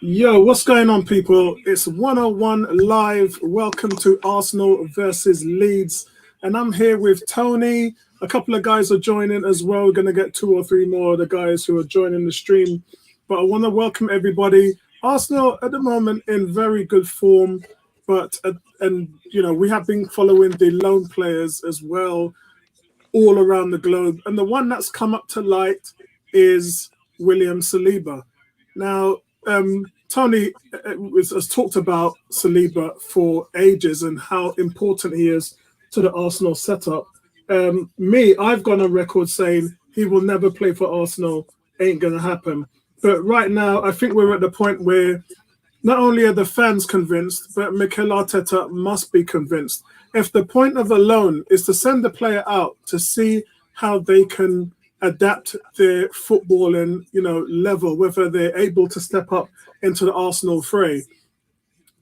Yo, what's going on, people? It's 101 Live. Welcome to Arsenal versus Leeds. And I'm here with Tony. A couple of guys are joining as well. We're going to get two or three more of the guys who are joining the stream. But I want to welcome everybody. Arsenal at the moment in very good form. But, we have been following the loan players as well all around the globe. And the one that's come up to light is William Saliba. Now, Tony has talked about Saliba for ages and how important he is to the Arsenal setup. I've gone on record saying he will never play for Arsenal, ain't going to happen. But right now, I think we're at the point where not only are the fans convinced, but Mikel Arteta must be convinced. If the point of a loan is to send the player out to see how they can adapt their footballing, level, whether they're able to step up into the Arsenal fray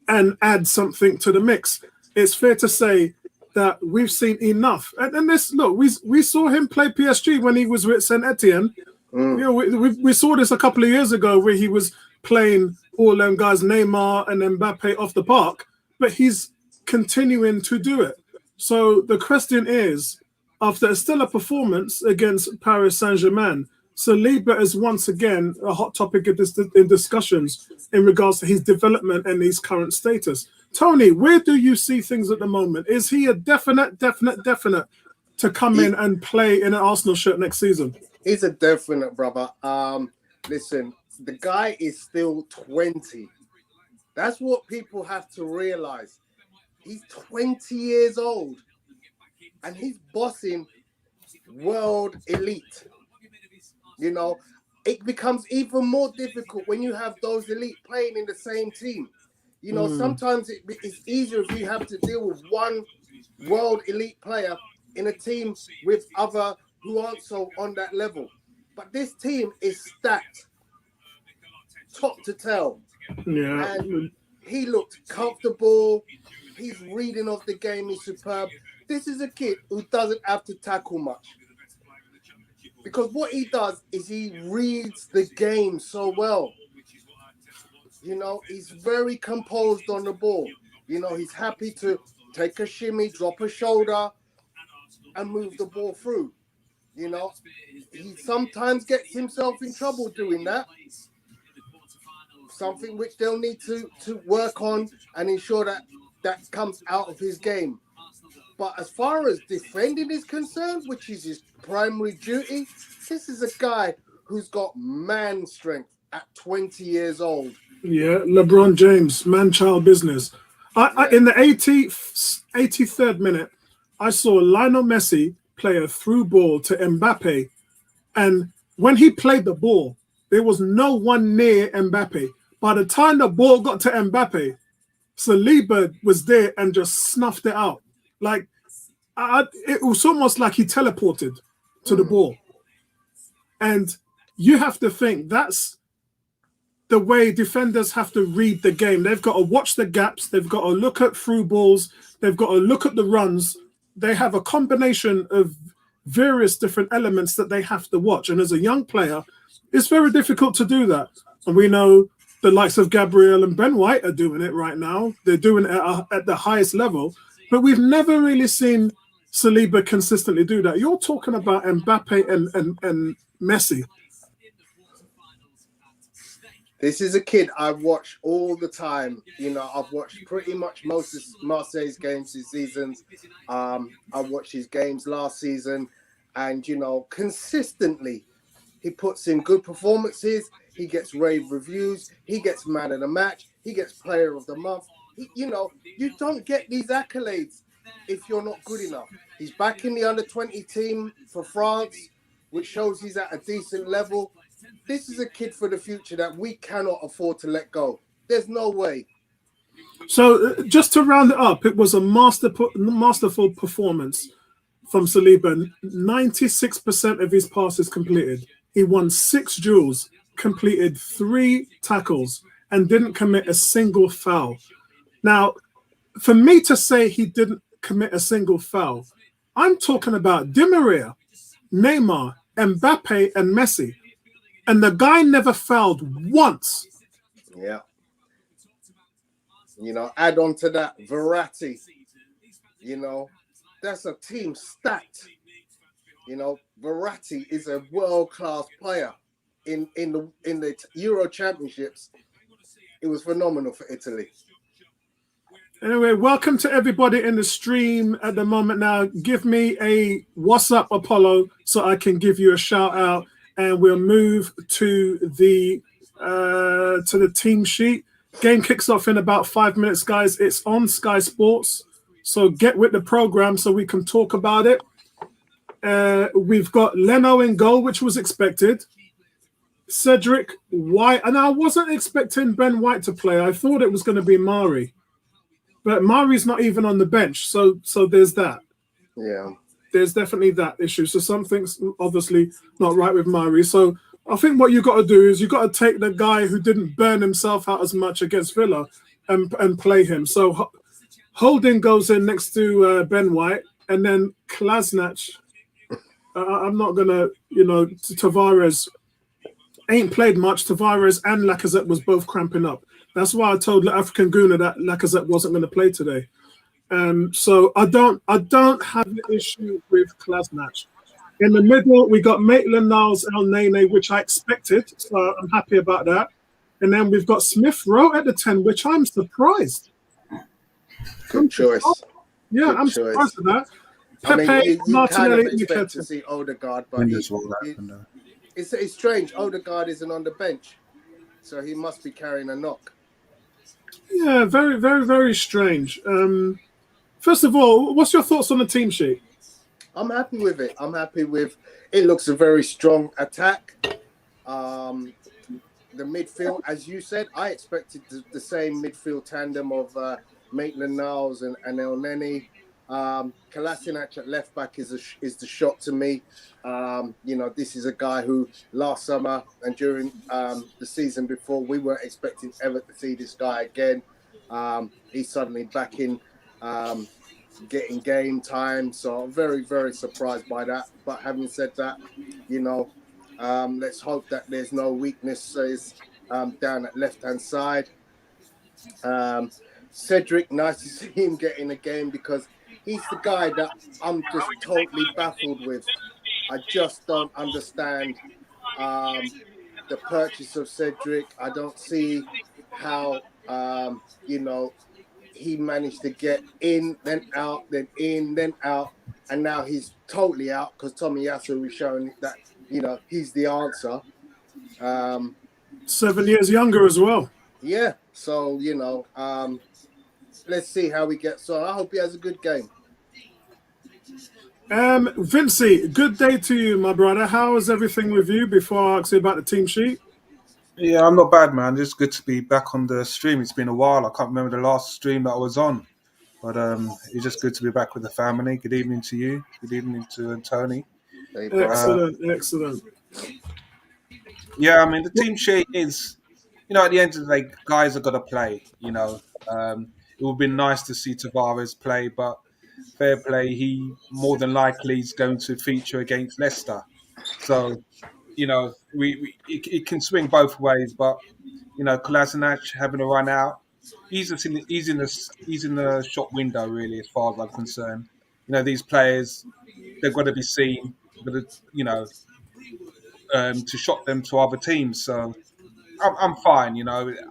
and add something to the mix, it's fair to say that we've seen enough. And this, look, we saw him play PSG when he was with Saint Etienne. We saw this a couple of years ago where he was playing all them guys, Neymar and Mbappe, off the park, but he's continuing to do it. So the question is, after a stellar performance against Paris Saint-Germain, Saliba is once again a hot topic in discussions in regards to his development and his current status. Tony, where do you see things at the moment? Is he a definite to come in and play in an Arsenal shirt next season? He's a definite, brother. Listen, the guy is still 20. That's what people have to realize. He's 20 years old and he's bossing world elite. It becomes even more difficult when you have those elite playing in the same team. Sometimes it's easier if you have to deal with one world elite player in a team with other who aren't so on that level. But this team is stacked, top to tail. Yeah. And he looked comfortable. His reading of the game is superb. This is a kid who doesn't have to tackle much. Because what he does is he reads the game so well. He's very composed on the ball. He's happy to take a shimmy, drop a shoulder, and move the ball through. He sometimes gets himself in trouble doing that. Something which they'll need to work on and ensure that comes out of his game. But as far as defending is concerned, which is his primary duty, this is a guy who's got man strength at 20 years old. Yeah, LeBron James, man-child business. In the 83rd minute, I saw Lionel Messi play a through ball to Mbappe. And when he played the ball, there was no one near Mbappe. By the time the ball got to Mbappe, Saliba was there and just snuffed it out. Like, it was almost like he teleported to the ball. And you have to think that's the way defenders have to read the game. They've got to watch the gaps. They've got to look at through balls. They've got to look at the runs. They have a combination of various different elements that they have to watch. And as a young player, it's very difficult to do that. And we know the likes of Gabriel and Ben White are doing it right now. They're doing it at the highest level. But we've never really seen Saliba consistently do that. You're talking about Mbappe and Messi. This is a kid I watch all the time. I've watched pretty much most of Marseille's games this season. I watched his games last season. And, consistently, he puts in good performances. He gets rave reviews. He gets man of the match. He gets player of the month. You don't get these accolades if you're not good enough. He's back in the under-20 team for France, which shows he's at a decent level. This is a kid for the future that we cannot afford to let go. There's no way. So just to round it up, it was a masterful performance from Saliba. 96% of his passes completed. He won 6 duels, completed 3 tackles, and didn't commit a single foul. Now, for me to say he didn't commit a single foul, I'm talking about Di Maria, Neymar, Mbappe, and Messi. And the guy never fouled once. Yeah. Add on to that Verratti. That's a team stat. Verratti is a world-class player. In the Euro Championships, it was phenomenal for Italy. Anyway, welcome to everybody in the stream at the moment. Now, give me a what's up, Apollo, so I can give you a shout out, and we'll move to the team sheet. Game kicks off in about 5 minutes, guys. It's on Sky Sports, so get with the program so we can talk about it. We've got Leno in goal, which was expected. Cedric White, and I wasn't expecting Ben White to play. I thought it was going to be Mari. But Mari's not even on the bench, so there's that. Yeah. There's definitely that issue. So something's obviously not right with Mari. So I think what you got to do is you got to take the guy who didn't burn himself out as much against Villa and play him. So Holding goes in next to Ben White, and then Klasnach. I'm not gonna, Tavares ain't played much. Tavares and Lacazette was both cramping up. That's why I told African Guna that Lacazette wasn't going to play today. So I don't have an issue with Klasnach. In the middle, we got Maitland-Niles El Nene, which I expected, so I'm happy about that. And then we've got Smith Rowe at the 10, which I'm surprised. Good choice. Yeah, Good I'm choice. surprised at that. I mean, Pepe, you kind Martinelli, of expect to Nketiah. see Odegaard, but it's strange. Odegaard isn't on the bench, so he must be carrying a knock. Yeah, very, very, very strange. First of all, what's your thoughts on the team sheet? I'm happy with it. It looks a very strong attack. The midfield, as you said, I expected the same midfield tandem of Maitland-Niles and El Neni. Kolasinac at left back is the shot to me. This is a guy who last summer and during the season before, we weren't expecting ever to see this guy again. He's suddenly back in getting game time, so I'm very, very surprised by that. But having said that, let's hope that there's no weaknesses down at left-hand side. Cedric, nice to see him get in a game because he's the guy that I'm just totally baffled with. I just don't understand the purchase of Cedric. I don't see how, he managed to get in, then out, then in, then out. And now he's totally out because Tommy Yasu is showing that, he's the answer. 7 years younger as well. Yeah. So, let's see how he gets on. I hope he has a good game. Vincey, good day to you, my brother. How is everything with you before I ask you about the team sheet? Yeah, I'm not bad, man. It's good to be back on the stream. It's been a while. I can't remember the last stream that I was on. But it's just good to be back with the family. Good evening to you. Good evening to Tony. Excellent. Yeah, I mean, the team sheet is, at the end of the day, guys have got to play. It would have been nice to see Tavares play, but fair play, he more than likely is going to feature against Leicester. So, it can swing both ways, but Kolasinac having a run out, he's in the shop window really, as far as I'm concerned. These players, they've got to be seen, but to shop them to other teams. So I'm fine.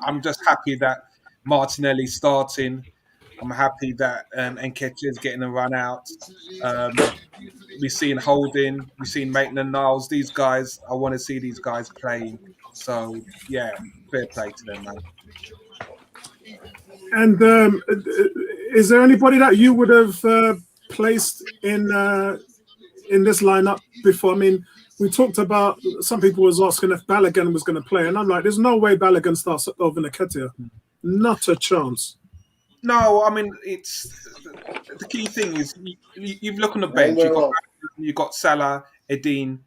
I'm just happy that Martinelli's starting. I'm happy that Nketiah's getting a run out. We've seen Holding, we've seen Maitland-Niles. These guys, I want to see these guys playing. So, yeah, fair play to them, man. And is there anybody that you would have placed in this lineup before? I mean, we talked about, some people was asking if Balogun was going to play, and I'm like, there's no way Balogun starts over Nketiah. Not a chance. No, I mean, it's the key thing is you look on the bench. You've got Salah, Edin.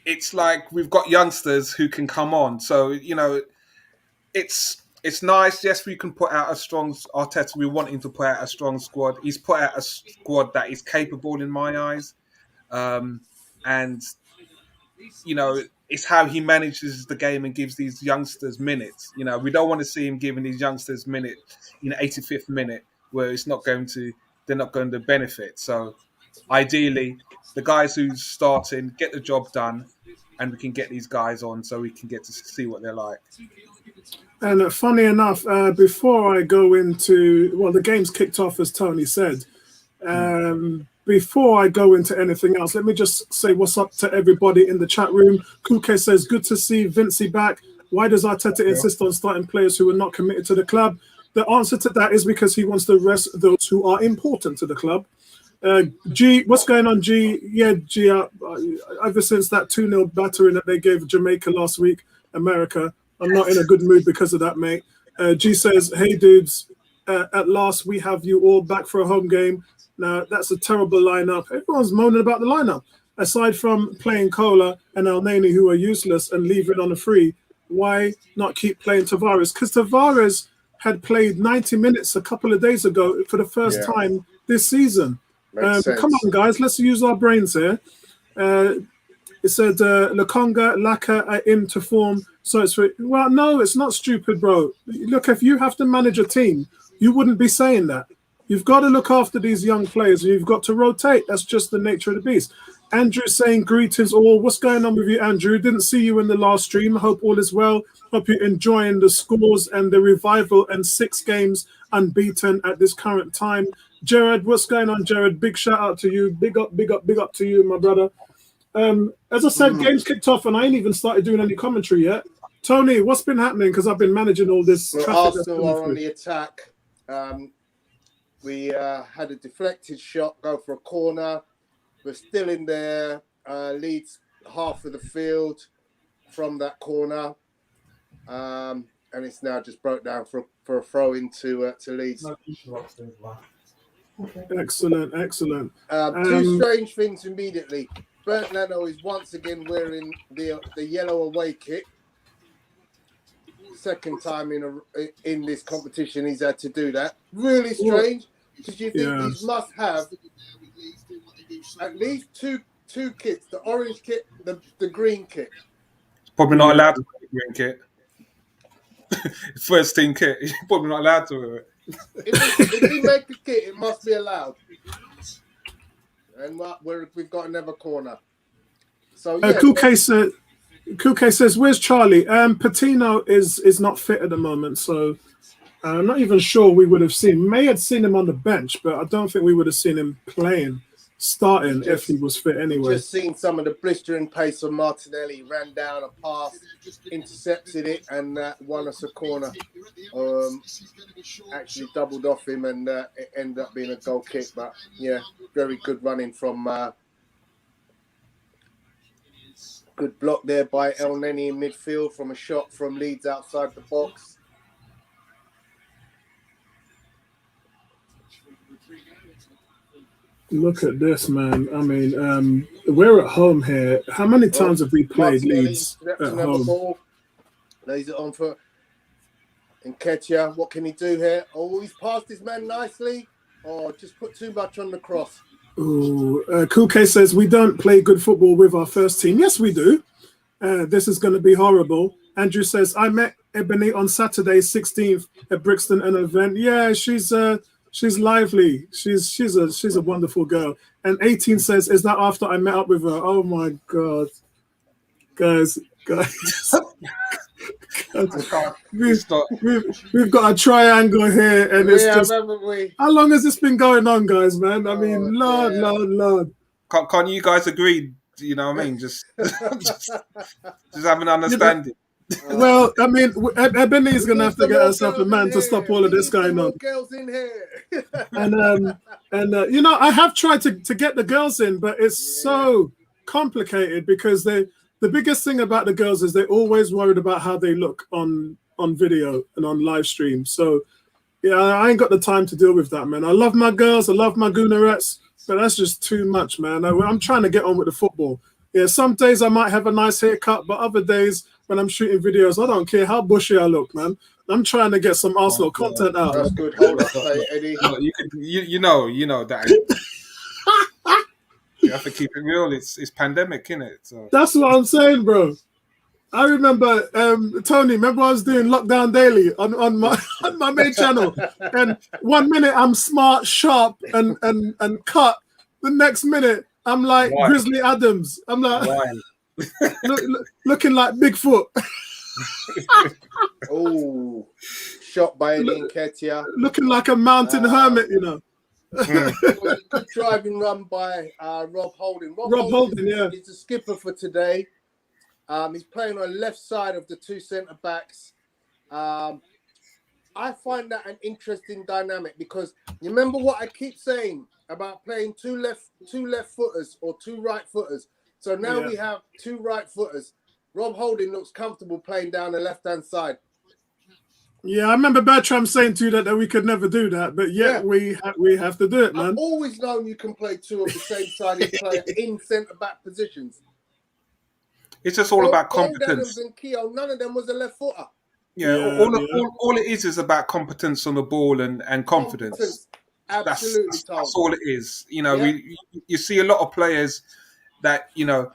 It's like we've got youngsters who can come on. So it's nice. Yes, we can put out a strong Arteta. We want him to put out a strong squad. He's put out a squad that is capable in my eyes. And it's how he manages the game and gives these youngsters minutes. You know, we don't want to see him giving these youngsters minutes, 85th minute, where they're not going to benefit. So ideally, the guys who's starting get the job done, and we can get these guys on so we can get to see what they're like. And funny enough, before I go into, well, the game's kicked off, as Tony said. Before I go into anything else, let me just say what's up to everybody in the chat room. Kuke says, good to see Vincey back. Why does Arteta insist on starting players who are not committed to the club? The answer to that is because he wants to rest those who are important to the club. G, what's going on, G? Yeah, G, ever since that 2-0 battering that they gave Jamaica last week, America, I'm not in a good mood because of that, mate. G says, hey, dudes, at last we have you all back for a home game. Now, that's a terrible lineup. Everyone's moaning about the lineup. Aside from playing Kola and El Neni, who are useless, and leaving on a free, why not keep playing Tavares? Because Tavares had played 90 minutes a couple of days ago for the first time this season. Come on, guys, let's use our brains here. It said Lukonga, Laka are in to form. So it's well, no, it's not stupid, bro. Look, if you have to manage a team, you wouldn't be saying that. You've got to look after these young players, and you've got to rotate. That's just the nature of the beast. Andrew saying greetings all. What's going on with you, Andrew? Didn't see you in the last stream. Hope all is well. Hope you're enjoying the scores and the revival and 6 games unbeaten at this current time. Jared, what's going on, Jared? Big shout out to you. Big up, big up, big up to you, my brother. As I said, games kicked off, and I ain't even started doing any commentary yet. Tony, what's been happening? Because I've been managing all this. Well, Arsenal are on the attack. We had a deflected shot go for a corner. We're still in their Leeds half of the field from that corner. And it's now just broke down for a throw into to Leeds. Excellent, excellent. Two strange things immediately. Bernd Leno is once again wearing the yellow away kit. Second time in this competition he's had to do that. Really strange, because you think these must have at least two kits: the orange kit, the green kit. Probably not allowed to wear the green kit. First team kit. You're probably not allowed to wear it. If we make a kit, it must be allowed. And we've got another corner. So Kuke says, where's Charlie? Patino is not fit at the moment, so I'm not even sure we would have seen. May have seen him on the bench, but I don't think we would have seen him starting if he was fit anyway. Just seen some of the blistering pace of Martinelli. Ran down a pass, intercepted it, and won us a corner. Actually doubled off him, and it ended up being a goal kick. But yeah, very good running from. Good block there by El Neni in midfield from a shot from Leeds outside the box. Look at this, man. I mean, we're at home here. How many times have we played Leeds at home? Ball, lays it on for Nketiah. What can he do here? Oh, he's passed his man nicely. Oh, just put too much on the cross. Ooh, Kuke says, we don't play good football with our first team. Yes, we do. This is going to be horrible. Andrew says, I met Ebony on Saturday, 16th at Brixton, an event. Yeah, she's lively. She's a wonderful girl. And 18 says, is that after I met up with her? Oh my God. Guys. We've got a triangle here, and it's just. How long has this been going on, guys? Man, I mean, Lord. Can't you guys agree? You know what I mean? Just have an understanding. Well, I mean, Ebony's gonna have to get herself a man to stop all of this going on. Girls in here. and you know, I have tried to get the girls in, but it's so complicated because the biggest thing about the girls is they're always worried about how they look on video and on live stream. So, yeah, I ain't got the time to deal with that, man. I love my girls. I love my goonerettes, but that's just too much, man. I'm trying to get on with the football. Yeah, some days I might have a nice haircut, but other days when I'm shooting videos, I don't care how bushy I look, man. I'm trying to get some Arsenal content out. That's good. Hold up, Eddie. You know that. You have to keep it real. It's pandemic, innit? So. That's what I'm saying, bro. I remember, Tony, remember I was doing Lockdown Daily on my on my main channel, and 1 minute I'm smart, sharp, and cut. The next minute I'm like Wild, Grizzly Adams. I'm like wild. looking like Bigfoot, Oh, shot by Eddie Nketiah. looking like a mountain hermit, you know. Mm. It was a good driving run by Rob Holding. Rob Holding, yeah. He's the skipper for today. He's playing on the left side of the two centre backs. I find that an interesting dynamic because you remember what I keep saying about playing two left footers or two right footers. So now we have two right footers. Rob Holding looks comfortable playing down the left hand side. Yeah, I remember Bertram saying to you that we could never do that, but yet we have to do it, man. I've always known you can play two of the same sided player in centre back positions. It's just all about competence. Adams and Keogh, none of them was a left footer. Yeah, all it is about competence on the ball and confidence. Absolutely, that's all it is. You know, you see a lot of players that, you know,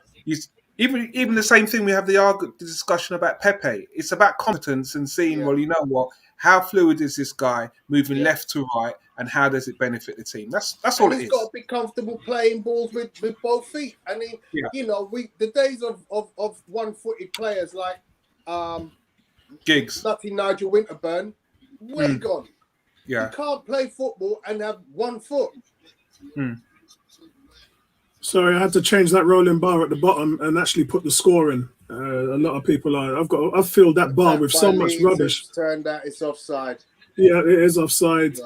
even the same thing we have the discussion about Pepe. It's about competence and seeing, well, you know what, how fluid is this guy moving left to right, and how does it benefit the team? That's all it is. He's got to be comfortable playing balls with both feet. I mean, you know, the days of one-footed players like Giggs, Nutty Nigel Winterburn, way gone. Yeah, you can't play football and have one foot. Sorry, I had to change that rolling bar at the bottom and actually put the score in. A lot of people are. I've filled that bar with so much rubbish. Turned out it's offside. Yeah, it is offside.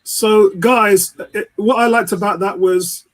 So, guys, what I liked about that was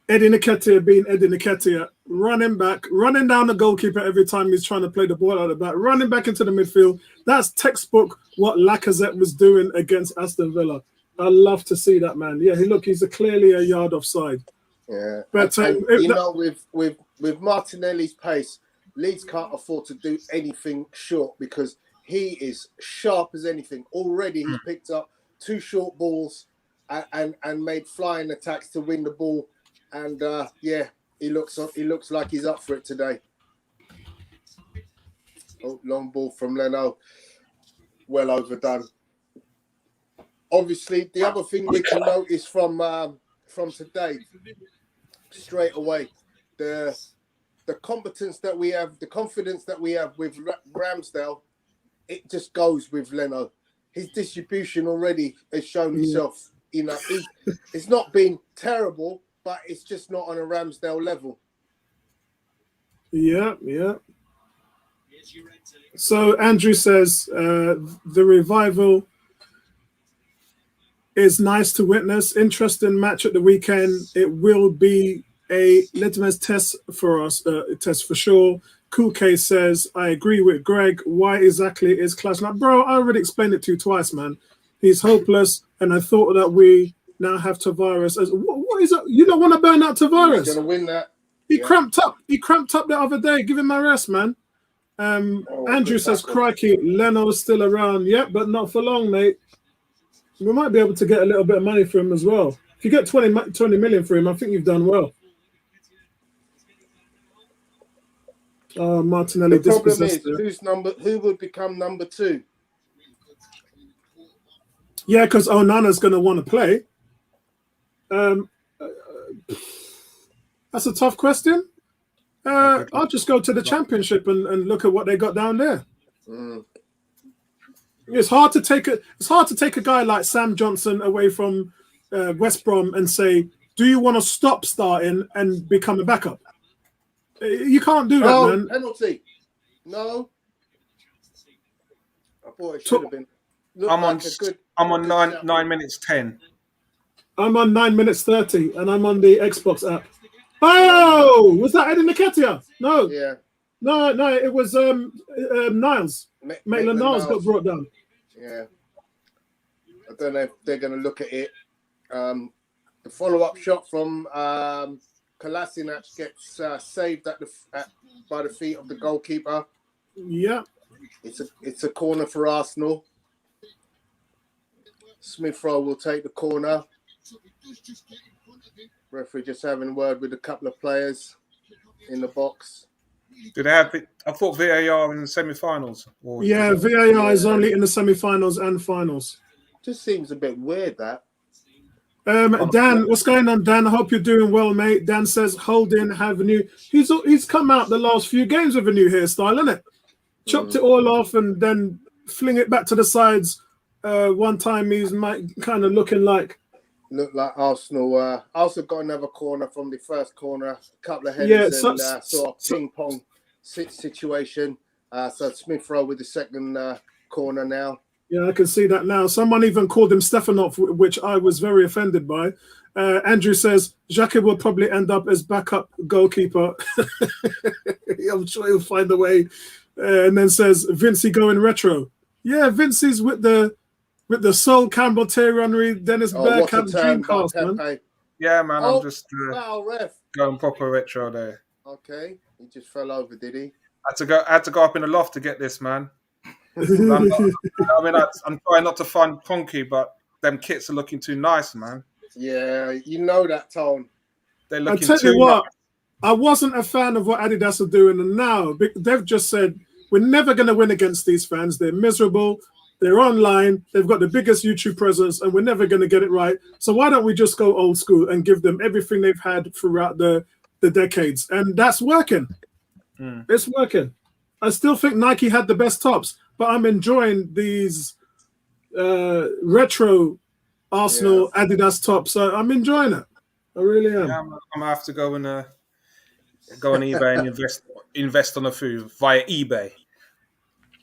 Eddie Nketiah being Eddie Nketiah, running back, running down the goalkeeper every time he's trying to play the ball out of the back, running back into the midfield. That's textbook what Lacazette was doing against Aston Villa. I love to see that, man. Yeah, he's clearly a yard offside. Yeah, but you know, with Martinelli's pace, Leeds can't afford to do anything short because he is sharp as anything. Already, he's picked up 2 short balls and made flying attacks to win the ball. And he looks like he's up for it today. Oh, long ball from Leno, well overdone. Obviously, the other thing we can notice from today, straight away, the competence that we have, the confidence that we have with Ramsdale, it just goes with Leno. His distribution already has shown itself. You know, it's not been terrible, but it's just not on a Ramsdale level. Yeah. So Andrew says the revival is nice to witness. Interesting match at the weekend. It will be a litmus test for us, test for sure. Kuke says, I agree with Greg. Why exactly is Clash? Like, bro, I already explained it to you twice, man. He's hopeless, and I thought that we now have Tavares. What is it? You don't want to burn out Tavares. He's going to win that. He cramped up. He cramped up the other day. Give him a rest, man. Andrew says, crikey, Leno's still around. Yep, but not for long, mate. We might be able to get a little bit of money for him as well. If you get 20 million for him, I think you've done well. Martinelli. The problem is, who would become number 2? Yeah, because Onana's going to want to play. That's a tough question. I'll just go to the Championship and look at what they got down there. It's hard to take a guy like Sam Johnson away from West Brom and say, do you want to stop starting and become a backup? You can't do that, man. Penalty. No. I thought it should have been. I'm on 9 minutes 10. I'm on 9 minutes 30, and I'm on the Xbox app. Oh, was that Eddie Nketiah? No. Yeah. No, it was Niles. Maitland-Niles got brought down. Yeah. I don't know if they're going to look at it. The follow-up shot from Kolasinac gets saved by the feet of the goalkeeper. Yeah. It's a corner for Arsenal. Smith Rowe will take the corner. Referee just having a word with a couple of players in the box. Did they have it? I thought VAR in the semi-finals. Or Yeah, VAR is only in the semi-finals and finals. Just seems a bit weird that. Dan, what's going on, Dan? I hope you're doing well, mate. Dan says Holding have a new. He's come out the last few games with a new hairstyle, isn't it? Chopped it all off and then fling it back to the sides. One time he's kind of looking like. Look like Arsenal. Also got another corner from the first corner. A couple of headers and sort of ping pong situation. So Smith Rowe with the second corner now. Yeah, I can see that now. Someone even called him Stefanov, which I was very offended by. Andrew says Xhaka will probably end up as backup goalkeeper. I'm sure he'll find a way. And then says Vincey going retro. Yeah, Vincey's with the Sol Campbell, Thierry Henry, Dennis Bergkamp, Dreamcast, man. Yeah, man, I'm just ref. going proper retro there. Okay, he just fell over, did he? I had to go up in the loft to get this, man. I'm trying not to find Ponky, but them kits are looking too nice, man. Yeah, you know that, Tone. They're looking I'll tell too you what, nice. I wasn't a fan of what Adidas are doing, and now they've just said we're never going to win against these fans. They're miserable. They're online. They've got the biggest YouTube presence, and we're never going to get it right. So why don't we just go old school and give them everything they've had throughout the decades? And that's working. It's working. I still think Nike had the best tops, but I'm enjoying these retro Arsenal Adidas tops. So I'm enjoying it. I really am. Yeah, I'm gonna have to go on eBay and invest on a few via eBay.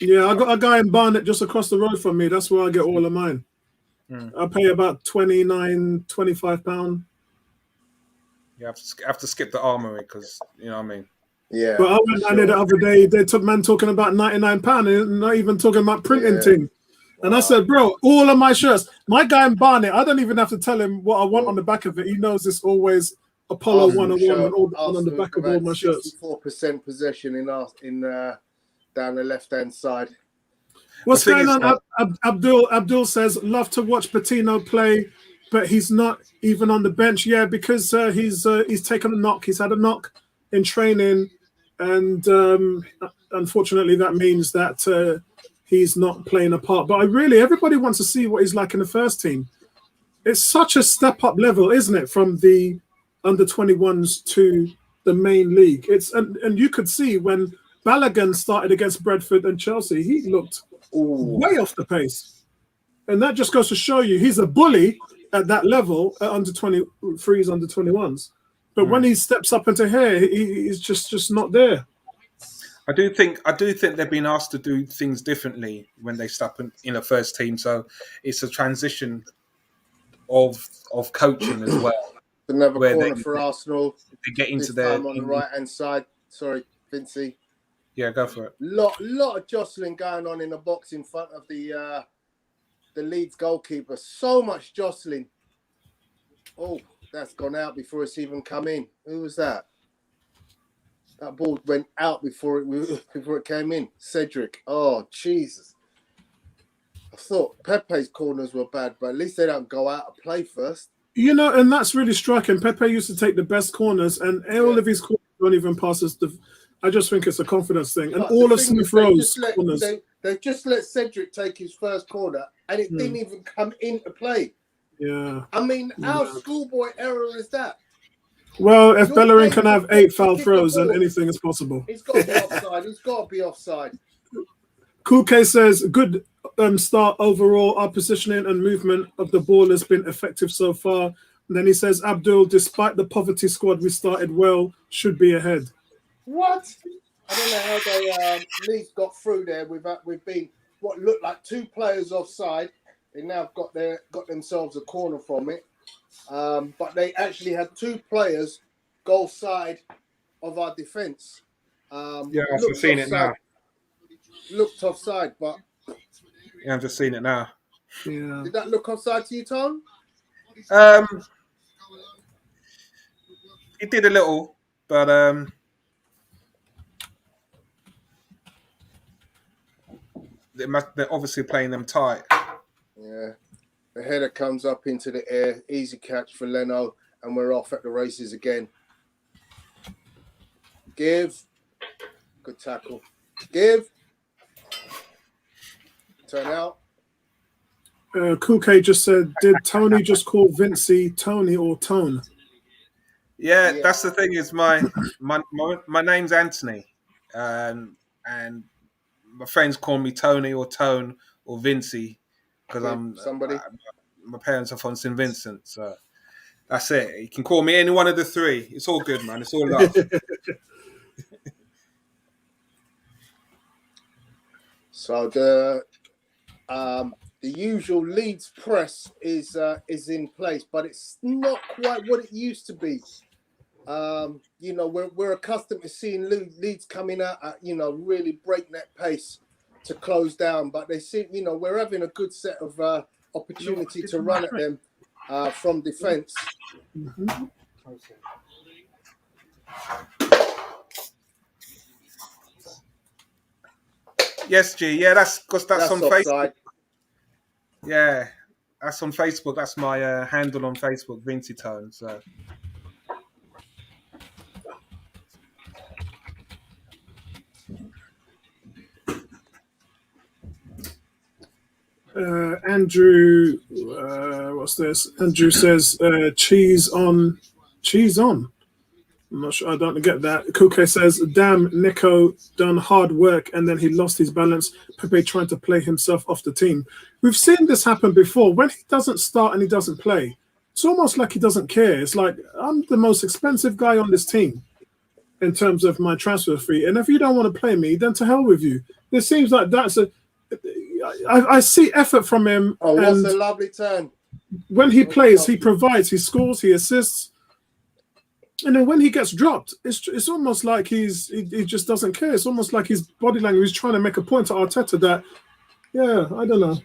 Yeah, I got a guy in Barnet just across the road from me. That's where I get all of mine. I pay about £25. You have to skip the armory because you know what I mean. Yeah. But I went down there the other day. They took man talking about £99 and not even talking about printing thing. And I said, bro, all of my shirts, my guy in Barnet, I don't even have to tell him what I want on the back of it. He knows it's always Apollo 101 and all on the back of all my shirts. 64% possession in down the left-hand side. What's going on? Abdul says, love to watch Patino play, but he's not even on the bench. Yeah, because he's taken a knock. He's had a knock in training, and unfortunately that means that he's not playing a part. But everybody wants to see what he's like in the first team. It's such a step-up level, isn't it, from the under-21s to the main league? And you could see when Balogun started against Brentford and Chelsea, he looked way off the pace. And that just goes to show you he's a bully at that level at under 23s, under 21s. But when he steps up into here, he's just not there. I do think they've been asked to do things differently when they step in a first team. So it's a transition of coaching as well. Another corner for Arsenal. They get into their on the right-hand side. Sorry, Vincey. Yeah, go for it. Lot of jostling going on in the box in front of the Leeds goalkeeper. So much jostling. Oh, that's gone out before it's even come in. Who was that? That ball went out before it came in. Cedric. Oh, Jesus. I thought Pepe's corners were bad, but at least they don't go out of play first. You know, and that's really striking. Pepe used to take the best corners, and all of his corners don't even pass us. I just think it's a confidence thing. And all of Smith Rowe's corners. They just let Cedric take his first corner, and it didn't even come into play. Yeah. I mean, how schoolboy error is that? Well, if Bellerin can have 8 foul throws, then anything is possible. He's got to be offside. He's got to be offside. Kuke says, good start overall. Our positioning and movement of the ball has been effective so far. And then he says, Abdul, despite the poverty squad, we started well, should be ahead. What? I don't know how they Leeds got through there. We've been what looked like 2 players offside. They now got themselves a corner from it. But they actually had 2 players goal side of our defence. Yeah, I've just seen it now. Looked offside, but yeah, I've just seen it now. Yeah. Did that look offside to you, Tom? It did a little, but they're obviously playing them tight. Yeah. The header comes up into the air. Easy catch for Leno, and we're off at the races again. Give. Good tackle. Give. Turn out. Kuke just said, did Tony just call Vincey Tony or Tone? Yeah, that's the thing. Is my name's Anthony, and my friends call me Tony or Tone or Vincey because my parents are from St Vincent, so that's it. You can call me any one of the three. It's all good, man. It's all love. So the usual Leeds press is in place, but it's not quite what it used to be. We're accustomed to seeing Leeds coming out at really breakneck pace to close down, but they seem we're having a good set of opportunity to run at them from defence. Mm-hmm. Yes, G. Yeah, that's because that's on offside. Facebook. Yeah, that's on Facebook. That's my handle on Facebook, Vincey Tone. So. Andrew, what's this? Andrew says, cheese on. I'm not sure. I don't get that. Kuke says, damn, Nico done hard work and then he lost his balance. Pepe trying to play himself off the team. We've seen this happen before. When he doesn't start and he doesn't play, it's almost like he doesn't care. It's like, I'm the most expensive guy on this team in terms of my transfer fee. And if you don't want to play me, then to hell with you. It seems like that's I see effort from him. Oh, what's a lovely turn. When he plays, he provides, he scores, he assists. And then when he gets dropped, it's almost like he just doesn't care. It's almost like his body language is trying to make a point to Arteta that, yeah, I don't know.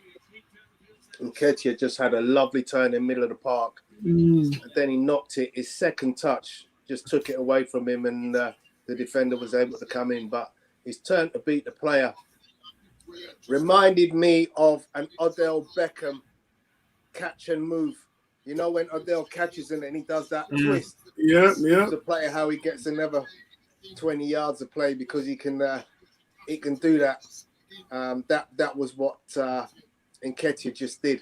Nketiah just had a lovely turn in the middle of the park. And then he knocked it. His second touch just took it away from him and the defender was able to come in. But his turn to beat the player reminded me of an Odell Beckham catch and move. You know when Odell catches and then he does that twist. Yeah. The player how he gets another 20 yards of play because he can do that. That was what Nketiah just did.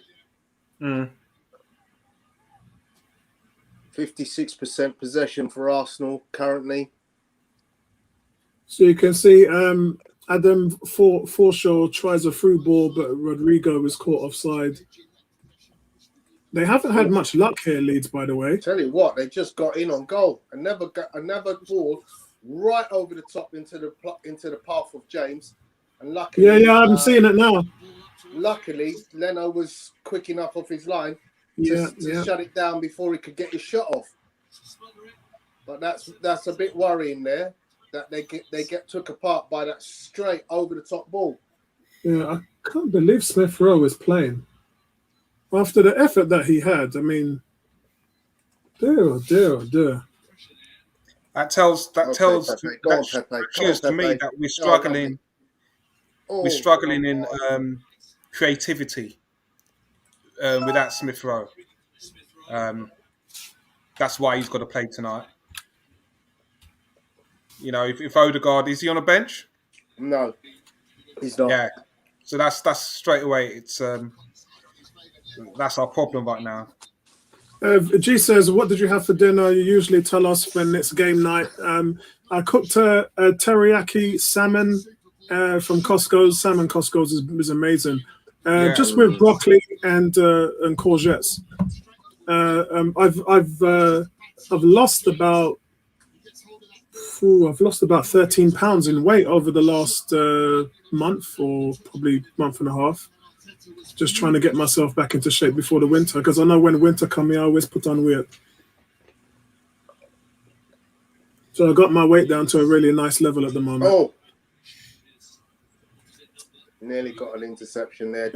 56% possession for Arsenal currently. So you can see Adam Forshaw tries a through ball, but Rodrigo is caught offside. They haven't had much luck here, Leeds, by the way. Tell you what, they just got in on goal. Another ball right over the top into the path of James. And luckily, I'm seeing it now. Luckily, Leno was quick enough off his line to shut it down before he could get his shot off. But that's a bit worrying there that they get took apart by that straight over the top ball. Yeah, I can't believe Smith Rowe is playing. After the effort that he had, I mean, dear. That tells Pepe. shows to me that we're struggling. We're struggling in creativity without Smith Rowe. That's why he's got to play tonight. You know, if Odegaard, is he on a bench? No, he's not. Yeah, so that's straight away. It's that's our problem right now. G says, what did you have for dinner? You usually tell us when it's game night. I cooked a teriyaki salmon from Costco's. Salmon Costco's is amazing. Just with broccoli and courgettes. I've lost about 13 pounds in weight over the last month or probably month and a half. Just trying to get myself back into shape before the winter, because I know when winter comes, I always put on weight. So I got my weight down to a really nice level at the moment. Oh, nearly got an interception there.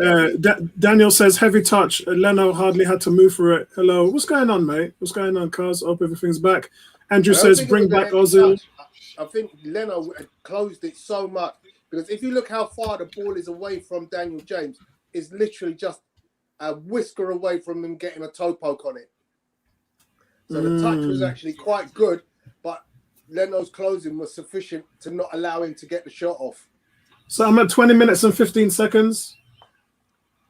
Daniel says, heavy touch. Leno hardly had to move for it. Hello. What's going on, mate? What's going on, cuz? Hope everything's back. Andrew says, bring back Ozil. I think Leno closed it so much, because if you look how far the ball is away from Daniel James, it's literally just a whisker away from him getting a toe poke on it. So the touch was actually quite good, but Leno's closing was sufficient to not allow him to get the shot off. So I'm at 20 minutes and 15 seconds.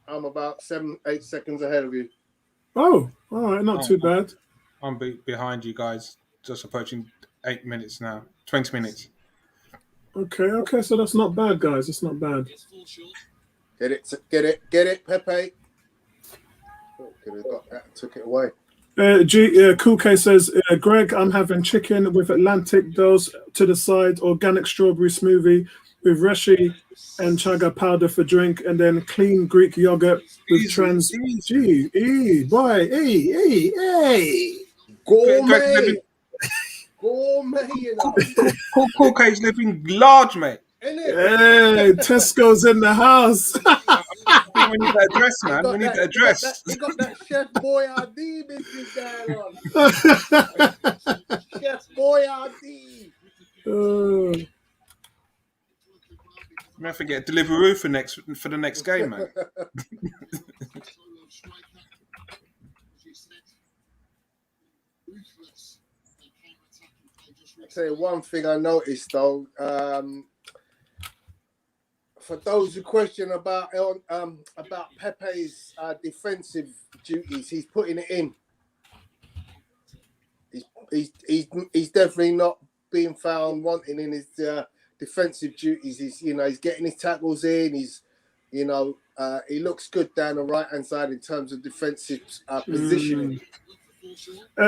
I'm about 7-8 seconds ahead of you. Oh, all right, not too bad. I'm behind you guys, just approaching 8 minutes now. 20 minutes. Okay, so that's not bad, guys. It's not bad. Get it, Pepe. Oh, could have got that and took it away. Cool K says, Greg, I'm having chicken with Atlantic doughs to the side, organic strawberry smoothie with reishi and chaga powder for drink, and then clean Greek yogurt with trans. Gourmet. Gourmet, you know. Cool K's living large, mate. Hey, Tesco's in the house. We need that address, man. We need that address. You got that Chef Boyardee business going on. Chef Boyardee. I'm gonna forget Deliveroo for the next game, man. I'll tell you one thing I noticed though. For those who question about Pepe's defensive duties, he's putting it in. He's definitely not being found wanting in his defensive duties. He's getting his tackles in. He looks good down the right hand side in terms of defensive positioning.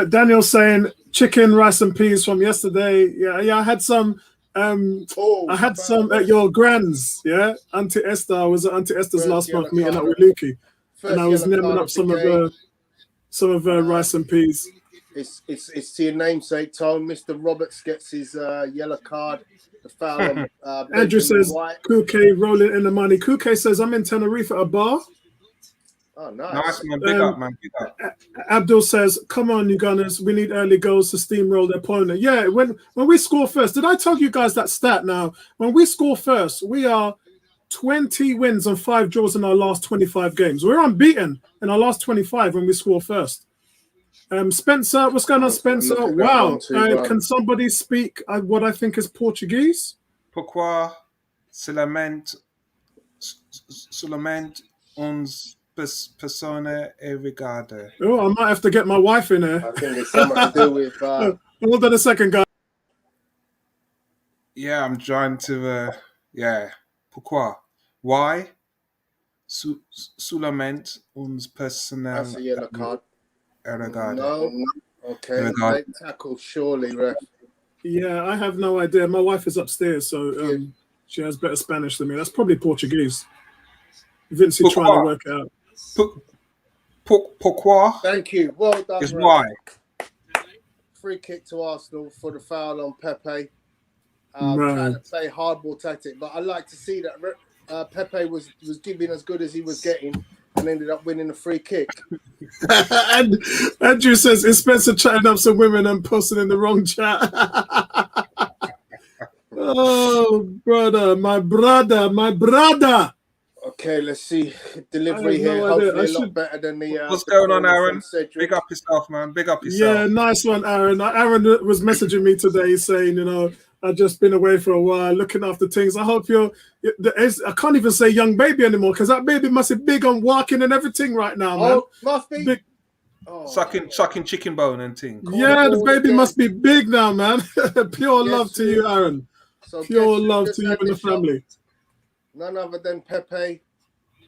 Daniel's saying chicken, rice, and peas from yesterday. Yeah, I had some. I had some at your grand's. Yeah, Auntie Esther. I was at Auntie Esther's last month meeting up with Lukey, and I was naming up some of her rice and peas. It's to your namesake, Tone. Mr. Roberts gets his yellow card. The foul on Andrew says, Kuke rolling in the money. Kuke says, I'm in Tenerife at a bar. Oh, nice. Nice, man. Big up, man. Big up. Abdul says, come on, you Gunners. We need early goals to steamroll the opponent. Yeah, when we score first, did I tell you guys that stat now? When we score first, we are 20 wins and 5 draws in our last 25 games. We're unbeaten in our last 25 when we score first. Spencer, what's going on, Spencer? Wow. Can somebody speak what I think is Portuguese? Pourquoi solamente uns persona e rigada? Oh, I might have to get my wife in here. I think it's something to do with... Hold on a second, guys. Yeah, I'm trying to... Pourquoi? Why? Solamente uns persona... That's a yellow card. Regada. No. Okay. Late tackle, surely, ref. Yeah, I have no idea. My wife is upstairs, so she has better Spanish than me. That's probably Portuguese. Vincey trying to work it out. Pourquoi? Thank you. Well done. Is why. Free kick to Arsenal for the foul on Pepe. Trying to play hardball tactic, but I like to see that Pepe was giving as good as he was getting and ended up winning a free kick. And Andrew says, is Spencer chatting up some women and posting in the wrong chat? Oh, brother, my brother. Okay, let's see. Delivery here, hopefully a lot better than the... What's going on, Aaron? Big up yourself, man. Big up yourself. Yeah, nice one, Aaron. Aaron was messaging me today saying, I've just been away for a while, looking after things. I hope I can't even say young baby anymore because that baby must be big on walking and everything right now, man. Oh, must be. Big. Oh. Sucking chicken bone and thing. Yeah, the baby must be big now, man. Pure love to you, Aaron. So pure love to you and the family. None other than Pepe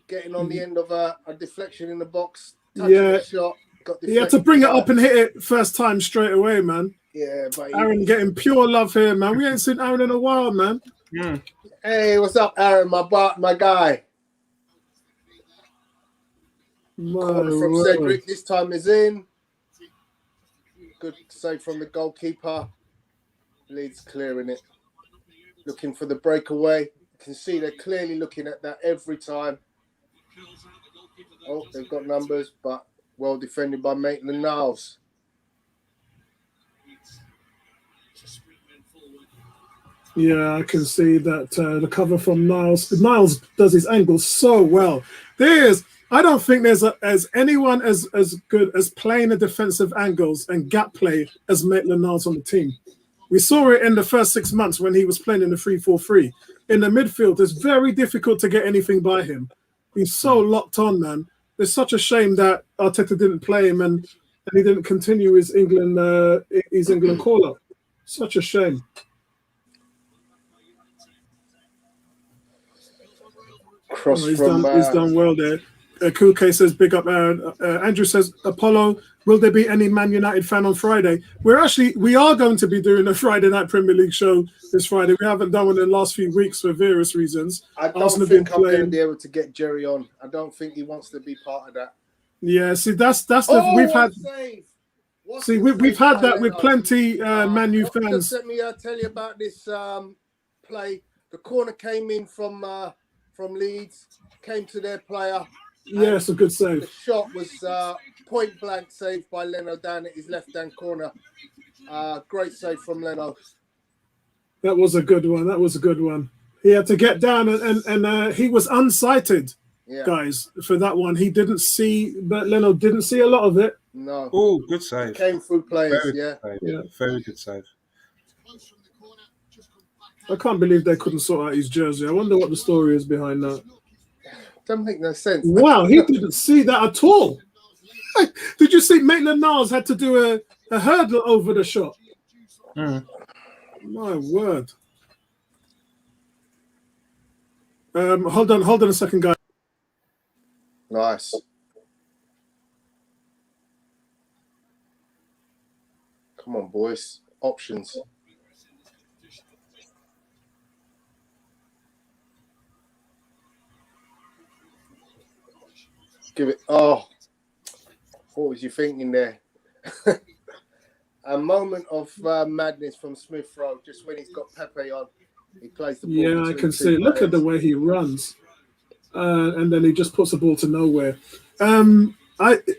getting on the end of a deflection in the box. The shot. He had to bring it up and hit it first time straight away, man. Yeah, but Aaron getting pure love here, man. We ain't seen Aaron in a while, man. Hey, what's up, Aaron? My guy. From Cedric. This time is in. Good save from the goalkeeper. Leeds clearing it. Looking for the breakaway. You can see they're clearly looking at that every time. Oh, they've got numbers, but well defended by Maitland-Niles. Yeah, I can see that the cover from Niles. Niles does his angles so well. I don't think there's anyone as good as playing the defensive angles and gap play as Maitland-Niles on the team. We saw it in the first 6 months when he was playing in the 3-4-3. In the midfield, it's very difficult to get anything by him. He's so locked on, man. It's such a shame that Arteta didn't play him and he didn't continue his England call-up. Such a shame. He's done well there. Kuke says, big up. Andrew says, Apollo, will there be any Man United fan on Friday? We are going to be doing a Friday night Premier League show this Friday. We haven't done one in the last few weeks for various reasons. I don't think I'm going to be able to get Jerry on. I don't think he wants to be part of that. Yeah, see, that's we've had. We've had that with plenty Man U fans. Let me tell you about this play. The corner came in from Leeds, came to their player. Yeah, it's a good save. The shot was point blank saved by Leno down at his left hand corner. Great save from Leno. That was a good one. He had to get down and he was unsighted, guys, for that one. He didn't see, but Leno didn't see a lot of it. No. Oh, good save. It came through players, Very good save. I can't believe they couldn't sort out his jersey. I wonder what the story is behind that. Doesn't make no sense. Wow, he didn't see that at all. Did you see Maitland-Niles had to do a hurdle over the shot? My word. Hold on a second, guys. Nice. Come on, boys. Options. Give it. Oh, what was you thinking there? A moment of madness from Smith Rowe, just when he's got Pepe on. He plays the ball. Yeah, I can see. Look at the way he runs. And then he just puts the ball to nowhere.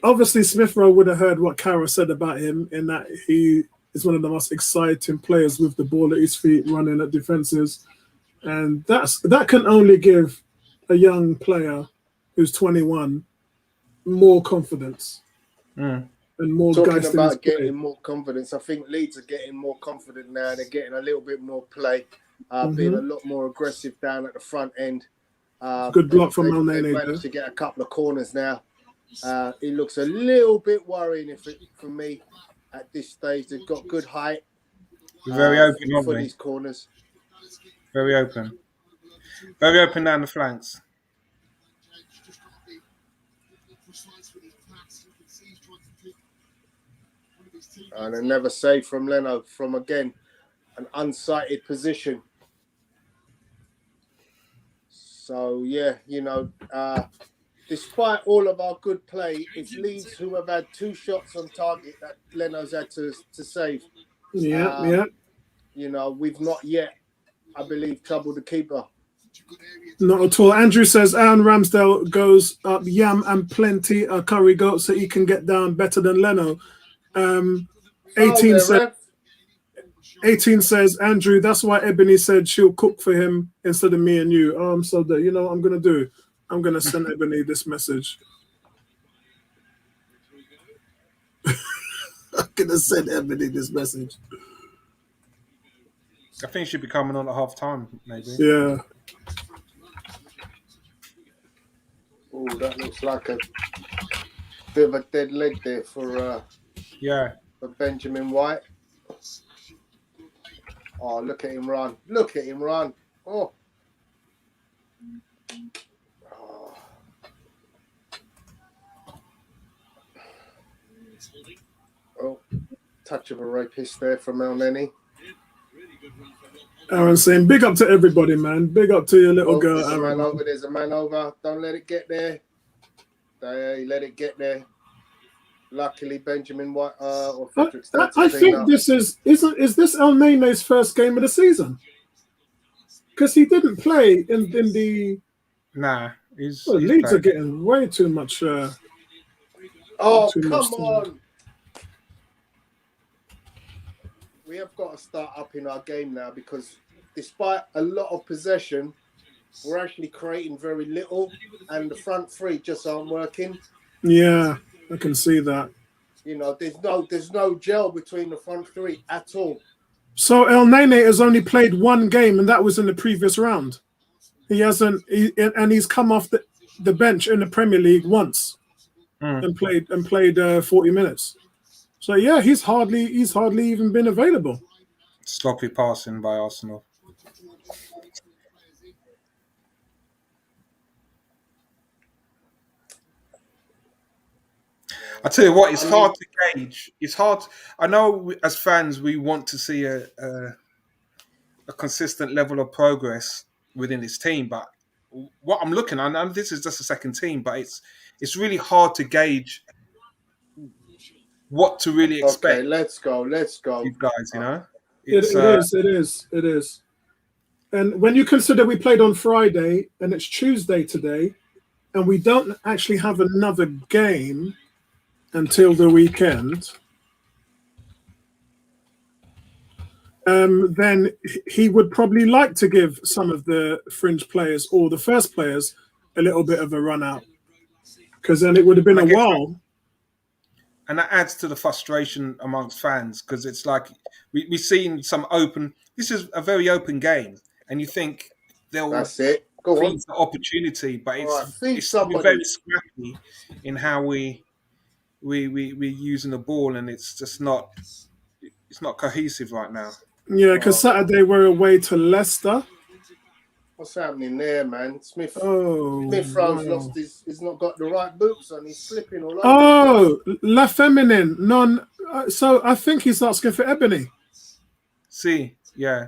Obviously, Smith Rowe would have heard what Cara said about him, in that he is one of the most exciting players with the ball at his feet, running at defenses. And that can only give a young player who's 21 more confidence and more talking about getting more confidence. I think Leeds are getting more confident now. They're getting a little bit more play, being a lot more aggressive down at the front end. Good block from Elneny. They've managed to get a couple of corners now. It looks a little bit worrying for me at this stage. They've got good height. Very open for these corners. Very open down the flanks. And another save from Leno from, again, an unsighted position. So, yeah, despite all of our good play, it's Leeds who have had 2 shots on target that Leno's had to save. Yeah. We've not yet, I believe, troubled the keeper. Not at all. Andrew says Aaron Ramsdale goes up yam and plenty a curry goat so he can get down better than Leno. 18 says, Andrew, that's why Ebony said she'll cook for him instead of me and you. So that, you know what I'm going to do? I'm going to send Ebony this message. I'm going to send Ebony this message. I think she'll be coming on at half time, maybe. Yeah. Oh, that looks like a bit of a dead leg there for Benjamin White. Oh, look at him run. Oh. Oh, touch of a rapist there from Elneny. Aaron saying, big up to everybody, man. Big up to your little girl. There's a man over. Don't let it get there. They let it get there. Luckily, Benjamin White or Frederick I think this is this Elneny's first game of the season? Because he didn't play in the. Nah, Leeds are getting way too much. Come on! We have got to start upping our game now, because despite a lot of possession, we're actually creating very little, and the front three just aren't working. Yeah, I can see that. There's no gel between the front three at all. So El Nene has only played one game, and that was in the previous round. He hasn't, and he's come off the bench in the Premier League once and played 40 minutes. So yeah, he's hardly even been available. Sloppy passing by Arsenal. I tell you what, it's hard to gauge. It's hard. I know as fans we want to see a consistent level of progress within this team, but what I'm looking at, and this is just a second team, but it's really hard to gauge what to really expect. Okay, let's go. These guys, you know, It is. And when you consider we played on Friday and it's Tuesday today, and we don't actually have another game until the weekend, then he would probably like to give some of the fringe players or the first players a little bit of a run out, because then it would have been a while. And that adds to the frustration amongst fans, because it's like we've seen some open. This is a very open game, and you think they'll freeze the opportunity, but it's very scrappy in how we're using the ball, and it's just not cohesive right now. Yeah, because Saturday we're away to Leicester. What's happening there, man? Smith Rowe's lost he's not got the right boots on. He's slipping all over. Oh, La Feminine. So I think he's asking for Ebony. See, yeah.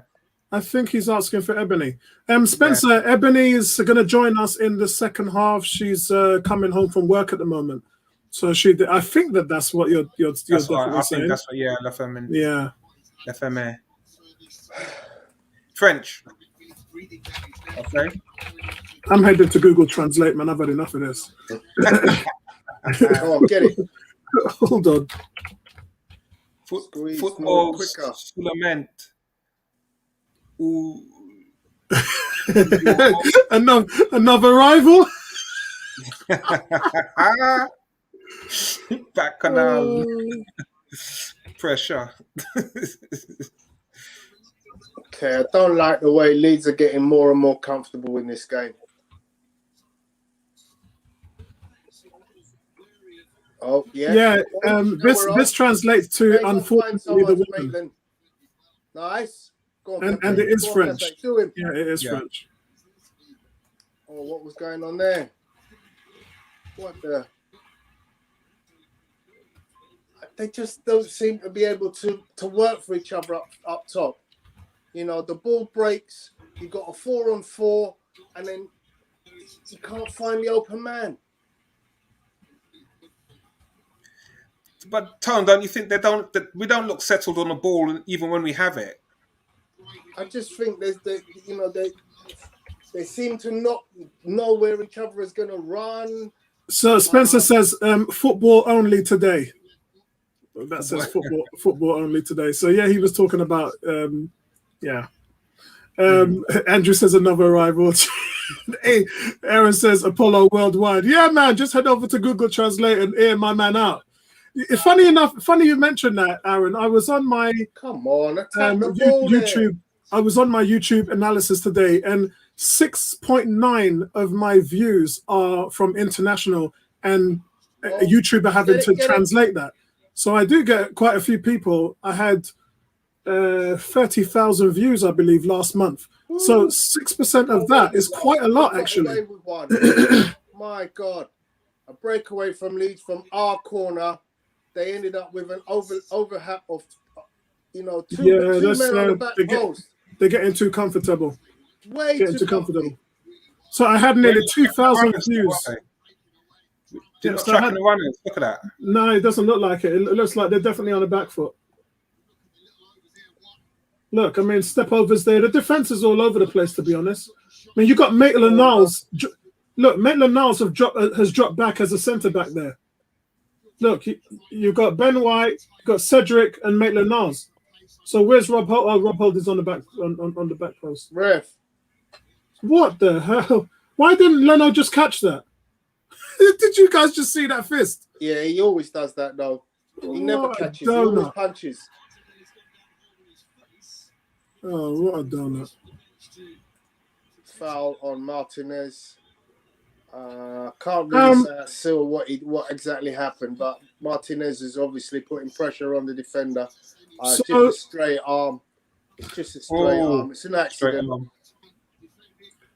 I think he's asking for Ebony. Spencer, yeah. Ebony is going to join us in the second half. She's coming home from work at the moment. So I think that's what you're definitely right. I saying. think that's what, La Feminine. Yeah. La Feminine. French. Okay. I'm headed to Google Translate, man. I've had enough of this. Oh, get it. Hold on. Football Sulament. Another rival? Back canal. Pressure. Okay, I don't like the way Leeds are getting more and more comfortable in this game. Oh, yeah. Yeah, this translates to, unfortunately, the women. Maitland. Nice. Go on, and it is French. Yeah, it is French. Oh, what was going on there? What the... They just don't seem to be able to work for each other up top. You know, the ball breaks, you got a 4-on-4, and then you can't find the open man. But Tone, don't you think we don't look settled on the ball even when we have it? I just think they seem to not know where each other is going to run. So Spencer says football only today. That says football only today. So yeah, he was talking about Andrew says another rival. Hey, Aaron says Apollo worldwide. Yeah, man, just head over to Google Translate and air my man out. Funny you mentioned that, Aaron. I was on my YouTube. I was on my YouTube analysis today, and 6.9 of my views are from international, and YouTube are having to translate that. So I do get quite a few people. I had 30,000 views, I believe, last month. Ooh. So 6% of that is quite a lot, actually. My God. A breakaway from Leeds from our corner. They ended up with an overhap of, two men on the back post. They're getting too comfortable. Way too comfortable. So I had nearly 2,000 views. They're not tracking the runners. Look at that. No, it doesn't look like it. It looks like they're definitely on the back foot. Look, I mean, step overs there. The defense is all over the place, to be honest. I mean, you got Maitland-Niles. Look, Maitland-Niles has dropped back as a centre back there. Look, you've got Ben White, you've got Cedric, and Maitland-Niles. So where's Rob Holt? Oh, Rob Holt is on the back on the back post. Ref. What the hell? Why didn't Leno just catch that? Did you guys just see that fist? Yeah, he always does that though. He never catches. He always punches. Oh, what a donut. Foul on Martinez. Can't really say still what exactly happened, but Martinez is obviously putting pressure on the defender. It's just a straight arm. It's just a straight arm. It's an accident.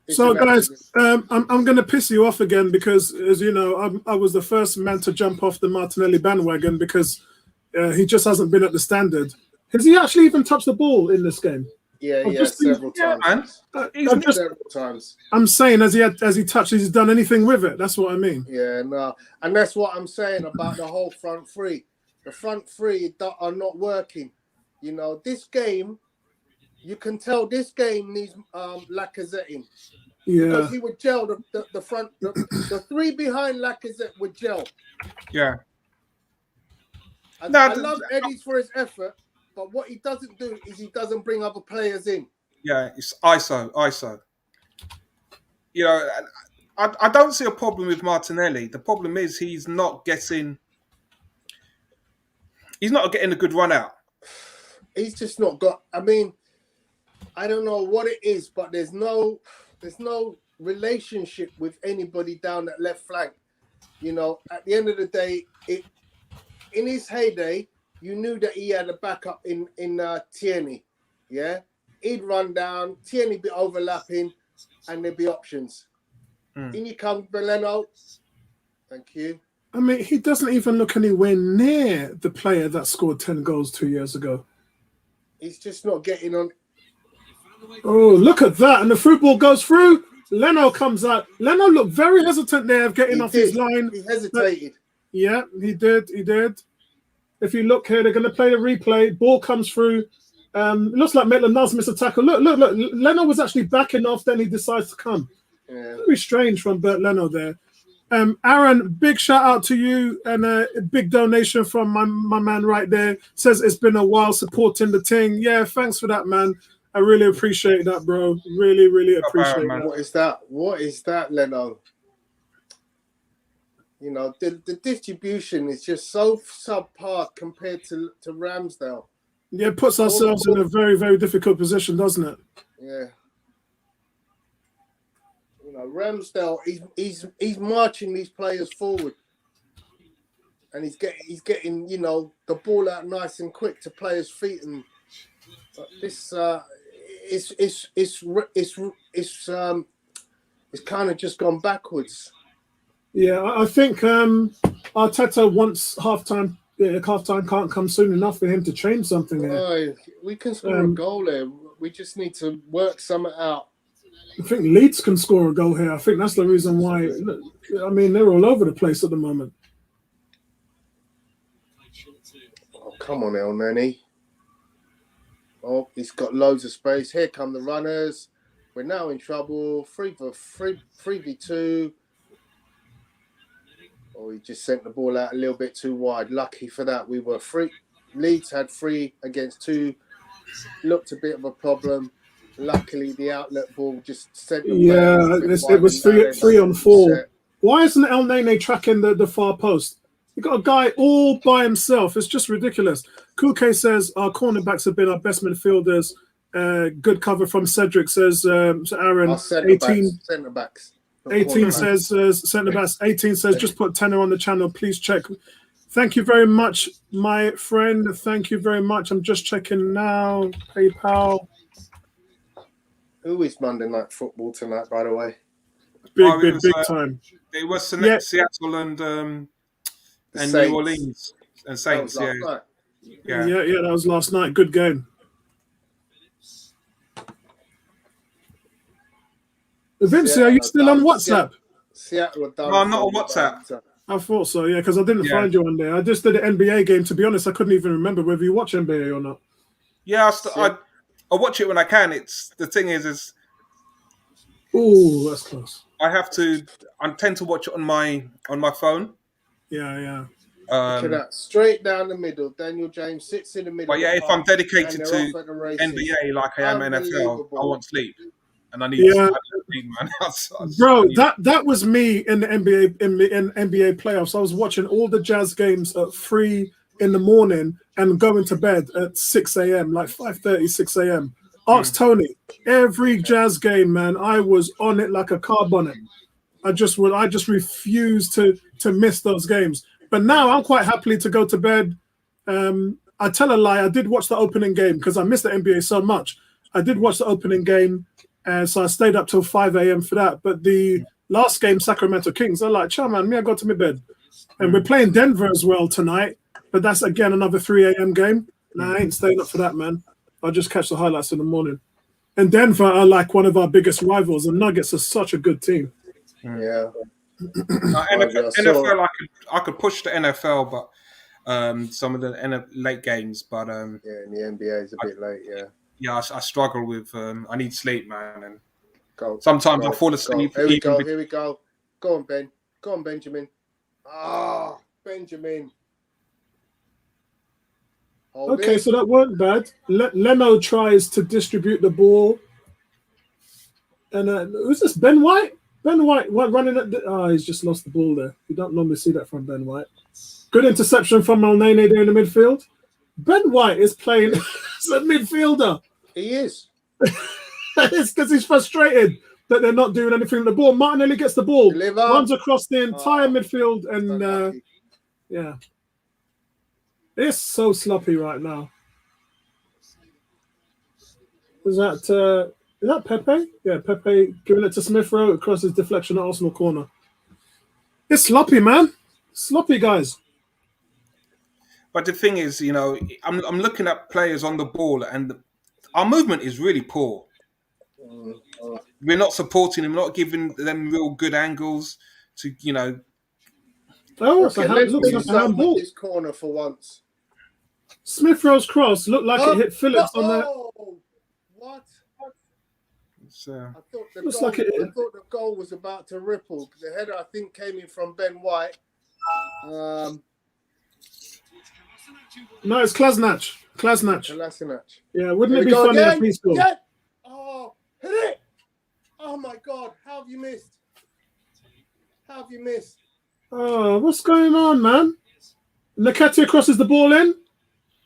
So, guys, I'm going to piss you off again because, as you know, I was the first man to jump off the Martinelli bandwagon because he just hasn't been at the standard. Has he actually even touched the ball in this game? Yeah, several times. Several times. I'm saying, has he touched? Has he done anything with it? That's what I mean. Yeah, no, and that's what I'm saying about the whole front three. The front three that are not working. You know, this game, you can tell this game needs Lacazette in. Yeah. Because he would gel the front, the three behind Lacazette would gel. Yeah. I love Eddie's for his effort, but what he doesn't do is he doesn't bring other players in. Yeah, it's ISO. You know, I don't see a problem with Martinelli. The problem is he's not getting a good run out. He's just not got. I mean, I don't know what it is, but there's no relationship with anybody down that left flank. You know, at the end of the day, in his heyday, you knew that he had a backup in Tierney. Yeah, he'd run down, Tierney be overlapping, and there'd be options. In you come, Leno. Thank you. I mean, he doesn't even look anywhere near the player that scored 10 goals 2 years ago. He's just not getting on. Oh, look at that. And the through ball goes through. Leno comes out. Leno looked very hesitant there of getting off his line. He hesitated. Yeah, he did. If you look here, they're going to play the replay. Ball comes through. Looks like Maitland-Niles missed a tackle. Look. Leno was actually backing off. Then he decides to come. Yeah. Very strange from Bert Leno there. Aaron, big shout out to you and a big donation from my man right there. Says it's been a while supporting the thing. Yeah, thanks for that, man. I really appreciate that, bro. Really, really appreciate that. What is that, Leno? You know, the distribution is just so subpar compared to Ramsdale. Yeah, it puts ourselves in a very, very difficult position, doesn't it? Yeah. You know, Ramsdale, he's marching these players forward, and he's getting you know the ball out nice and quick to players' feet, and this it's kind of just gone backwards. Yeah, I think Arteta wants halftime. Yeah, halftime can't come soon enough for him to change something here. We can score a goal there. We just need to work something out. I think Leeds can score a goal here. I think that's the reason why. I mean, they're all over the place at the moment. Oh, come on, El Neni. Oh, he's got loads of space. Here come the runners. We're now in trouble. 3v2. Oh, he just sent the ball out a little bit too wide. Lucky for that. We were free. Leeds had 3 against 2. Looked a bit of a problem. Luckily, the outlet ball just sent them. Yeah, it was 3 on 4. Why isn't El Nene tracking the far post? You got a guy all by himself. It's just ridiculous. Kuke says our cornerbacks have been our best midfielders. Good cover from Cedric, says Aaron. 18 centre-backs. 18 says centre-backs. 18 says just put tenner on the channel. Please check. Thank you very much, my friend. Thank you very much. I'm just checking now. PayPal. Who is Monday Night Football tonight, by the way? Big time. It was Seattle and New Orleans and Saints. Yeah, that was last night. Good game. Vince, are you still on WhatsApp? Seattle. No, I'm not on WhatsApp. I thought so, yeah, because I didn't find you on there. I just did an NBA game. To be honest, I couldn't even remember whether you watch NBA or not. Yeah, I watch it when I can. The thing is oh, that's close. I tend to watch it on my phone. Yeah. Look at that, straight down the middle. Daniel James sits in the middle. But yeah, if I'm dedicated to NBA like I am NFL, I want sleep, and I need sleep, man. Bro, that was me in the NBA playoffs. I was watching all the Jazz games at 3 in the morning and going to bed at 6 a.m., like 5:30, 6 a.m. Ask Tony. Every Jazz game, man, I was on it like a car bonnet. I just refuse to miss those games. But now I'm quite happily to go to bed. I tell a lie. I did watch the opening game because I missed the NBA so much. I did watch the opening game, and so I stayed up till 5 a.m. for that. But the last game, Sacramento Kings, I'm like, "Chow man, me, I got to my bed." And we're playing Denver as well tonight. But that's again another 3 a.m. game. Nah, I ain't staying up for that, man. I'll just catch the highlights in the morning. And Denver are like one of our biggest rivals. And Nuggets are such a good team. Yeah. NFL, I could push the NFL, but some of the late games. But yeah, and the NBA is a bit late. Yeah. Yeah, I struggle with. I need sleep, man, and go. Sometimes I fall asleep. Here we go. Here we go. Go on, Ben. Go on, Benjamin. Ah, Benjamin. Okay, so that weren't bad. Leno tries to distribute the ball. And who's this? Ben White? Ben White running at he's just lost the ball there. You don't normally see that from Ben White. Good interception from Malnene there in the midfield. Ben White is playing as a midfielder. He is. It's because he's frustrated that they're not doing anything with the ball. Martinelli gets the ball, runs across the entire midfield, and yeah. It's so sloppy right now. Is that Pepe? Yeah, Pepe giving it to Smith Rowe across his deflection at Arsenal corner. It's sloppy, man. Sloppy, guys. But the thing is, you know, I'm looking at players on the ball, and our movement is really poor. We're not supporting them, not giving them real good angles to, you know. Oh, okay, it looks like a handball. This corner for once. Smith Rowe's cross looked like it hit Phillips on that. What? I thought the goal was about to ripple. The header, I think, came in from Ben White. No, it's Klasnach. Yeah, wouldn't it be funny if he scored? Yeah. Oh, hit it! Oh my God, how have you missed? Oh, what's going on, man? Nketiah crosses the ball in.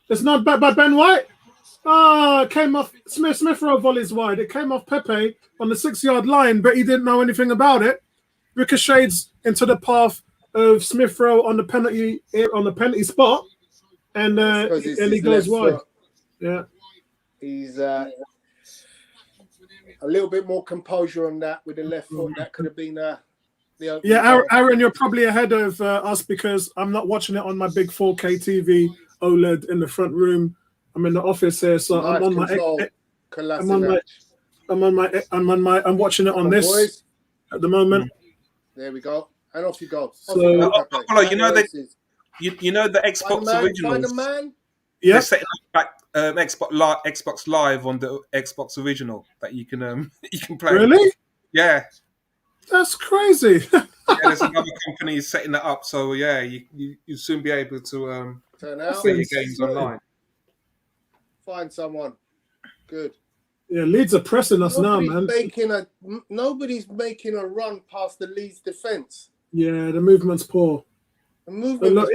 It's not back by Ben White. It came off Smith Rowe volleys wide. It came off Pepe on the 6-yard line, but he didn't know anything about it. Ricochets into the path of Smith Rowe on the penalty spot, and he goes wide. Foot. Yeah, he's a little bit more composure on that with the left foot. That could have been the Aaron, you're probably ahead of us because I'm not watching it on my big 4K TV OLED in the front room. I'm in the office here, so I'm watching it on this boys. At the moment. There we go, and off you go. You know the Xbox originals. Yeah, they're setting up Xbox Live on the Xbox original that you can play. Really? Yeah. That's crazy. Yeah, there's another company setting that up, so yeah, you soon be able to play your games online. Find someone. Good. Yeah, Leeds are pressing us now, man. Nobody's making a run past the Leeds defence. Yeah, the movement's poor. Look,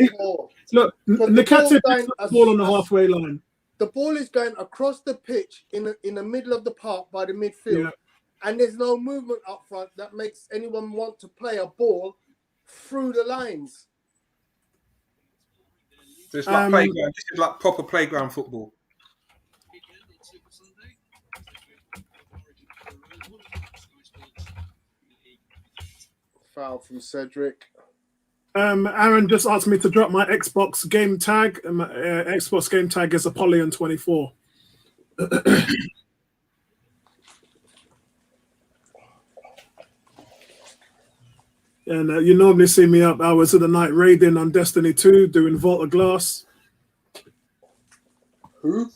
Nketiah picks the ball on the halfway line. The ball is going across the pitch in the middle of the park by the midfield, and there's no movement up front that makes anyone want to play a ball through the lines. So it's like playground. This is like proper playground football. Foul from Cedric. Aaron just asked me to drop my Xbox game tag. My Xbox game tag is Apollyon 24. And you normally see me up hours of the night raiding on Destiny 2, doing Vault of Glass. Who?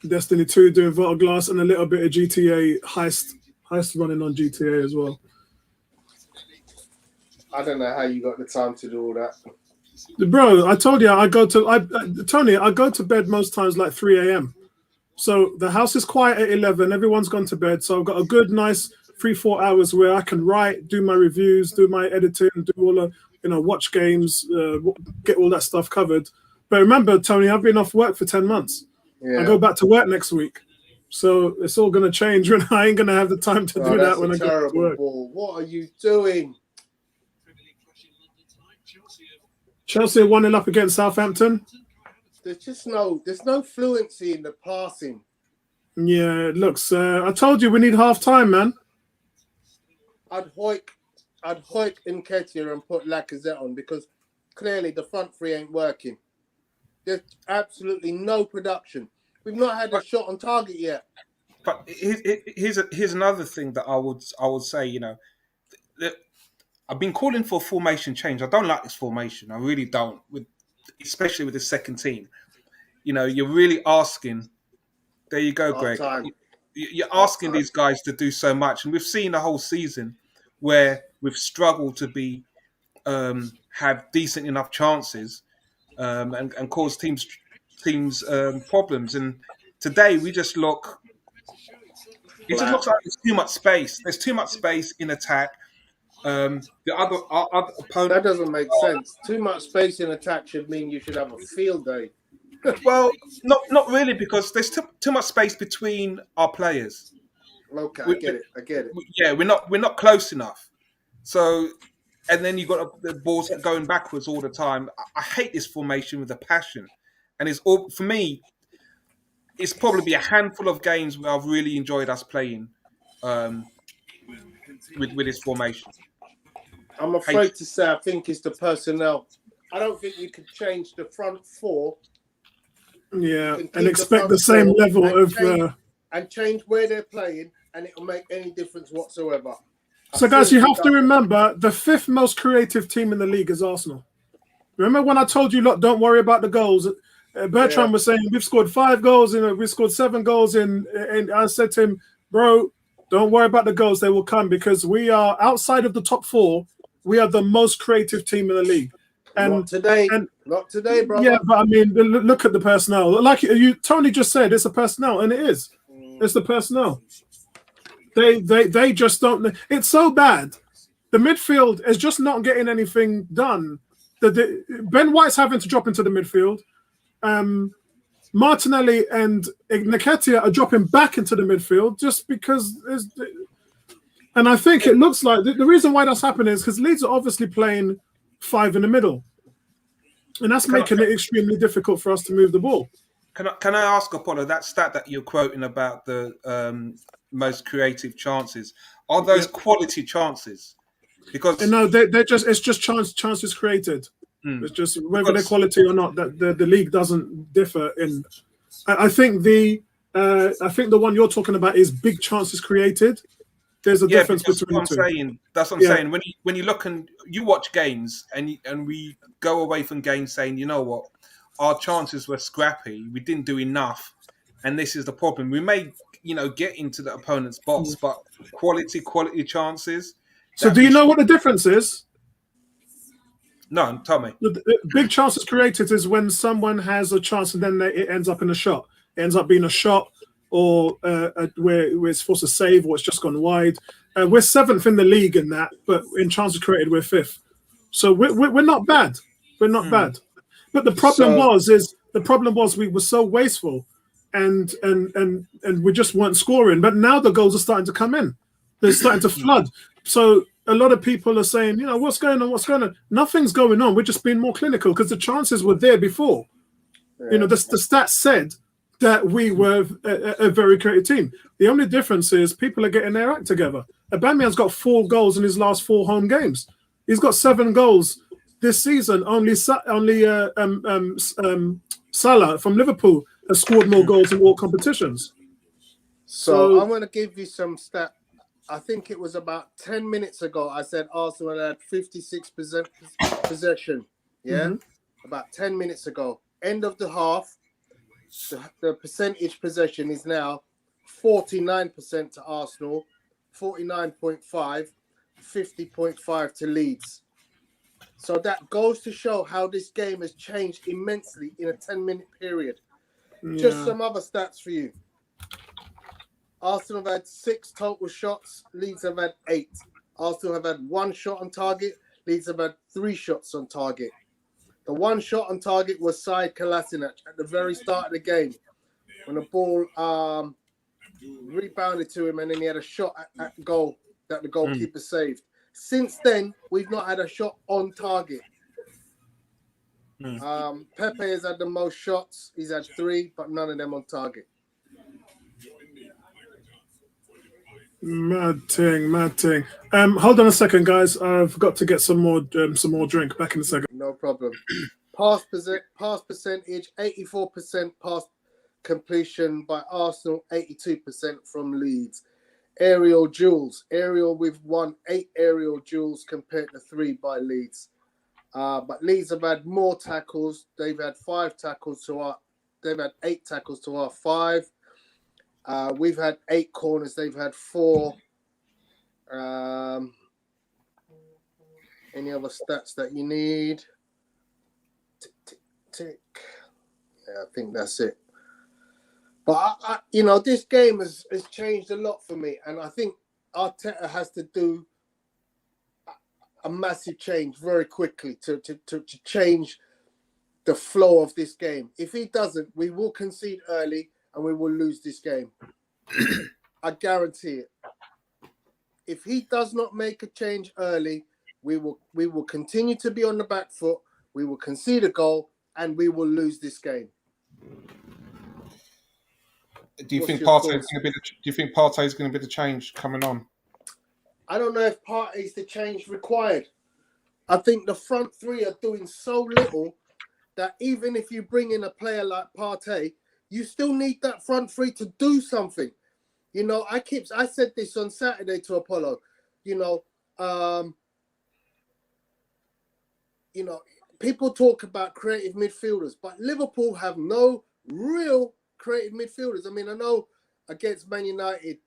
Destiny 2, doing Vault of Glass, and a little bit of GTA heist running on GTA as well. I don't know how you got the time to do all that. Bro, I told you Tony, I go to bed most times like 3 a.m. So the house is quiet at 11. Everyone's gone to bed. So I've got a good, nice 3-4 hours where I can write, do my reviews, do my editing, do all the, watch games, get all that stuff covered. But remember, Tony, I've been off work for 10 months. Yeah. I go back to work next week. So it's all going to change when I ain't going to have the time to do that when I That's a go to terrible work. ball. What are you doing? Chelsea are 1-0 up against Southampton. There's no fluency in the passing. Yeah, it looks. I told you we need half time, man. I'd hoik Nketiah and put Lacazette on because clearly the front three ain't working. There's absolutely no production. We've not had a shot on target yet. But here's another thing that I would say. You know, that I've been calling for formation change. I don't like this formation. I really don't. Especially with the second team. You know, you're really asking. There you go, Greg. You're asking these guys to do so much, and we've seen the whole season where we've struggled to have decent enough chances and cause teams problems. And today we just look. It just looks like there's too much space. There's too much space in attack. The our other opponent. That doesn't make sense. Too much space in attack should mean you should have a field day. Well, not really, because there's too much space between our players. Okay, I get it. Yeah, we're not close enough. So, and then you've got the balls going backwards all the time. I hate this formation with a passion, and it's all for me. It's probably a handful of games where I've really enjoyed us playing with this formation. I'm afraid to say I think it's the personnel. I don't think you could change the front four. Yeah, and expect the same level of... and change where they're playing, and it'll make any difference whatsoever. So, guys, you have to remember, the 5th most creative team in the league is Arsenal. Remember when I told you, look, don't worry about the goals? Bertrand was saying, we've scored 5 goals, we scored 7 goals, and I said to him, bro, don't worry about the goals. They will come because we are, outside of the top 4, we are the most creative team in the league. And not today, bro. Yeah, but I mean, look at the personnel. Like Tony just said, it's a personnel, and it is. It's the personnel. They just don't. It's so bad. The midfield is just not getting anything done. Ben White's having to drop into the midfield. Martinelli and Nketiah are dropping back into the midfield just because. And I think it looks like the reason why that's happening is because Leeds are obviously playing 5 in the middle. And that's making it extremely difficult for us to move the ball. Can I ask, Apollo, that stat that you're quoting about the most creative chances, are those quality chances? Because no, it's just chances created. It's just whether they're quality or not. That the league doesn't differ in. I think the one you're talking about is big chances created. There's a difference between the two. That's what I'm saying. When you look and you watch games and we go away from games saying, you know what, our chances were scrappy. We didn't do enough, and this is the problem. We may, get into the opponent's box, but quality chances. So do you know what the difference is? No, tell me. The big chances created is when someone has a chance and then it ends up in a shot. It ends up being a shot. Or where it's forced to save, or it's just gone wide. We're 7th in the league in that, but in chances created, we're 5th. So we're not bad. We're not bad. But the problem was we were so wasteful, and we just weren't scoring. But now the goals are starting to come in. They're starting to flood. So a lot of people are saying, what's going on? What's going on? Nothing's going on. We're just being more clinical because the chances were there before. Yeah. The stats said that we were a very creative team. The only difference is people are getting their act together. Aubameyang's got 4 goals in his last 4 home games. He's got 7 goals this season. Only Salah from Liverpool has scored more goals in all competitions. So I'm going to give you some stat. I think it was about 10 minutes ago. I said Arsenal had 56% possession. Yeah, about 10 minutes ago. End of the half. The percentage possession is now 49% to Arsenal, 49.5, 50.5 to Leeds. So that goes to show how this game has changed immensely in a 10-minute period. Yeah. Just some other stats for you. Arsenal have had 6 total shots. Leeds have had 8. Arsenal have had 1 shot on target. Leeds have had 3 shots on target. The 1 shot on target was Said Kolasinac at the very start of the game when the ball rebounded to him, and then he had a shot at goal that the goalkeeper saved. Since then, we've not had a shot on target. Pepe has had the most shots. He's had 3, but none of them on target. Mad thing. Hold on a second, guys. I've got to get some more drink. Back in a second. No problem. Pass percentage, 84% pass completion by Arsenal, 82% from Leeds. Aerial duels. We've won 8 aerial duels compared to 3 by Leeds. But Leeds have had more tackles. They've had 8 tackles to our 5. We've had 8 corners. They've had 4. Any other stats that you need? Tick. Yeah, I think that's it. But this game has changed a lot for me, and I think Arteta has to do a massive change very quickly to change the flow of this game. If he doesn't, we will concede early and we will lose this game. I guarantee it. If he does not make a change early, we will continue to be on the back foot. We will concede a goal and we will lose this game. Do you think Partey's going to be the change coming on? I don't know if Partey's the change required. I think the front 3 are doing so little that even if you bring in a player like Partey, you still need that front 3 to do something. I said this on Saturday to Apollo. People talk about creative midfielders, but Liverpool have no real creative midfielders. I mean, I know against Man United,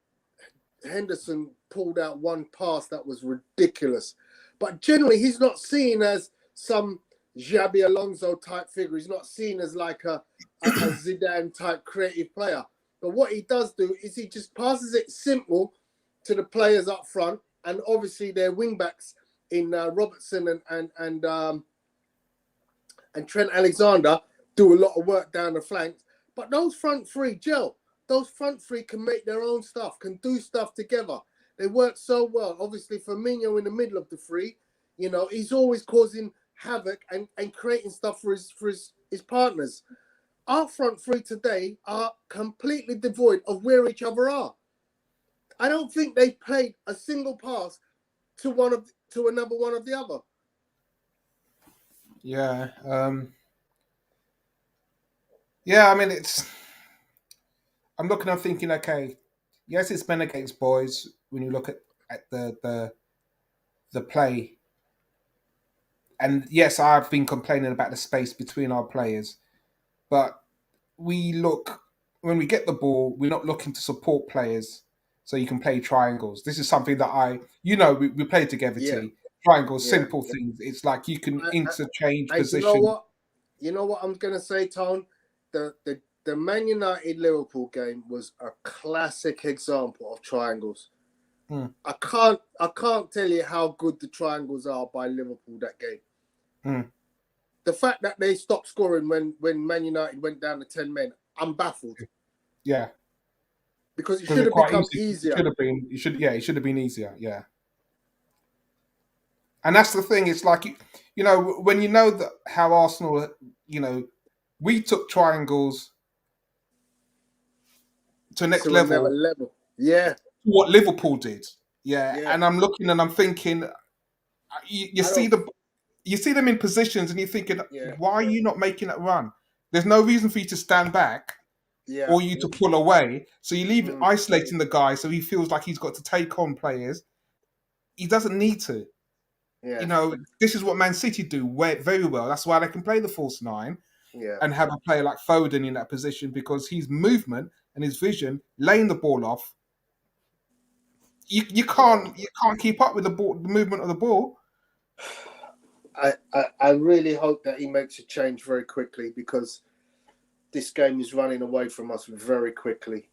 Henderson pulled out one pass that was ridiculous. But generally, he's not seen as some Xabi Alonso type figure. He's not seen as like a Zidane type creative player. But what he does do is he just passes it simple to the players up front, and obviously their wing backs in Robertson and Trent Alexander do a lot of work down the flanks. But those front 3 gel. Those front 3 can make their own stuff, can do stuff together. They work so well. Obviously, Firmino in the middle of the 3, he's always causing havoc and creating stuff for his partners. Our front 3 today are completely devoid of where each other are. I don't think they played a single pass to another one of the other. Yeah. Yeah, I mean, I'm looking, I'm thinking, okay, yes, it's men against boys when you look at the play. And yes, I've been complaining about the space between our players. But when we get the ball, we're not looking to support players so you can play triangles. This is something that we play together, T. Triangles, simple things. It's like you can interchange position. You know what I'm going to say, Tone? The Man United Liverpool game was a classic example of triangles. I can't tell you how good the triangles are by Liverpool that game. The fact that they stopped scoring when Man United went down to 10 men, I'm baffled. Yeah. Because it should have become easier. It should have been easier, yeah. And that's the thing, it's like, when you know that how Arsenal, we took triangles to the next level. Yeah. What Liverpool did. Yeah. And I'm looking and I'm thinking, you see them in positions and you're thinking, why are you not making that run? There's no reason for you to stand back or you to pull away. So you leave isolating the guy so he feels like he's got to take on players. He doesn't need to. Yeah. This is what Man City do very well. That's why they can play the false 9 and have a player like Foden in that position, because his movement and his vision, laying the ball off, you can't keep up with the movement of the ball. I really hope that he makes a change very quickly, because this game is running away from us very quickly.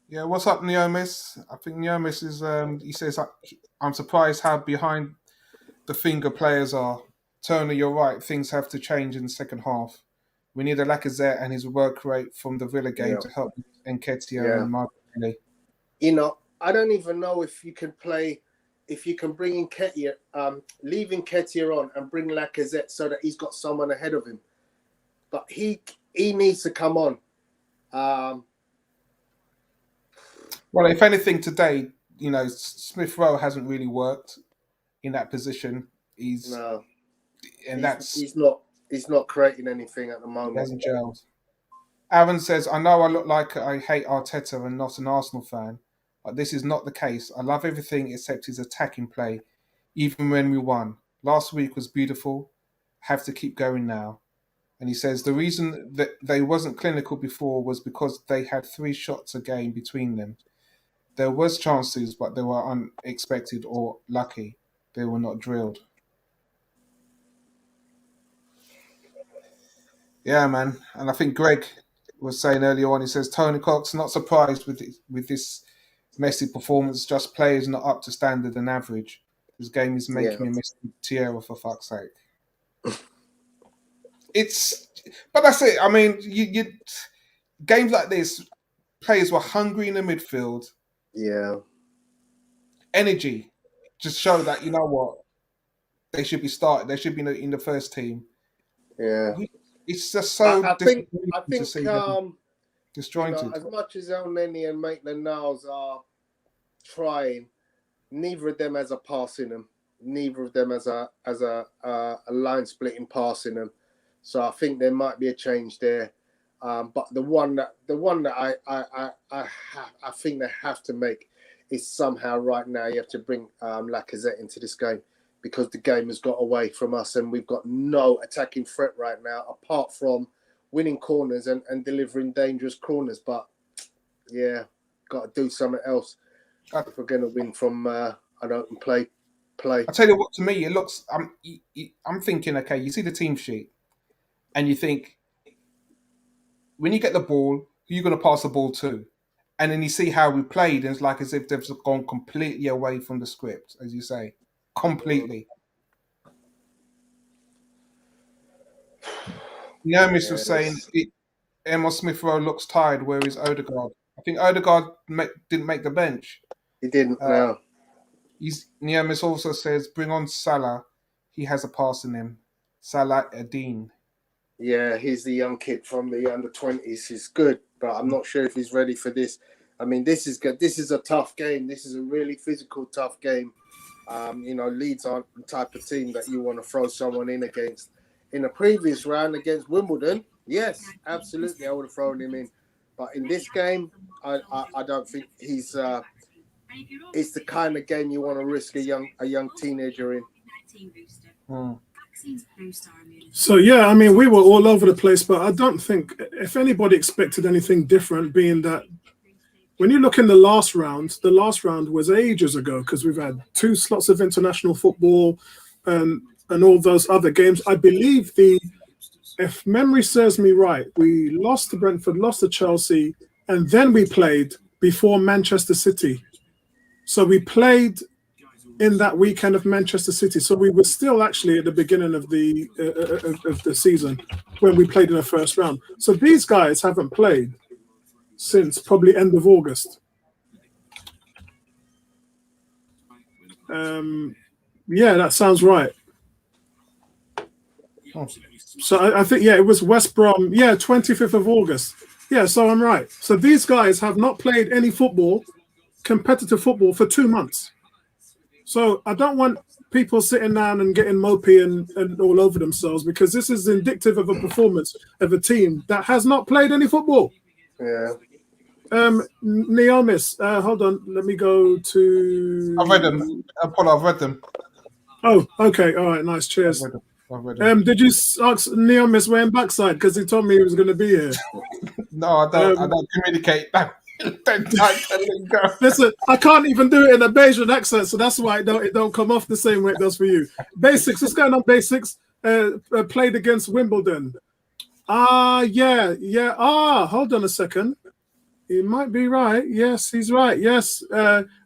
Yeah, what's up, Neomis? I think Neomis is, he says, I'm surprised how behind the finger players are. Turner, you're right. Things have to change in the second half. We need a Lacazette and his work rate from the Villa game to help Nketiah and Martinelli. You know, I don't even know if you can bring Nketiah, leave Nketiah on and bring Lacazette so that he's got someone ahead of him. But he needs to come on. Well, if anything, today, you know, Smith Rowe hasn't really worked in that position. He's not creating anything at the moment. He hasn't gelled. Aaron says, I know I look like I hate Arteta and not an Arsenal fan, but this is not the case. I love everything except his attacking play, even when we won. Last week was beautiful. Have to keep going now. And he says the reason that they wasn't clinical before was because they had 3 shots a game between them. There was chances, but they were unexpected or lucky. They were not drilled. Yeah, man. And I think Greg was saying earlier on, he says, Tony Cox, not surprised with this messy performance, just players not up to standard and average. This game is making me miss Tierra, for fuck's sake. But that's it. I mean, you games like this, players were hungry in the midfield. Yeah. Energy. Just show that, you know what, they should be started. They should be in the first team. Yeah. It's just so I think disjointed. You know, as much as El Neni and Maitland-Niles are trying, neither of them has a pass in them. Neither of them has a line splitting pass in them. So I think there might be a change there. But the one that I think they have to make is somehow right now you have to bring Lacazette into this game, because the game has got away from us and we've got no attacking threat right now apart from winning corners and delivering dangerous corners. But yeah, got to do something else if we're going to win from an open play. I tell you what, to me, it looks. I'm thinking, okay, you see the team sheet, and you think, when you get the ball, who are you going to pass the ball to? And then you see how we played, and it's like as if they've gone completely away from the script, as you say. Completely. Naomis was saying Emma Smith Rowe looks tired, where is Odegaard? I think Odegaard didn't make the bench. He didn't, no. Naomis also says, bring on Salah. He has a pass in him. Salah Adine. Yeah, he's the young kid from the under-20s. He's good, but I'm not sure if he's ready for this. I mean, this is good. This is a tough game. This is a really physical, tough game. You know, Leeds aren't the type of team that you want to throw someone in against. In the previous round against Wimbledon, yes, absolutely, I would have thrown him in. But in this game, I don't think he's. It's the kind of game you want to risk a young teenager in. So yeah, I mean, we were all over the place, but I don't think if anybody expected anything different, being that when you look in the last round was ages ago, because we've had 2 slots of international football and all those other games. I believe if memory serves me right, we lost to Brentford, lost to Chelsea, and then we played before Manchester City. So we played in that weekend of Manchester City. So we were still actually at the beginning of the season when we played in the first round. So these guys haven't played since probably end of August. Yeah, that sounds right. So I think, yeah, it was West Brom. Yeah, 25th of August. Yeah, so I'm right. So these guys have not played any football, competitive football, for 2 months. So I don't want people sitting down and getting mopey and all over themselves, because this is indicative of a performance of a team that has not played any football. Yeah. Neomis, hold on. Let me go to... I've read them. Apollo, I've read them. Oh, okay. All right, nice. Cheers. I've read them. Did you ask Neomis wearing backside? Because he told me he was going to be here. No, I don't communicate that. Listen, I can't even do it in a Bayesian accent, so that's why it don't come off the same way it does for you. Basics, what's going on, Basics? Played against Wimbledon. Yeah. Hold on a second. He might be right. Yes, he's right. Yes,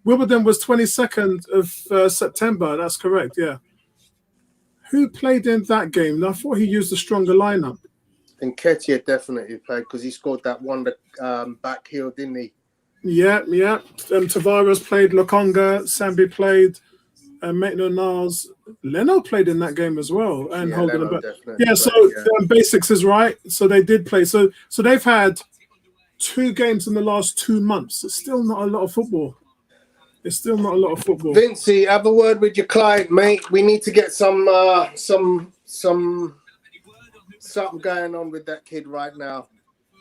Wimbledon was 22nd of September. That's correct, yeah. Who played in that game? I thought he used a stronger lineup. And Nketiah definitely played because he scored that wonder back heel, didn't he? Yeah. Tavares played, Lokonga, Sambi played, Maitland-Niles, Leno played in that game as well, and Holden. Leno But definitely yeah, played, so basics is right. So they did play. So they've had 2 games in the last 2 months. It's still not a lot of football. Vincey, have a word with your client, mate. We need to get something going on with that kid right now.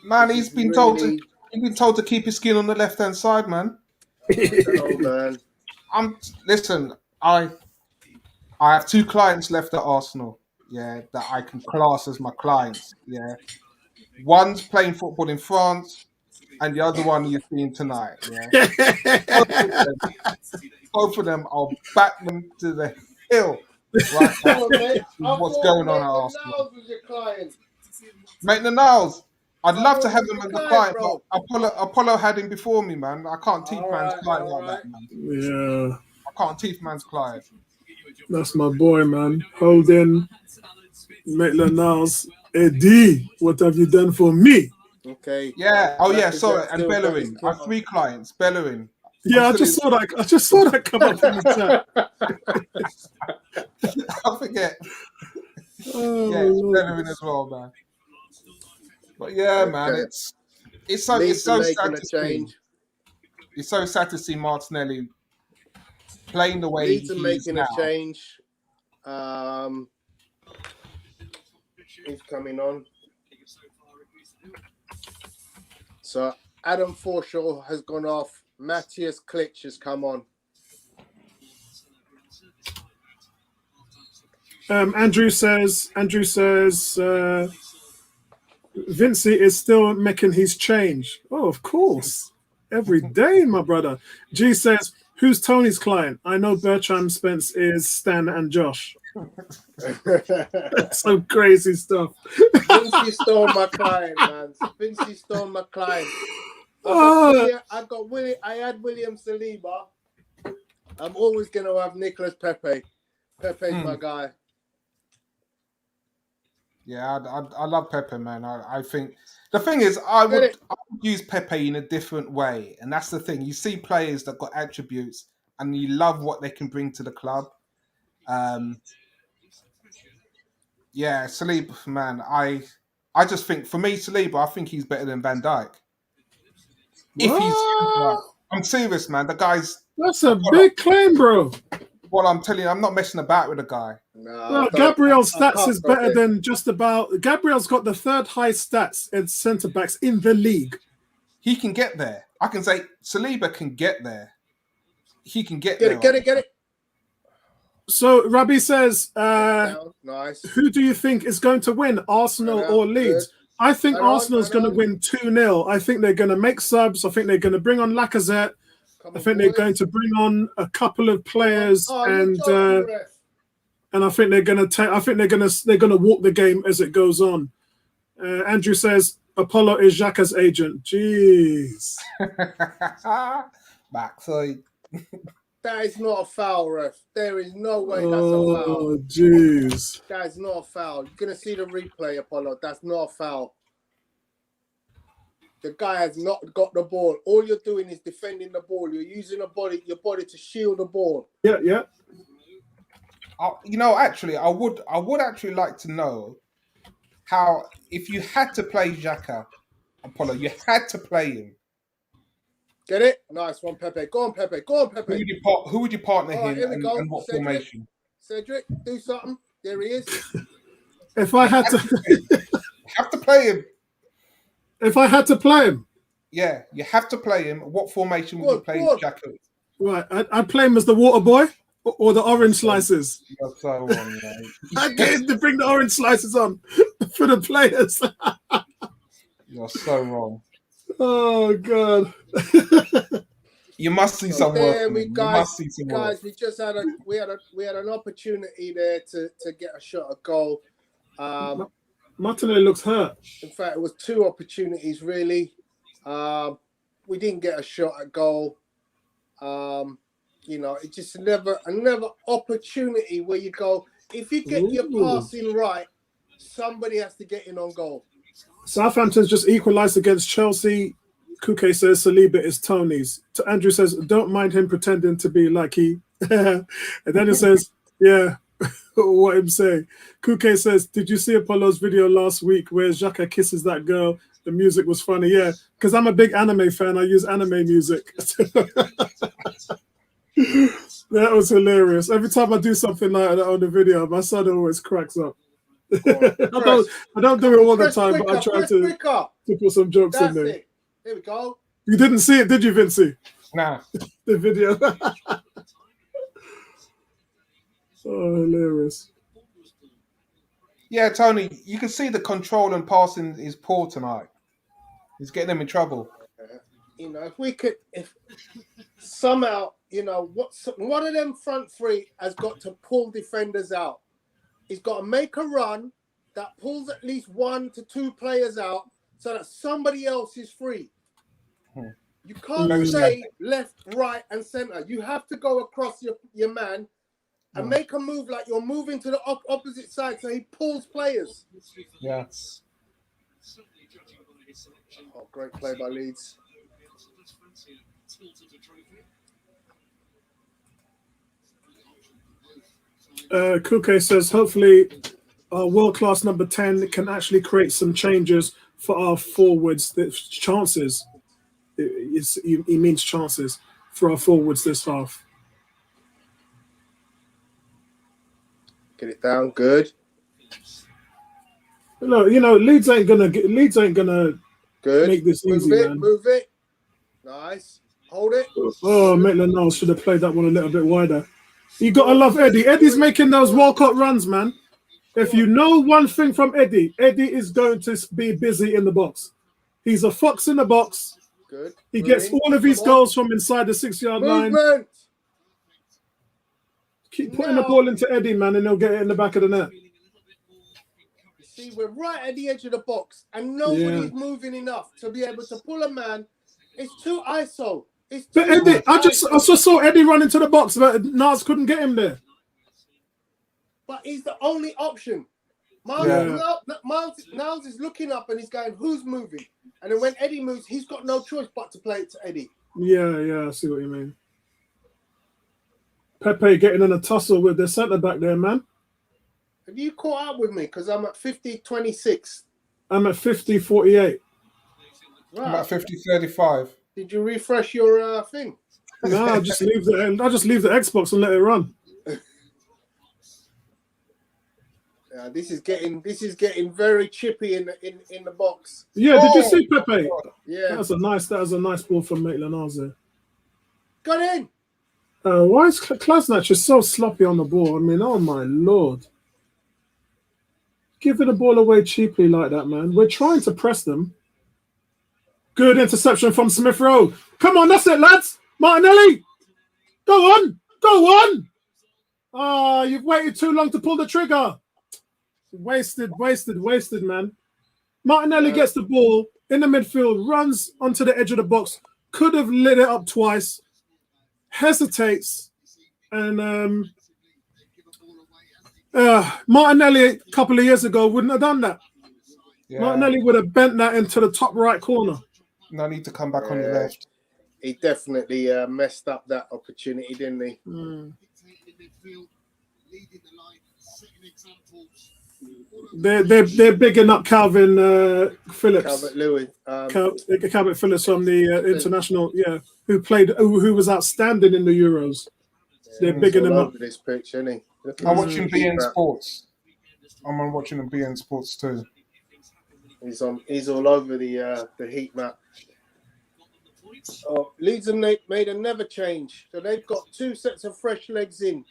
Man, he's been told to keep his skin on the left-hand side, man. I don't know, man. Listen, I have 2 clients left at Arsenal, yeah, that I can class as my clients, yeah. One's playing football in France, and the other one you're seeing tonight, yeah. Both of them, I'll back them to the hill right now. What's going on at Arsenal? Maitland-Niles. I'd love to have him as a client, but Apollo had him before me, man. I can't teeth man's client like that, man. Yeah. I can't teeth man's client. That's my boy, man. Holden, Maitland-Niles, Eddie, what have you done for me? Okay. Yeah. Oh, yeah. Sorry. And Bellerin. I have 3 clients. Bellerin. Yeah, I just saw that come up in the chat. I forget. Oh, yeah, it's Bellerin as well, man. But yeah, man, it's so sad to see. It's so sad to see Martinelli playing the way Leeds he's making now. a change. He's coming on. So Adam Forshaw has gone off. Matthias Klitsch has come on. Andrew says Vincey is still making his change. Oh, of course. Every day, my brother. G says, who's Tony's client? I know Bertram Spence is Stan and Josh. Some crazy stuff. Vincey stole my client, man. Vincey stole my client. I had William Saliba. I'm always going to have Nicolas Pepe. Pepe's my guy. Yeah, I love Pepe, man. I think the thing is, I would use Pepe in a different way, and that's the thing. You see players that got attributes, and you love what they can bring to the club. Yeah, Saliba, man. I just think for me, Saliba, I think he's better than Van Dijk. I'm serious, man. The guy's that's a big claim, bro. Well, I'm telling you, I'm not messing about with the guy. Well, Gabriel's stats is better than just about. Gabriel's got the 3rd highest stats in centre backs in the league. He can get there. I can say Saliba can get there. He can get there. Get it. So Rabbi says, nice. Who do you think is going to win, Arsenal or Leeds? Good. I think Arsenal's going to win 2-0. I think they're going to make subs. I think they're going to bring on Lacazette. I think they're going to bring on a couple of players, and I think they're going to they're going to walk the game as it goes on. Andrew says Apollo is Xhaka's agent. Jeez. Backside. That is not a foul, ref. There is no way that's a foul. Oh, jeez. That is not a foul. You're going to see the replay, Apollo. That's not a foul. The guy has not got the ball. All you're doing is defending the ball. You're using your body to shield the ball. Yeah. Actually, I would actually like to know how, if you had to play Xhaka, Apollo, you had to play him. Get it? Nice one, Pepe. Go on, Pepe. Who would you partner him and what formation? Cedric, do something. There he is. If I had to... have to play him. If I had to play him? Yeah, you have to play him. What formation would you play Xhaka? Right, I'd play him as the water boy or the orange slices. You're so wrong, I get him to bring the orange slices on for the players. You're so wrong. Oh, God. You must see some work. Guys, we just had an opportunity there to get a shot at goal. Martinelli looks hurt. In fact, it was 2 opportunities really. We didn't get a shot at goal. It's just another opportunity where you go. If you get your passing right, somebody has to get in on goal. Southampton's just equalised against Chelsea. Kuke says Saliba is Tony's. Andrew says, don't mind him pretending to be like he. And Daniel says, yeah, what him say. Kuke says, did you see Apollo's video last week where Xhaka kisses that girl? The music was funny. Yeah, because I'm a big anime fan. I use anime music. That was hilarious. Every time I do something like that on the video, my son always cracks up. I don't do it all the time, but I try to put some jokes in there. It. Here we go. You didn't see it, did you, Vincey? Nah. The video. Oh, hilarious. Yeah, Tony, you can see the control and passing is poor tonight. He's getting them in trouble. You know, if somehow, you know, one of them front three has got to pull defenders out. He's got to make a run that pulls at least 1 to 2 players out so that somebody else is free. You can't stay left, right, and centre. You have to go across your man and make a move like you're moving to the opposite side so he pulls players. Yeah. Oh, great play by Leeds. Kuke says, hopefully our world-class number 10 can actually create some changes for our forwards. Chances. He means chances for our forwards this half. Get it down, good. Look, you know, Leeds ain't gonna good. Make this move easy, it, man. Move it. Nice. Hold it. Oh, Maitland-Niles should have played that one a little bit wider. You gotta love Eddie. Eddie's making those World Cup runs, man. If you know one thing from Eddie, Eddie is going to be busy in the box. He's a fox in the box. Good. He gets all of his goals from inside the 6-yard line. Keep putting the ball into Eddie, man, and he'll get it in the back of the net. You see, we're right at the edge of the box, and nobody's moving enough to be able to pull a man. It's too ISO. But Eddie, I just saw Eddie run into the box, but Nas couldn't get him there. But he's the only option. Miles is looking up and he's going, who's moving? And then when Eddie moves, he's got no choice but to play it to Eddie. Yeah, I see what you mean. Pepe getting in a tussle with the centre back there, man. Have you caught up with me? Because I'm at 50-26. I'm at 50-48. Right. I'm at 50-35. Did you refresh your thing? No, I just leave the Xbox and let it run. Yeah, this is getting very chippy in the box. Yeah, did you see Pepe? Yeah, that was a nice ball from Maitland-Niles there. Got in. Why is Klasnach just so sloppy on the ball? I mean, oh my lord. Giving the ball away cheaply like that, man. We're trying to press them. Good interception from Smith Rowe. Come on, that's it, lads. Martinelli. Go on. Ah, you've waited too long to pull the trigger. Wasted, man. Martinelli gets the ball in the midfield, runs onto the edge of the box, could have lit it up twice, hesitates, and Martinelli a couple of years ago wouldn't have done that. Yeah. Martinelli would have bent that into the top right corner. No need to come back on your left. He definitely messed up that opportunity, didn't he? They're bigging up Calvin Phillips. Calvert-Lewin. Calvert Phillips from the international, who was outstanding in the Euros. They're bigging him up. This pitch, isn't he? I'm watching BN Sports. I'm watching the BN Sports too. He's all over the heat map. Oh, Leeds have made a never change. So they've got 2 sets of fresh legs in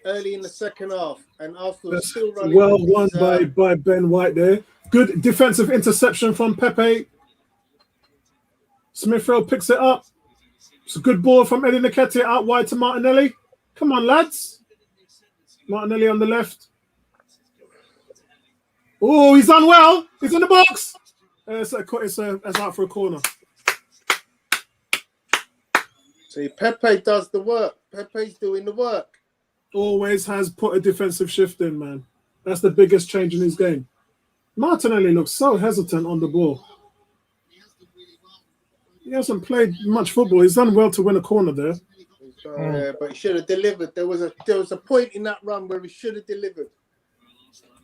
early in the second half, and Arsenal still running. Well won by Ben White there. Good defensive interception from Pepe. Smith Rowe picks it up. It's a good ball from Eddie Nketiah out wide to Martinelli. Come on, lads. Martinelli on the left. Oh, he's done well. He's in the box. It's out for a corner. See, Pepe does the work. Pepe's doing the work. Always has put a defensive shift in, man. That's the biggest change in his game. Martinelli looks so hesitant on the ball. He hasn't played much football. He's done well to win a corner there. But he should have delivered. There was a point in that run where he should have delivered.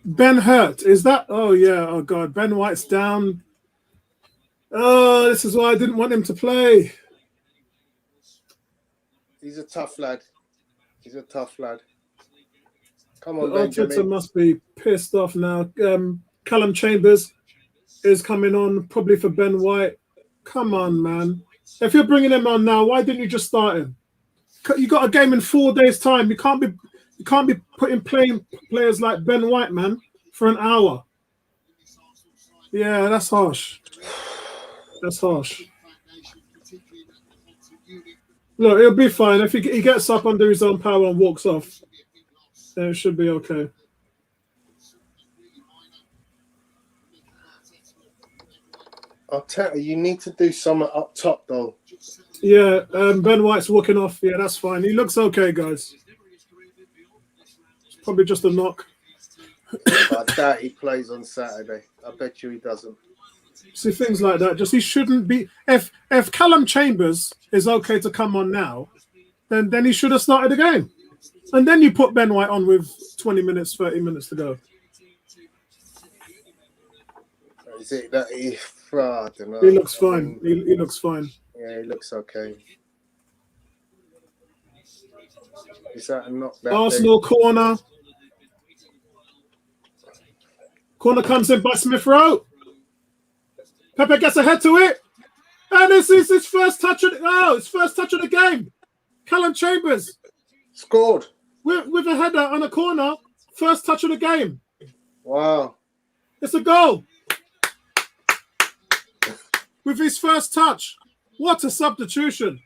Ben Hurt, is that? Oh, yeah. Oh, God. Ben White's down. Oh, this is why I didn't want him to play. He's a tough lad. Come on, Arteta Benjamin. must be pissed off now. Callum Chambers is coming on, probably for Ben White. Come on, man. If you're bringing him on now, why didn't you just start him? You got a game in 4 days' time. You can't be playing players like Ben White, man, for an hour. Yeah, that's harsh. That's harsh. Look, it'll be fine. If he gets up under his own power and walks off, then it should be okay. I'll tell you, you need to do something up top, though. Yeah, Ben White's walking off. Yeah, that's fine. He looks okay, guys. It's probably just a knock. I doubt he plays on Saturday. I bet you he doesn't. See, things like that. Just he shouldn't be. If Callum Chambers is okay to come on now, then he should have started the game. And then you put Ben White on with 20 minutes, 30 minutes to go. Is it that he? I don't know. He looks fine. He looks fine. Yeah, he looks okay. Is that a knock? Arsenal corner. Corner comes in by Smith Rowe. Pepe gets a head to it. And this is his first touch of the game. Callum Chambers scored with a header on a corner. First touch of the game. Wow. It's a goal. With his first touch. What a substitution.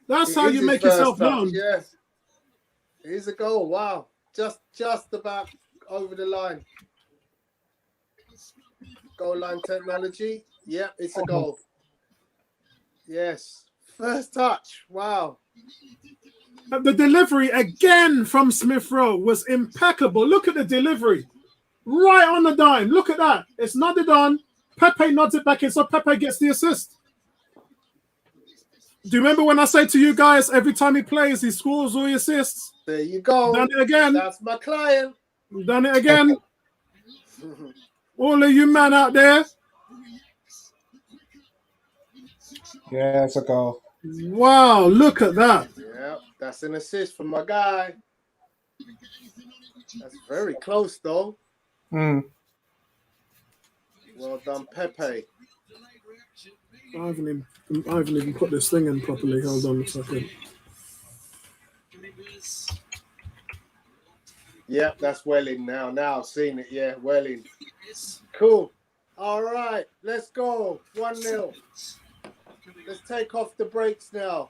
That's how you make yourself known. Yeah. Here's a goal. Wow. Just about over the line. Goal line technology. Yeah, it's a goal. Yes. First touch. Wow. The delivery again from Smith Rowe was impeccable. Look at the delivery. Right on the dime. Look at that. It's nodded on. Pepe nods it back in, so Pepe gets the assist. Do you remember when I say to you guys, every time he plays, he scores or he assists? There you go. Done it again. That's my client. Done it again. All of you man out there. Yeah, it's a goal. Wow, look at that. Yeah, that's an assist from my guy. That's very close, though. Mm. Well done, Pepe. I haven't even put this thing in properly. Hold on a second. Yeah, that's well in now. Now I've seen it. Yeah, well in. Cool. All right, let's go. 1-0. Let's take off the brakes now.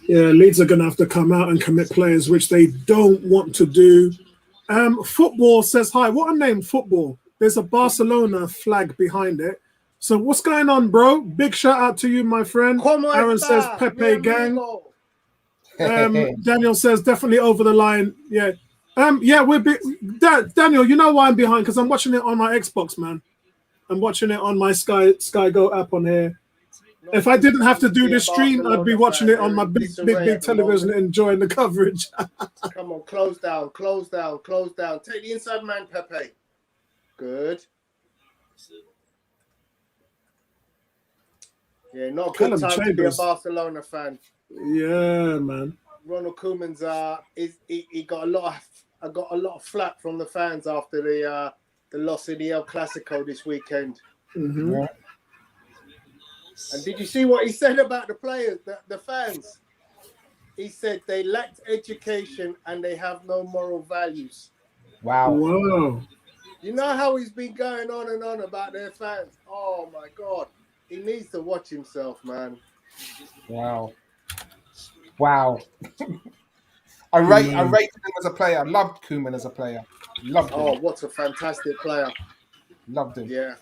Yeah, Leeds are going to have to come out and commit players, which they don't want to do. Football says hi. What a name, Football. There's a Barcelona flag behind it. So what's going on, bro? Big shout out to you, my friend. Aaron says Pepe gang. Daniel says definitely over the line. Yeah. Daniel, you know why I'm behind? Because I'm watching it on my Xbox, man. I'm watching it on my Sky Go app on here. If I didn't have to do this stream, I'd be watching it on my big television, enjoying the coverage. Come on, close down. Take the inside man, Pepe. Good. Yeah, not a good time to be a Barcelona fan. Yeah, man. Ronald Koeman's he got a lot of flack from the fans after the loss in the El Clasico this weekend. Mm-hmm. Yeah. And did you see what he said about the players, the fans? He said they lacked education and they have no moral values. Wow. You know how he's been going on and on about their fans? Oh, my God. He needs to watch himself, man. Wow. I rated him as a player. I loved Koeman as a player. Loved him. Oh, what a fantastic player. Loved him. Yeah.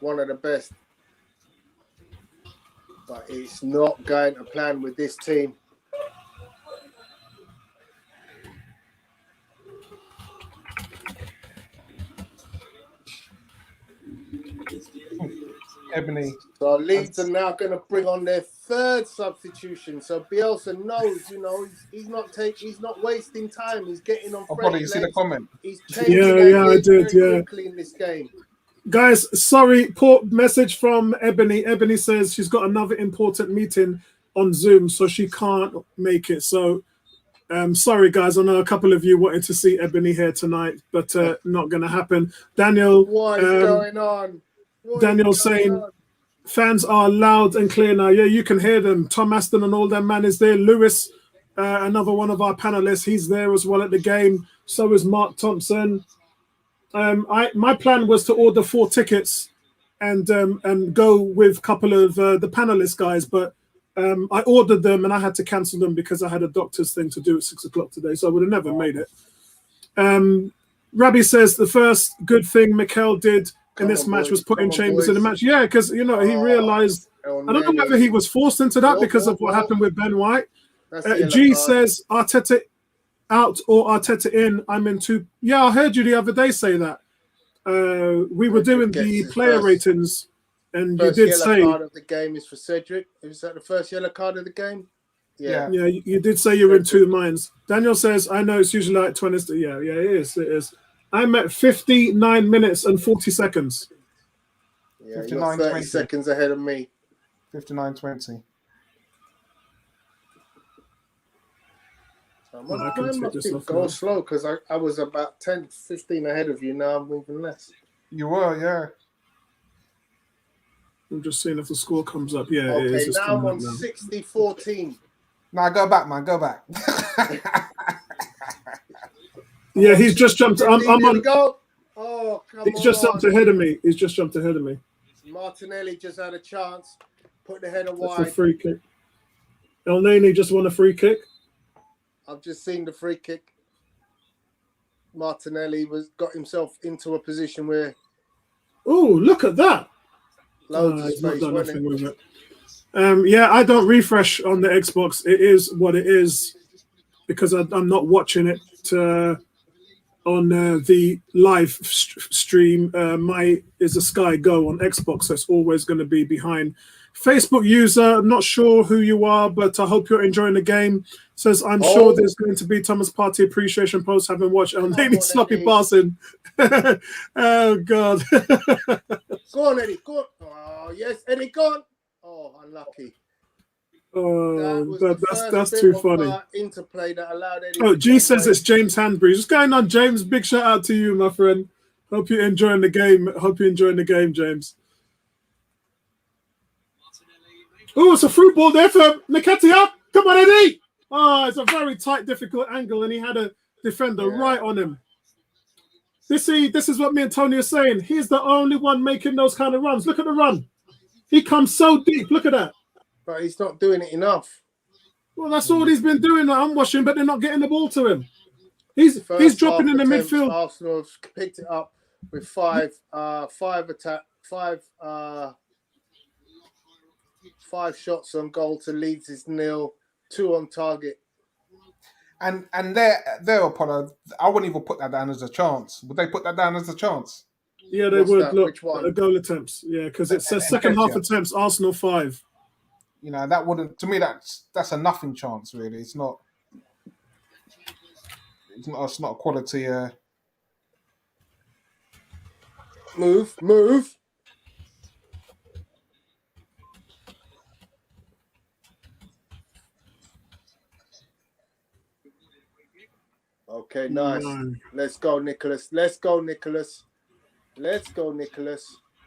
One of the best. But it's not going to plan with this team. Ebony. So Leeds are now going to bring on their third substitution. So Bielsa knows, he's not wasting time. He's getting on Oh, fresh brother, you see the legs. comment? He's changing I ideas did. very Yeah, quickly in this game. guys, sorry. Poor message from Ebony. Ebony says she's got another important meeting on Zoom, so she can't make it. So, sorry, guys. I know a couple of you wanted to see Ebony here tonight, but not going to happen. Daniel, What is going on? Daniel saying fans are loud and clear now. Yeah, you can hear them. Tom Aston and all that man is there. Lewis, another one of our panelists, he's there as well at the game. So is Mark Thompson. My plan was to order 4 tickets and go with a couple of the panelist guys, but I ordered them and I had to cancel them because I had a doctor's thing to do at 6 o'clock today, so I would have never made it. Rabbi says the first good thing Mikel did in this match was putting Chambers in the match. Yeah, because he realized, I don't know whether he was forced into that because of what happened with Ben White. G says Arteta out or Arteta in. I'm in 2. Yeah, I heard you the other day say that. We were doing the player ratings, and you did say yellow card of the game is for Cedric. Was that the first yellow card of the game? Yeah, you did say you're in 2 minds. Daniel says, I know it's usually like 20. Yeah, it is. I'm at 59 minutes and 40 seconds. Yeah, you're 30 seconds ahead of me. 59:20. I must be going slow because I was about 10, 15 ahead of you. Now I'm moving less. You were, yeah. I'm just seeing if the score comes up. Yeah, okay, it is. now I'm on 60-14. Nah, go back, man. Go back. Yeah, he's just jumped. I'm on. Go. Oh, come on. He's just jumped ahead of me. He's just jumped ahead of me. Martinelli just had a chance. Put the header wide. That's a free kick. El Neni just won a free kick. I've just seen the free kick. Martinelli got himself into a position where. Oh, look at that! Loads of he's not space, done wasn't nothing with it. Yeah, I don't refresh on the Xbox. It is what it is because I'm not watching it on the live stream. My is a Sky Go on Xbox, so it's always going to be behind. Facebook user, I'm not sure who you are, but I hope you're enjoying the game. Says, I'm sure there's going to be Thomas Partey appreciation post. Haven't watched El Neni sloppy passing. Oh, God. Go on, Eddie. Go on. Oh, yes, Eddie, go on. Oh, unlucky. Oh, that's too funny. Interplay that allowed Eddie. Oh, G says it's James Handbury. What's going on, James? Big shout out to you, my friend. Hope you're enjoying the game. James. Oh, it's a through ball there for Nketiah. Come on, Eddie. Oh, it's a very tight, difficult angle, and he had a defender right on him. This is what me and Tony are saying. He's the only one making those kind of runs. Look at the run. He comes so deep. Look at that. But he's not doing it enough. Well, that's all he's been doing. I'm watching, but they're not getting the ball to him. He's dropping in the midfield. Arsenal have picked it up with five shots on goal to Leeds is 0, 2 on target. And there, Apollo, I wouldn't even put that down as a chance. Would they put that down as a chance? Yeah, they would. That? Look, which one? Goal attempts. Yeah, because it says second half attempts, Arsenal 5. You know, that wouldn't, to me, that's a nothing chance, really. It's not a quality. Move. Okay, nice. Let's go, Nicholas.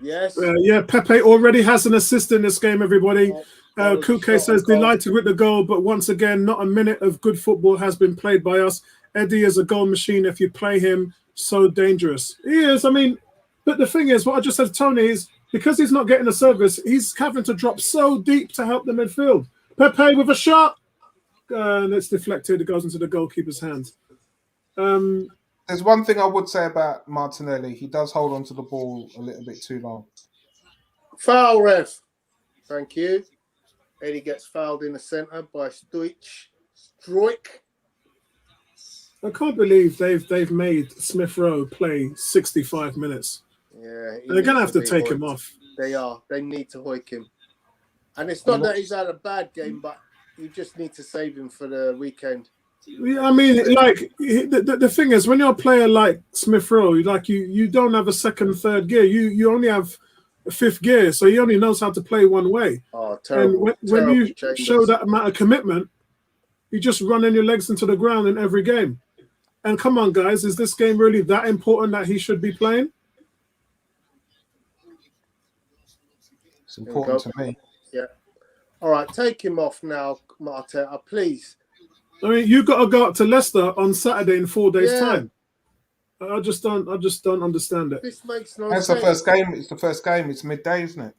Yes. Yeah, Pepe already has an assist in this game, everybody. Kuke says, delighted with the goal, but once again, not a minute of good football has been played by us. Eddie is a goal machine. If you play him, so dangerous. He is. I mean, but the thing is, what I just said to Tony is, because he's not getting the service, he's having to drop so deep to help the midfield. Pepe with a shot. And it's deflected. It goes into the goalkeeper's hands. There's one thing I would say about Martinelli. He does hold on to the ball a little bit too long. Foul, ref. Thank you. Eddie gets fouled in the centre by Struijk. I can't believe they've made Smith Rowe play 65 minutes. Yeah. They're going to have to take him off. They are. They need to hoik him. And it's not that he's had a bad game, but you just need to save him for the weekend. Yeah, I mean, like the thing is, when you're a player like Smith Rowe, like you don't have a second, third gear. You only have a fifth gear, so he only knows how to play one way. Oh, terrible! And when you show that amount of commitment, you just running your legs into the ground in every game. And come on, guys, is this game really that important that he should be playing? It's important to me. Yeah. All right, take him off now, Marteta, please. I mean, you got to go up to Leicester on Saturday in 4 days' time. I just don't understand it. This makes no That's sense. the first game. It's the first game. It's midday, isn't it?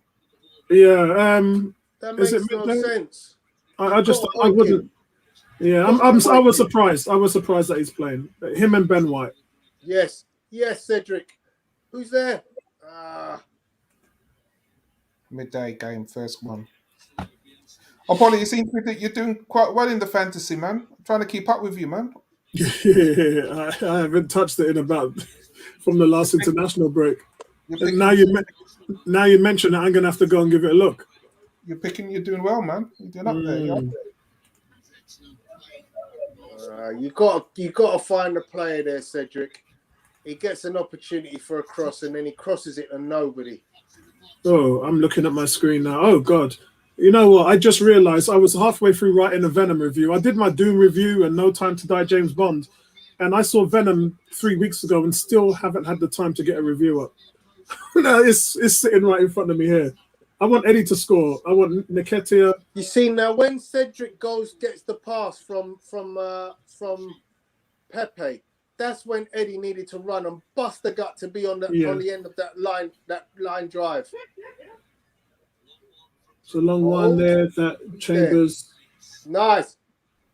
Yeah. That makes no sense. I wouldn't. Yeah, I was surprised. I was surprised that he's playing. Him and Ben White. Yes, Cedric. Who's there? Midday game, first one. Oh, Polly, you seem that you're doing quite well in the fantasy, man. I'm trying to keep up with you, man. Yeah, I haven't touched it in about from the last international break. And now you mention it, I'm gonna have to go and give it a look. You're doing well, man. You're doing up there. You're up there. You got to find a player there, Cedric. He gets an opportunity for a cross and then he crosses it and nobody. Oh, I'm looking at my screen now. Oh God. You know what? I just realized I was halfway through writing a Venom review. I did my Doom review and No Time to Die James Bond. And I saw Venom 3 weeks ago and still haven't had the time to get a review up. No, it's sitting right in front of me here. I want Eddie to score. I want Nketiah. You see, now when Cedric gets the pass from Pepe, that's when Eddie needed to run and bust the gut to be on the end of that line drive. It's a long one there. That Chambers. Yeah.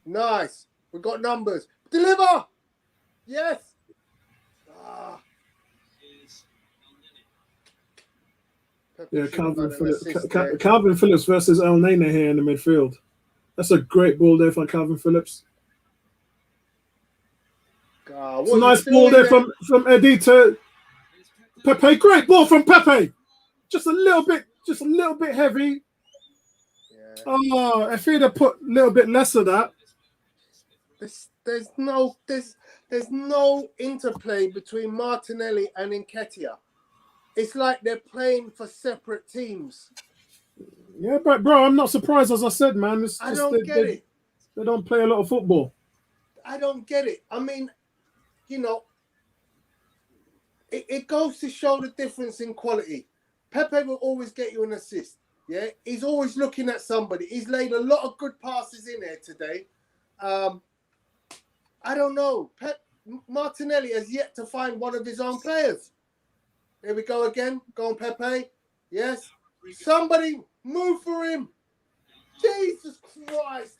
Nice. We got numbers. Deliver. Yes. Yeah, Calvin Phillips versus El Nene here in the midfield. That's a great ball there for Calvin Phillips. It's a nice ball there from Eddie to Pepe. Great ball from Pepe. Just a little bit heavy. Yeah. Oh, if he'd have put a little bit less of that. There's no interplay between Martinelli and Nketiah. It's like they're playing for separate teams. Yeah, but bro, I'm not surprised. As I said, man, I don't get it. They don't play a lot of football. I don't get it. I mean, you know, it goes to show the difference in quality. Pepe will always get you an assist. Yeah, he's always looking at somebody. He's laid a lot of good passes in there today. I don't know. Martinelli has yet to find one of his own players. Here we go again. Go on, Pepe. Yes. Somebody move for him. Jesus Christ.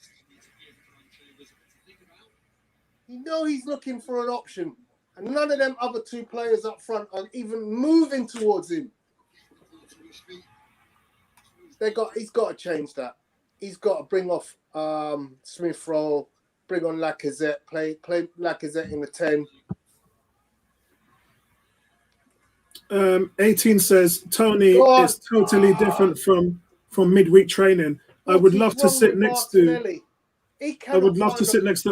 You know he's looking for an option. And none of them other two players up front are even moving towards him. He's got to change that. He's got to bring off Smith Rowe, bring on Lacazette, play Lacazette in the 10. 18 says Tony is totally different from midweek training. I would love to sit next to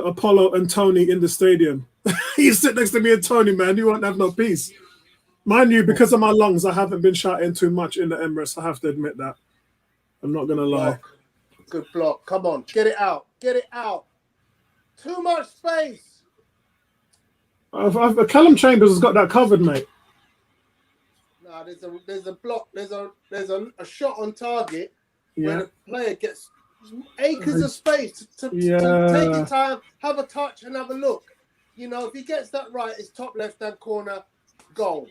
Apollo and Tony in the stadium. You sit next to me and Tony, man, you won't have no peace. Mind you, because of my lungs, I haven't been shouting too much in the Emirates. I have to admit that. I'm not gonna lie. Good block. Come on, get it out. Too much space. Callum Chambers has got that covered, mate. No, there's a block. There's a shot on target where the player gets acres of space to take your time, have a touch, and have a look. You know, if he gets that right, it's top left-hand corner, goal.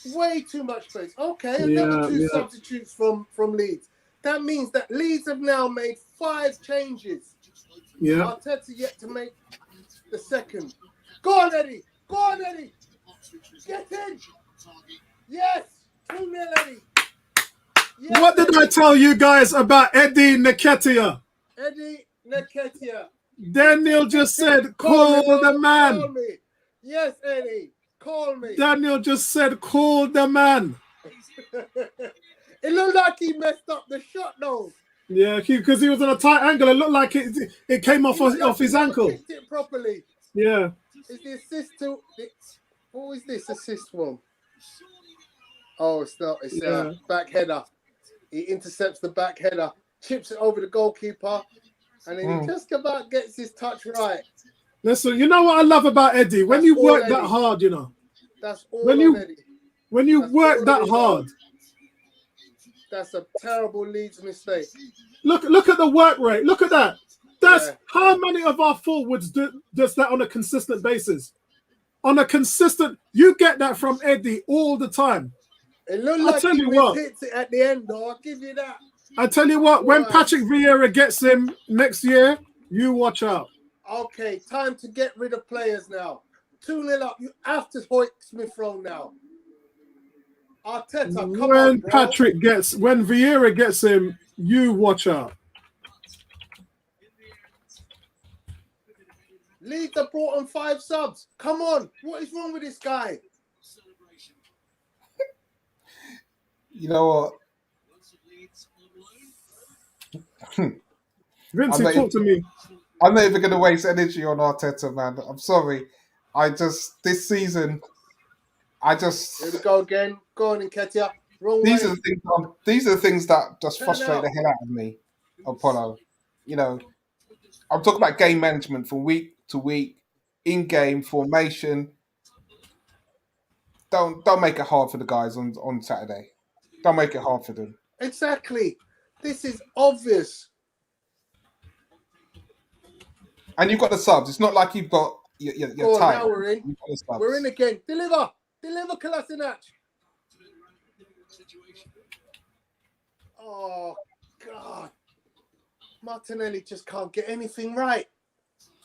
Way too much space. Okay, another two substitutes from Leeds. That means that Leeds have now made 5 changes. Yeah. Arteta yet to make the second. Go on, Eddie. Get in. Yes. 2-0, Eddie. Yes, what did I tell you guys about Eddie Nketiah? Daniel just said, call the man. Call me. Yes, Eddie. Call me. Daniel just said, call the man. It looked like he messed up the shot, though. Yeah, because he was on a tight angle. It looked like it came off his ankle. Kicked it properly. Yeah. Is the assist to? What is this assist from? Oh, it's not. It's a back header. He intercepts the back header, chips it over the goalkeeper, and then he just about gets his touch right. Listen, you know what I love about Eddie? When you work that hard, you know. That's all Eddie. When you work that hard. That's a terrible Leeds mistake. Look at the work rate. Look at that. That's how many of our forwards does that on a consistent basis. On a consistent, you get that from Eddie all the time. It looked like he hits it at the end, though. I'll give you that. I tell you what, when Patrick Vieira gets him next year, you watch out. Okay, time to get rid of players now. 2-0 up. You have to hoik Smith Rowe now. Arteta, come on, bro. When Vieira gets him, you watch out. Leeds have brought on 5 subs. Come on. What is wrong with this guy? You know what? Vincey, talk to me. I'm not even going to waste energy on Arteta, man. I'm sorry. This season, Here we go again. Go on, Nketiah. These are the things that just frustrate the hell out of me, Apollo. You know, I'm talking about game management from week to week, in-game formation. Don't make it hard for the guys on Saturday. Don't make it hard for them. Exactly. This is obvious. And you've got the subs. It's not like you've got your time. Now we're in. We're in again. Deliver, Kolasinac. Oh, God. Martinelli just can't get anything right.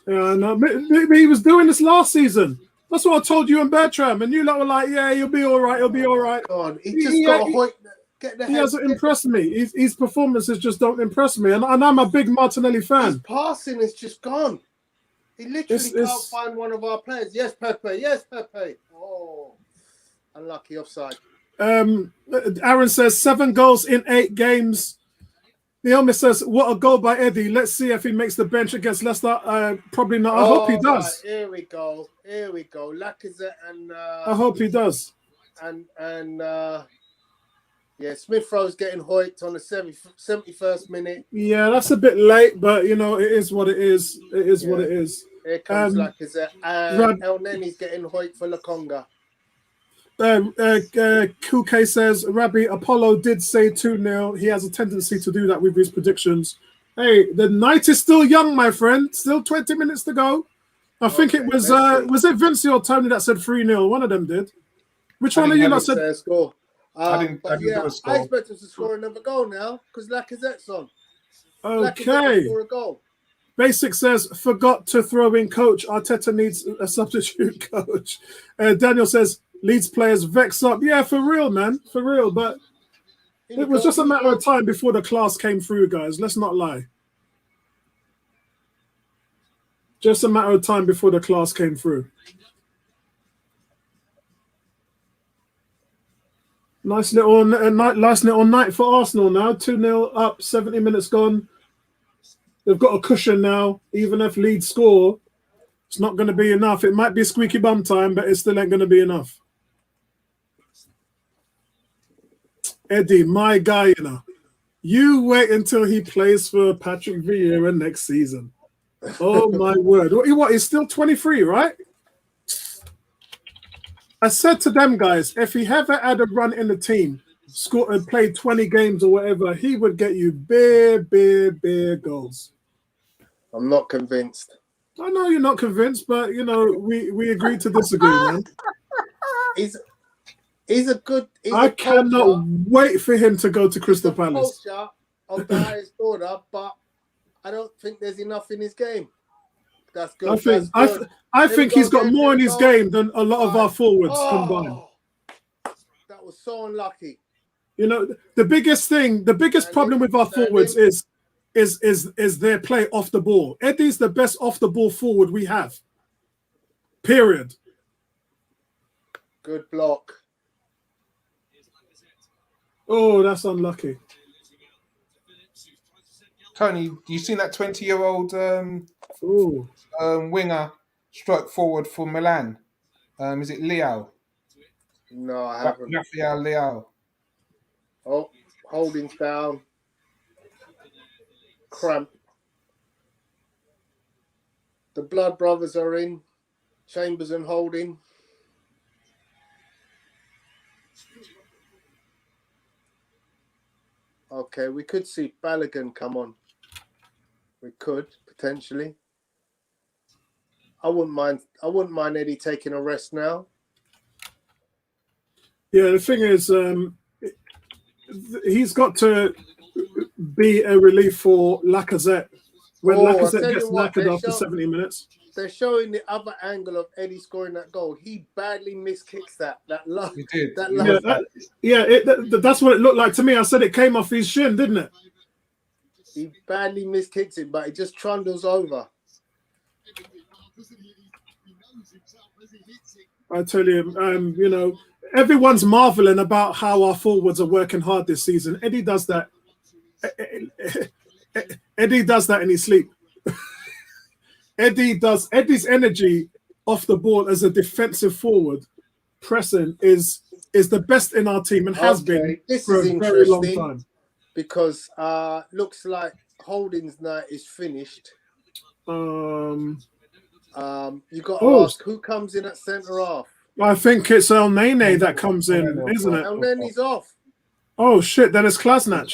Yeah, no, maybe he was doing this last season. That's what I told you and Bertram. And you lot were like, yeah, he'll be all right. He'll be all right. God, he just got to get the head. He hasn't impressed me. His performances just don't impress me. And I'm a big Martinelli fan. His passing is just gone. He literally can't find one of our players. Yes, Pepe. Yes, Pepe. Oh, unlucky offside. Aaron says 7 goals in 8 games. Naomi says, what a goal by Eddie. Let's see if he makes the bench against Leicester. Probably not. I hope he does. Right. Here we go. Lacazette and... I hope he does. Smith Rowe's getting hoiked on the 71st minute. Yeah, that's a bit late, but, you know, it is what it is. It is what it is. Here comes Lacazette. And El Neni's getting hoiked for Lokonga. Kuke says, Rabbi, Apollo did say 2-0. He has a tendency to do that with his predictions. Hey, the night is still young, my friend. Still 20 minutes to go. I think it was it Vinci or Tony that said 3-0? One of them did. Which one of you lot said? Score. I expect him to score another goal now because Lacazette's on. Okay. Score a goal. Basic says, forgot to throw in coach. Arteta needs a substitute coach. Daniel says, Leeds players vex up. Yeah, for real, man. For real. But it was just a matter of time before the class came through, guys. Let's not lie. Just a matter of time before the class came through. Nice little night for Arsenal now. 2-0 up, 70 minutes gone. They've got a cushion now. Even if Leeds score, it's not going to be enough. It might be squeaky bum time, but it still ain't going to be enough. Eddie, my guy, you know. You wait until he plays for Patrick Vieira next season. Oh, my word. What, he's still 23, right? I said to them guys, if he ever had a run in the team, scored and played 20 games or whatever, he would get you big goals. I'm not convinced. I know you're not convinced, but you know we agreed to disagree, man. I cannot wait for him to go to Crystal Palace. Culture of the highest order, but I don't think there's enough in his game. That's good. I think he's got more in his game than a lot of our forwards combined. That was so unlucky. You know, the biggest problem with our forwards is their play off the ball. Eddie's the best off the ball forward we have. Period. Good block. Oh, that's unlucky. Tony, you seen that 20-year-old Oh, winger stroke forward for Milan? Is it Leo? No, I haven't. Rafael Leo. Oh, Holding's down. Cramp. The Blood Brothers are in. Chambers and Holding. Okay, we could see Balogun come on. We could potentially. I wouldn't mind Eddie taking a rest now. yeah. The thing is, he's got to be a relief for Lacazette when Oh, I Lacazette tell gets you what, knackered after 70 minutes. they're showing the other angle of Eddie scoring that goal. He badly miskicks that low. He did. That Yeah, low. that's what it looked like to me. I said it came off his shin, didn't it? He badly miskicks it, but it just trundles over. I tell you, you know, everyone's marveling about how our forwards are working hard this season. Eddie does that. Eddie does that in his sleep. Eddie's energy off the ball as a defensive forward, pressing is the best in our team and has been for a very long time. Because looks like Holding's night is finished. You got to ask who comes in at centre half. I think it's El Nene that comes in, isn't it? El Nene's off. Oh shit! Then it's Klasnach.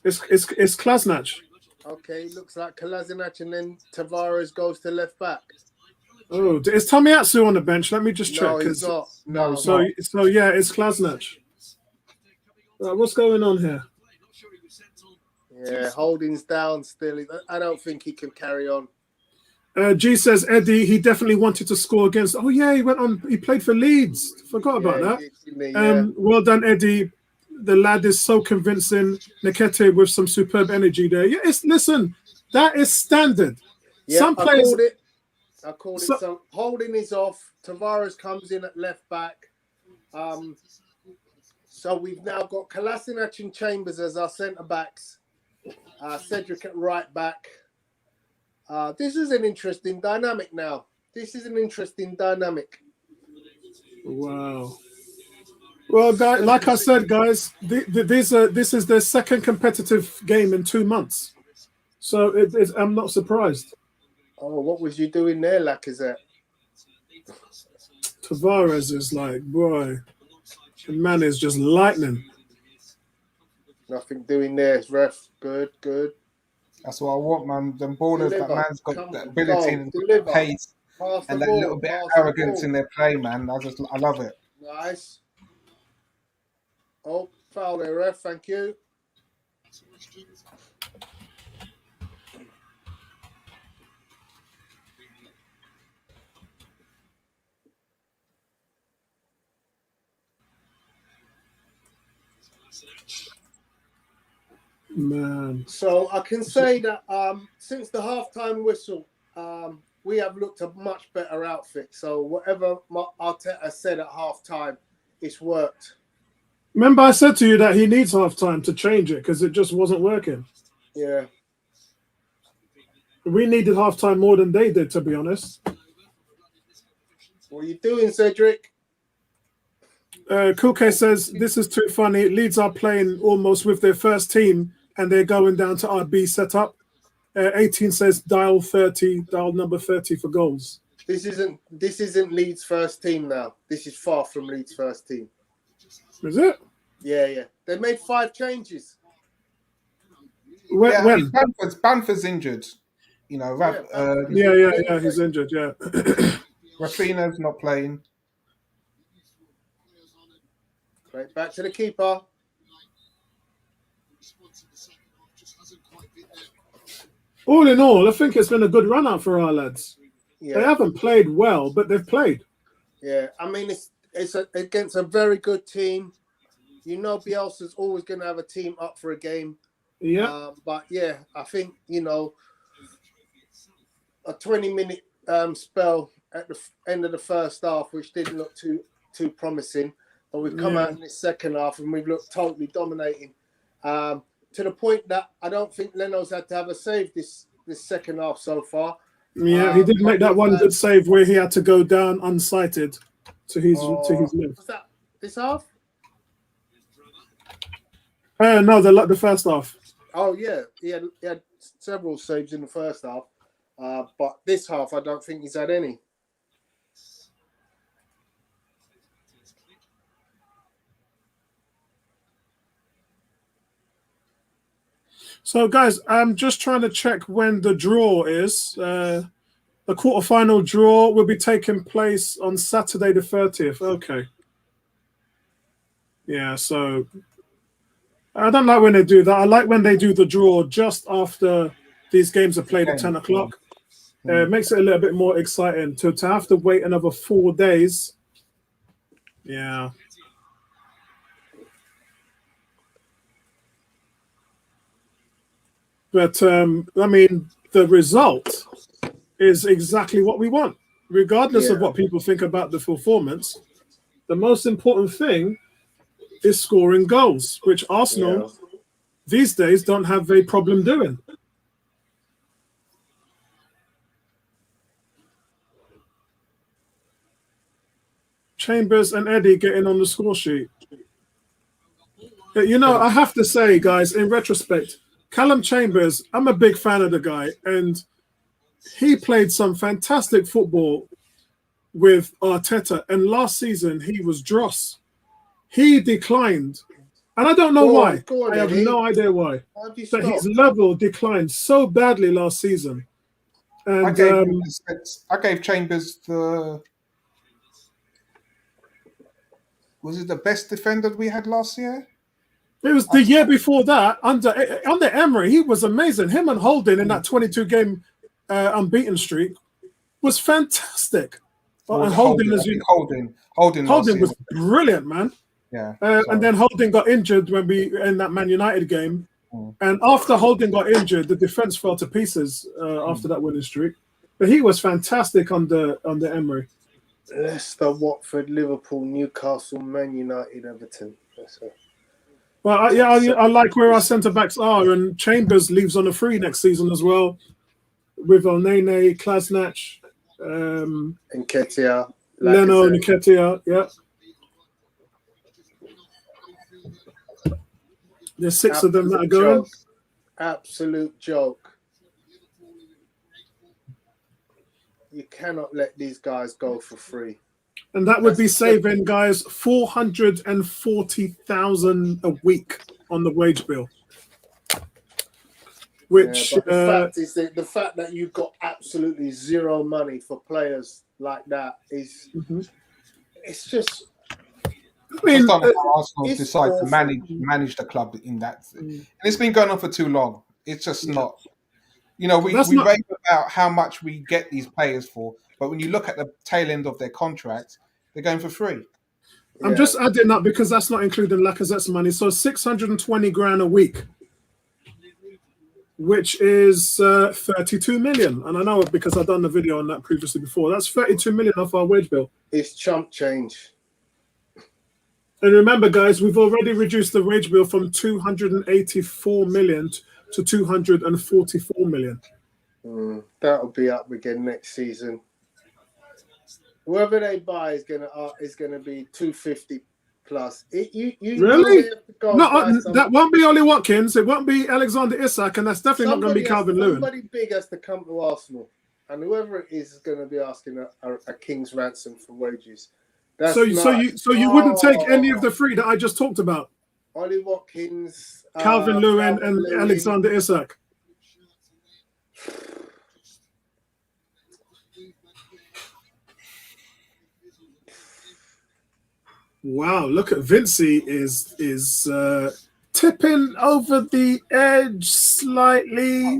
It's Klasnach. Okay, looks like Kolasinac and then Tavares goes to left back. Oh, is Tomiyasu on the bench? Let me just check. No, he's not. No. So yeah, it's Klasnach. What's going on here? Yeah, Holding's down still. I don't think he can carry on. G says Eddie, he definitely wanted to score against. Oh yeah, he played for Leeds. Forgot about that. Well done, Eddie. The lad is so convincing. Nketiah with some superb energy there. Yeah, listen, that is standard. Yeah, some players. I called it. So Holding is off. Tavares comes in at left back. So we've now got Kolasinac and Chambers as our centre backs. Cedric at right back. This is an interesting dynamic now. Wow. Well, guys, like I said, guys, this is their second competitive game in 2 months. So I'm not surprised. Oh, what was you doing there, Lacazette? Tavares is like, boy, the man is just lightning. Nothing doing there, ref. Good. That's what I want, man. Them ballers, that man's got that ability and pace and that little bit of arrogance in their play, man. I love it. Nice. Oh, foul there, ref. Thank you. Man. So I can say that since the halftime whistle, we have looked a much better outfit. So whatever Arteta said at halftime, it's worked. Remember, I said to you that he needs halftime to change it because it just wasn't working. Yeah. We needed halftime more than they did, to be honest. What are you doing, Cedric? Kuke says, this is too funny. Leeds are playing almost with their first team and they're going down to our B setup. 18 says, dial number 30 for goals. This isn't Leeds' first team now. This is far from Leeds' first team. Is it? Yeah. They made 5 changes. When? Bamford's injured. You know, he's injured, yeah. Rafinha's not playing. Right, back to the keeper. All in all, I think it's been a good run out for our lads. Yeah. They haven't played well, but they've played. Yeah, I mean, it's against a very good team. You know, Bielsa's always going to have a team up for a game. Yeah. But yeah, I think, you know, a 20-minute spell at the end of the first half, which didn't look too promising. but we've come out in this second half and we've looked totally dominating, to the point that I don't think Leno's had to have a save this second half so far. Yeah, he did make that one good save where he had to go down unsighted to his left. Was that this half? No, the first half. Oh yeah, he had several saves in the first half, but this half I don't think he's had any. So, guys, I'm just trying to check when the draw is. The quarterfinal draw will be taking place on Saturday the 30th. Okay. Yeah, so I don't like when they do that. I like when they do the draw just after these games are played at 10 o'clock. It makes it a little bit more exciting. To have to wait another 4 days. Yeah. But, I mean, the result is exactly what we want. Regardless of what people think about the performance, the most important thing is scoring goals, which Arsenal these days don't have a problem doing. Chambers and Eddie getting on the score sheet. You know, I have to say, guys, in retrospect, Callum Chambers, I'm a big fan of the guy, and he played some fantastic football with Arteta, and last season he was dross. He declined, and I don't know why. I have no idea why. But his level declined so badly last season. And I gave Chambers the... Was it the best defender we had last year? It was the year before that, under Emery. He was amazing. Him and Holding in that 22-game unbeaten streak was fantastic. And Holding was brilliant, man. Yeah. And then Holding got injured when in that Man United game. And after Holding got injured, the defense fell to pieces after that winning streak. But he was fantastic under Emery. Leicester, Watford, Liverpool, Newcastle, Man United, Everton. Well, I like where our centre backs are, and Chambers leaves on a free next season as well, with Elneny, Klasnach, Nketiah, Leno, Nketiah. Yeah, there's 6 of them that are going. Absolute joke. You cannot let these guys go for free. And that would be saving, guys, 440,000 a week on the wage bill. Which but the fact is that the fact that you've got absolutely zero money for players like that is it's just. I mean, Arsenal decide to manage the club in that, and it's been going on for too long. It's just not. You know, we rave about how much we get these players for, but when you look at the tail end of their contract, they're going for free. I'm just adding that because that's not including Lacazette's money. So 620 grand a week, which is 32 million. And I know it because I've done the video on that previously before. That's 32 million off our wage bill. It's chump change. And remember, guys, we've already reduced the wage bill from 284 million to 244 million. That'll be up again next season. Whoever they buy is gonna be 250 plus. Really? That won't be Ollie Watkins. It won't be Alexander Isak, and that's definitely not going to be Calvin Lewin. Somebody big has to come to Arsenal, and whoever it is going to be asking a king's ransom for wages. So you wouldn't take any of the 3 that I just talked about? Ollie Watkins, Calvin Lewin, and Alexander Isak. Wow, look at Vincey is tipping over the edge slightly.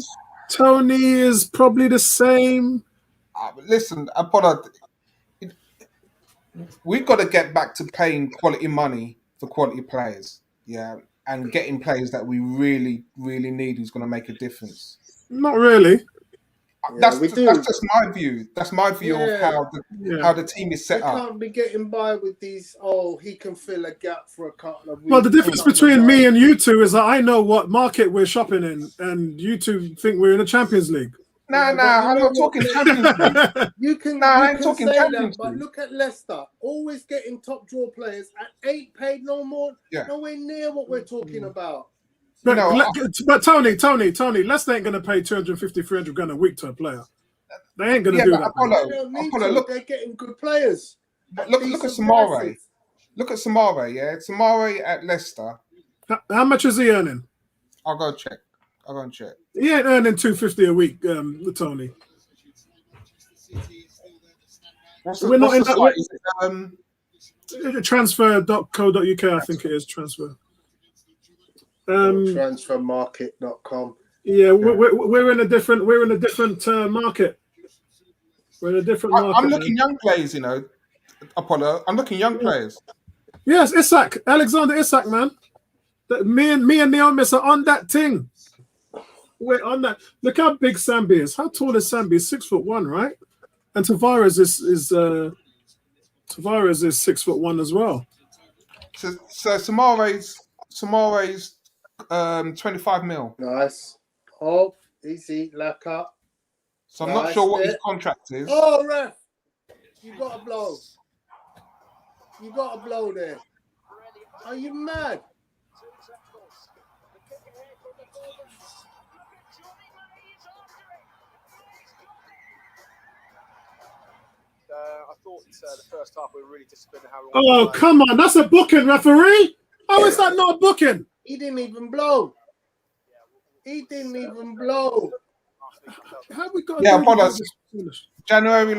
Tony is probably the same. Listen, we've got to get back to paying quality money for quality players. Yeah, and getting players that we really, really need who's going to make a difference. Not really. That's we do. that's just my view. That's my view of how the team is We set up. can't be getting by with these. Oh, he can fill a gap for a couple of weeks. Well, the difference between me and you two is that I know what market we're shopping in, and you two think we're in the Champions League. Nah, I'm not talking Champions League. You can, I you ain't can talking say Champions that, but League. look at Leicester, always getting top draw players and ain't paid no more, Yeah. nowhere near what we're talking about. But, No, but Tony, Leicester ain't going to pay 250, 300 grand a week to a player. They ain't going to do that. They don't need to. Look, they're getting good players. Look at Samare. Look at Samare, yeah. Samare at Leicester. How much is he earning? I'll go check. He ain't earning 250 a week, Tony. We're not in that. Transfer.co.uk, I think it is transfer. Transfermarket.com. Yeah, we're in a different market. We're in a different market. I'm looking young players, Apollo. I'm looking young players. Yes, Isak, Alexander Isak, man. Me and Neomis are on that thing. We're on that. Look how big Sambi is. How tall is Sambi? 6'1", right? And Tavares is 6'1" as well. So Samare's 25 mil. Nice. Oh, easy, lack up. So I'm not sure what his contract is. Oh, ref! You got to blow. There. Are you mad? I thought the first half we were really disappointed how. Oh, come on. That's a booking, referee. How is that not a booking? He didn't even blow. How we got? Yeah, Apollo. January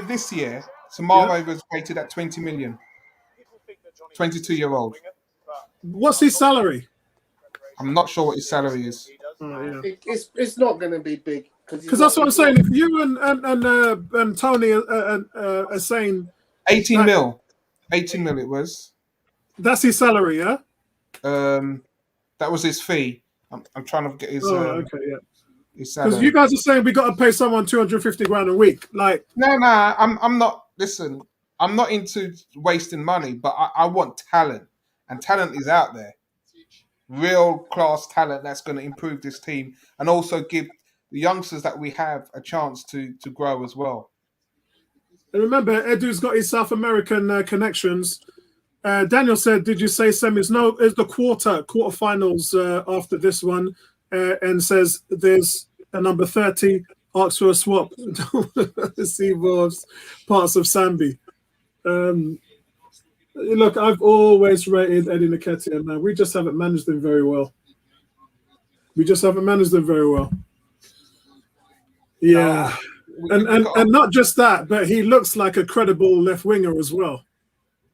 this year, Samare was rated at 20 million. 22-year-old. What's his salary? I'm not sure what his salary is. It's not going to be big. Because that's what I'm saying. If you and Tony are saying 18 mil it was. That's his salary, yeah. That was his fee. I'm trying to get his. Okay, yeah. His salary. Because you guys are saying we got to pay someone 250 grand a week. Like, no, I'm not. Listen, I'm not into wasting money, but I want talent, and talent is out there. Real class talent that's going to improve this team, and also give the youngsters that we have a chance to grow as well. And remember, Edu's got his South American connections. Daniel said, "Did you say semis?" No, it's the quarterfinals after this one, and says there's a number 30. Asks for a swap. See Wolves, parts of Sambi. Look, I've always rated Eddie Nketiah, man. We just haven't managed him very well. Yeah. And not just that, but he looks like a credible left winger as well.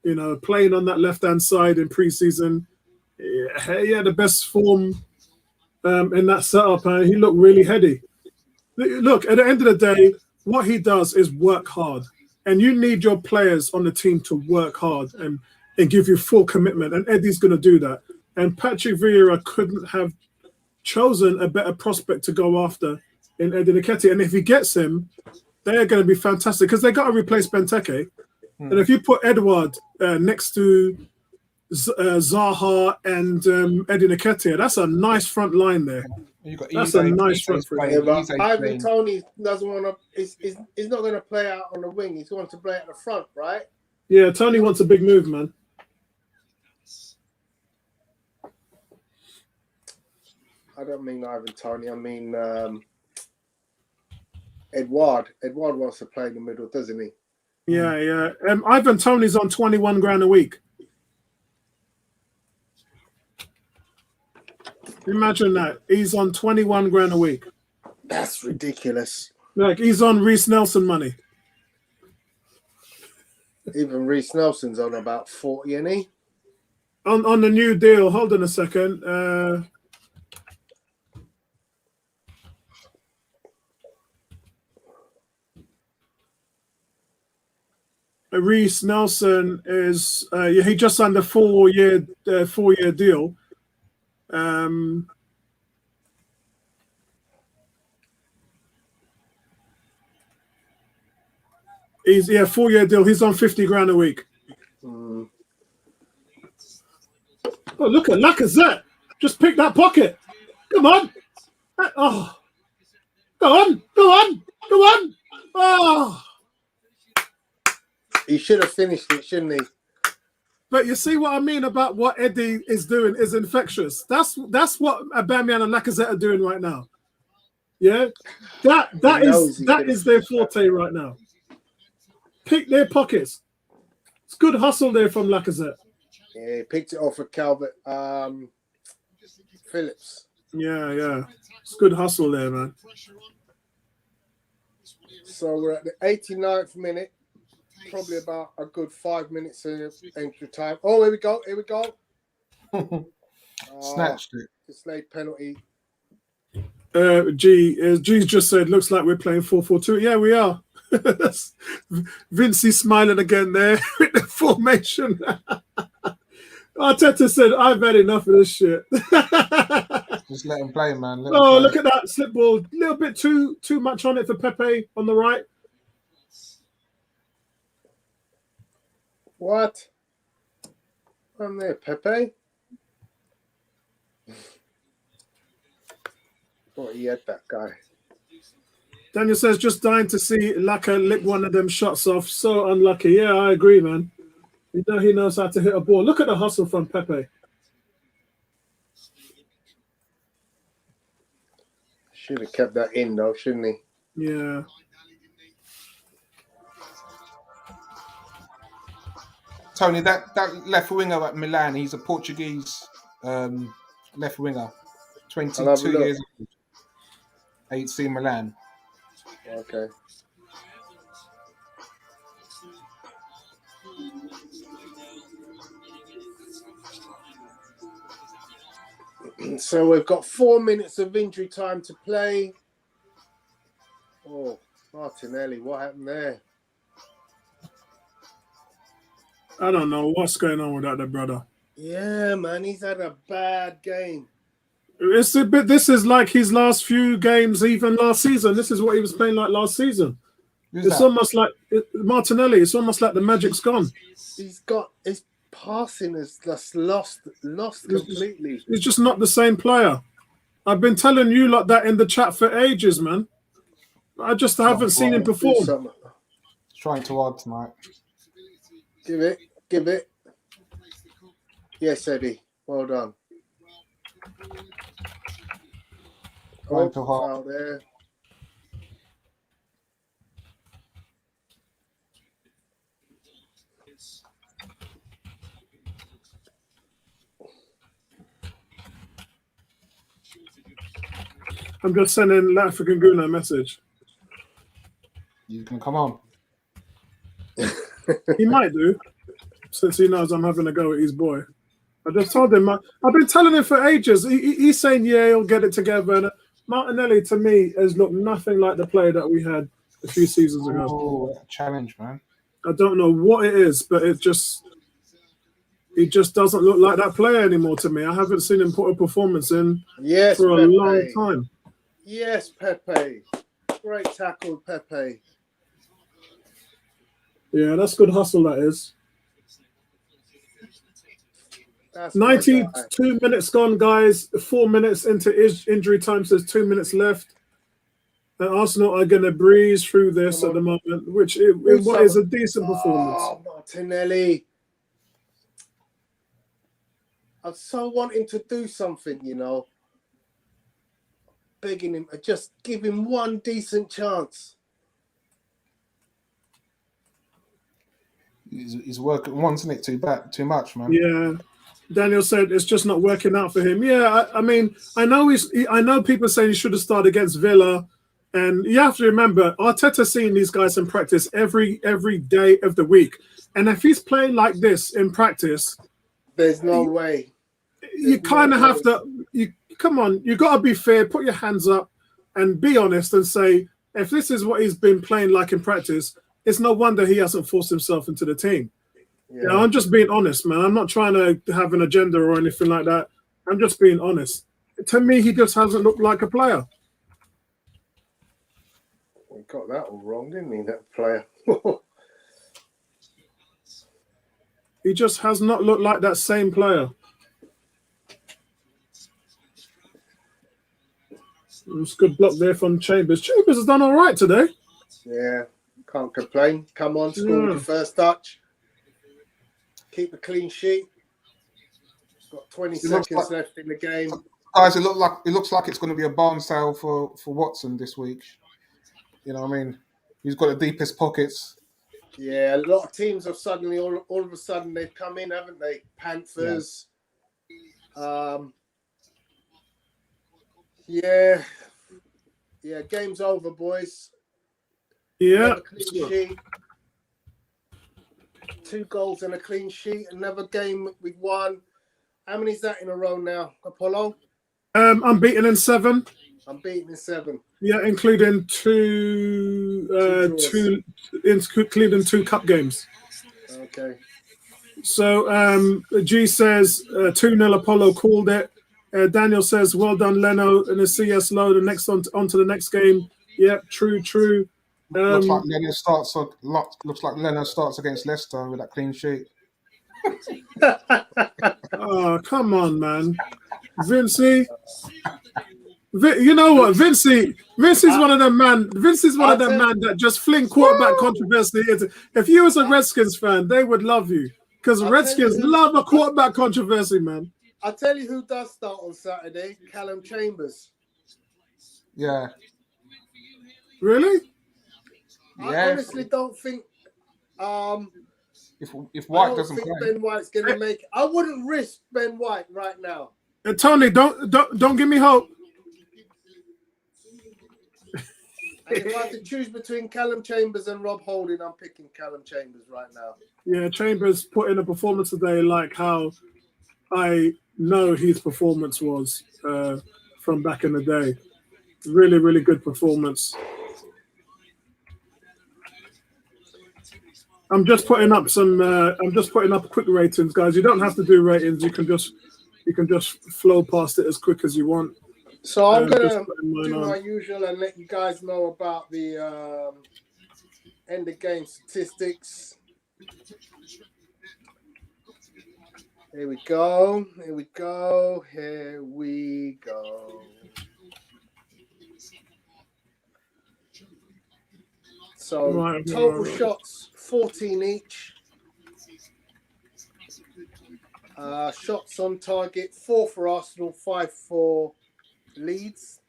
Playing on that left-hand side in preseason. He had the best form in that setup, and he looked really heady. Look, at the end of the day, what he does is work hard. And you need your players on the team to work hard and give you full commitment. And Eddie's going to do that. And Patrick Vieira couldn't have chosen a better prospect to go after in Eddie Nketiah. And if he gets him, they're going to be fantastic because they got to replace Benteke. And if you put Edouard next to Zaha and Eddie Nketiah, that's a nice front line there. That's a nice front line. Yeah, but Ivan Toney doesn't want to. He's not going to play out on the wing. He's going to play at the front, right? Yeah, Tony wants a big move, man. I don't mean Ivan Toney. I mean Edouard. Edouard wants to play in the middle, doesn't he? Yeah. Ivan Toney's on 21 grand a week. Imagine that. He's on 21 grand a week. That's ridiculous. Like, he's on Reece Nelson money. Even Reece Nelson's on about 40, isn't he? On the new deal, hold on a second. Reece Nelson is he just signed a 4-year deal. He's 4-year deal. He's on 50 grand a week. Mm. Oh, look at Lacazette. Just pick that pocket. Come on. Oh. Go on. Go on. Go on. Oh. He should have finished it, shouldn't he? But you see what I mean about what Eddie is doing is infectious. That's what Aubameyang and Lacazette are doing right now. Yeah, that is their forte right now. Pick their pockets. It's good hustle there from Lacazette. Yeah, he picked it off of Calvert Phillips. Yeah. It's good hustle there, man. So we're at the 89th minute. Probably about a good 5 minutes of extra time. Oh, here we go. Snatched it. It's late penalty. G's just said, looks like we're playing 4-4-2. Yeah, we are. Vincey smiling again there with the formation. Arteta said, I've had enough of this shit. Just let him play, man. Look at that slip ball. A little bit too much on it for Pepe on the right. What? I'm there, Pepe. Oh, he had that guy. Daniel says, just dying to see Laka lick one of them shots off. So unlucky. Yeah, I agree, man. You know he knows how to hit a ball. Look at the hustle from Pepe. Should have kept that in, though, shouldn't he? Yeah. Tony, that left winger at Milan, he's a Portuguese left winger, 22 years old, AC Milan. Okay. So we've got 4 minutes of injury time to play. Oh, Martinelli, what happened there? I don't know what's going on with that, brother. Yeah, man, he's had a bad game. It's a bit. This is like his last few games, even last season. This is what he was playing like last season. Almost like Martinelli. It's almost like the magic's gone. He's got his passing is just lost completely. He's just not the same player. I've been telling you like that in the chat for ages, man. I just haven't seen him perform. Trying too hard tonight. Give it. Yes, Eddie. Well done. Trying too hard. Out there. I'm just sending African Guna a message. You can come on. He might do, since he knows I'm having a go at his boy. I just told him, I've been telling him for ages. He's saying, yeah, he'll get it together. And Martinelli, to me, has looked nothing like the player that we had a few seasons ago. Oh, challenge, man. I don't know what it is, but he just doesn't look like that player anymore to me. I haven't seen him put a performance in for a long time. Yes, Pepe. Great tackle, Pepe. Yeah, that's good hustle, that is. That's 92 minutes gone, guys. 4 minutes into injury time, so there's 2 minutes left. And Arsenal are going to breeze through this at the moment, which is a decent performance. Oh, Martinelli. I so want him to do something, you know. Begging him, just give him one decent chance. He's working once, isn't it? Too much, man. Yeah. Daniel said it's just not working out for him. Yeah, I mean, I know people saying he should have started against Villa, and you have to remember Arteta's seeing these guys in practice every day of the week, and if he's playing like this in practice, there's no way. You kind of have to. Come on, you got to be fair. Put your hands up and be honest and say if this is what he's been playing like in practice, it's no wonder he hasn't forced himself into the team. Yeah. You know, I'm just being honest, man. I'm not trying to have an agenda or anything like that. I'm just being honest. To me, he just hasn't looked like a player. We got that all wrong, didn't he, that player? He just has not looked like that same player. It's a good block there from Chambers. Chambers has done all right today. Yeah, can't complain. Come on, score with your first touch. Keep a clean sheet. Got 20 seconds left in the game. Guys, it looks like it's going to be a barn sale for Watson this week. You know what I mean? He's got the deepest pockets. Yeah, a lot of teams have suddenly, all of a sudden, they've come in, haven't they? Panthers. Yeah. Yeah, game's over, boys. Yeah. Another clean sheet. 2 goals and a clean sheet. Another game we've won. How many is that in a row now, Apollo? Unbeaten in 7. Unbeaten in 7. Yeah, including including 2 cup games. Okay. So G says 2-0 Apollo called it. Daniel says, well done, Leno, and the CS low. The next on to the next game. Yeah, true. Looks like Leno starts against Leicester with that clean sheet. Oh, come on, man. Vincey. You know what? Vincey's one of them man. Vincey's one of them man that just fling quarterback controversy. If you was a Redskins fan, they would love you. Because Redskins love a quarterback controversy, man. I'll tell you who does start on Saturday. Callum Chambers. Yeah. Really? I honestly don't think if White doesn't play, Ben White's going to make it. I wouldn't risk Ben White right now. Tony, don't give me hope. And if I had to choose between Callum Chambers and Rob Holding, I'm picking Callum Chambers right now. Yeah, Chambers put in a performance today like how I know his performance was from back in the day. Really, really good performance. I'm just putting up quick ratings, guys. You don't have to do ratings. You can just flow past it as quick as you want. So I'm gonna do my usual and let you guys know about the end of game statistics. Here we go. So total shots 14 each. Shots on target 4 for Arsenal, 5 for Leeds.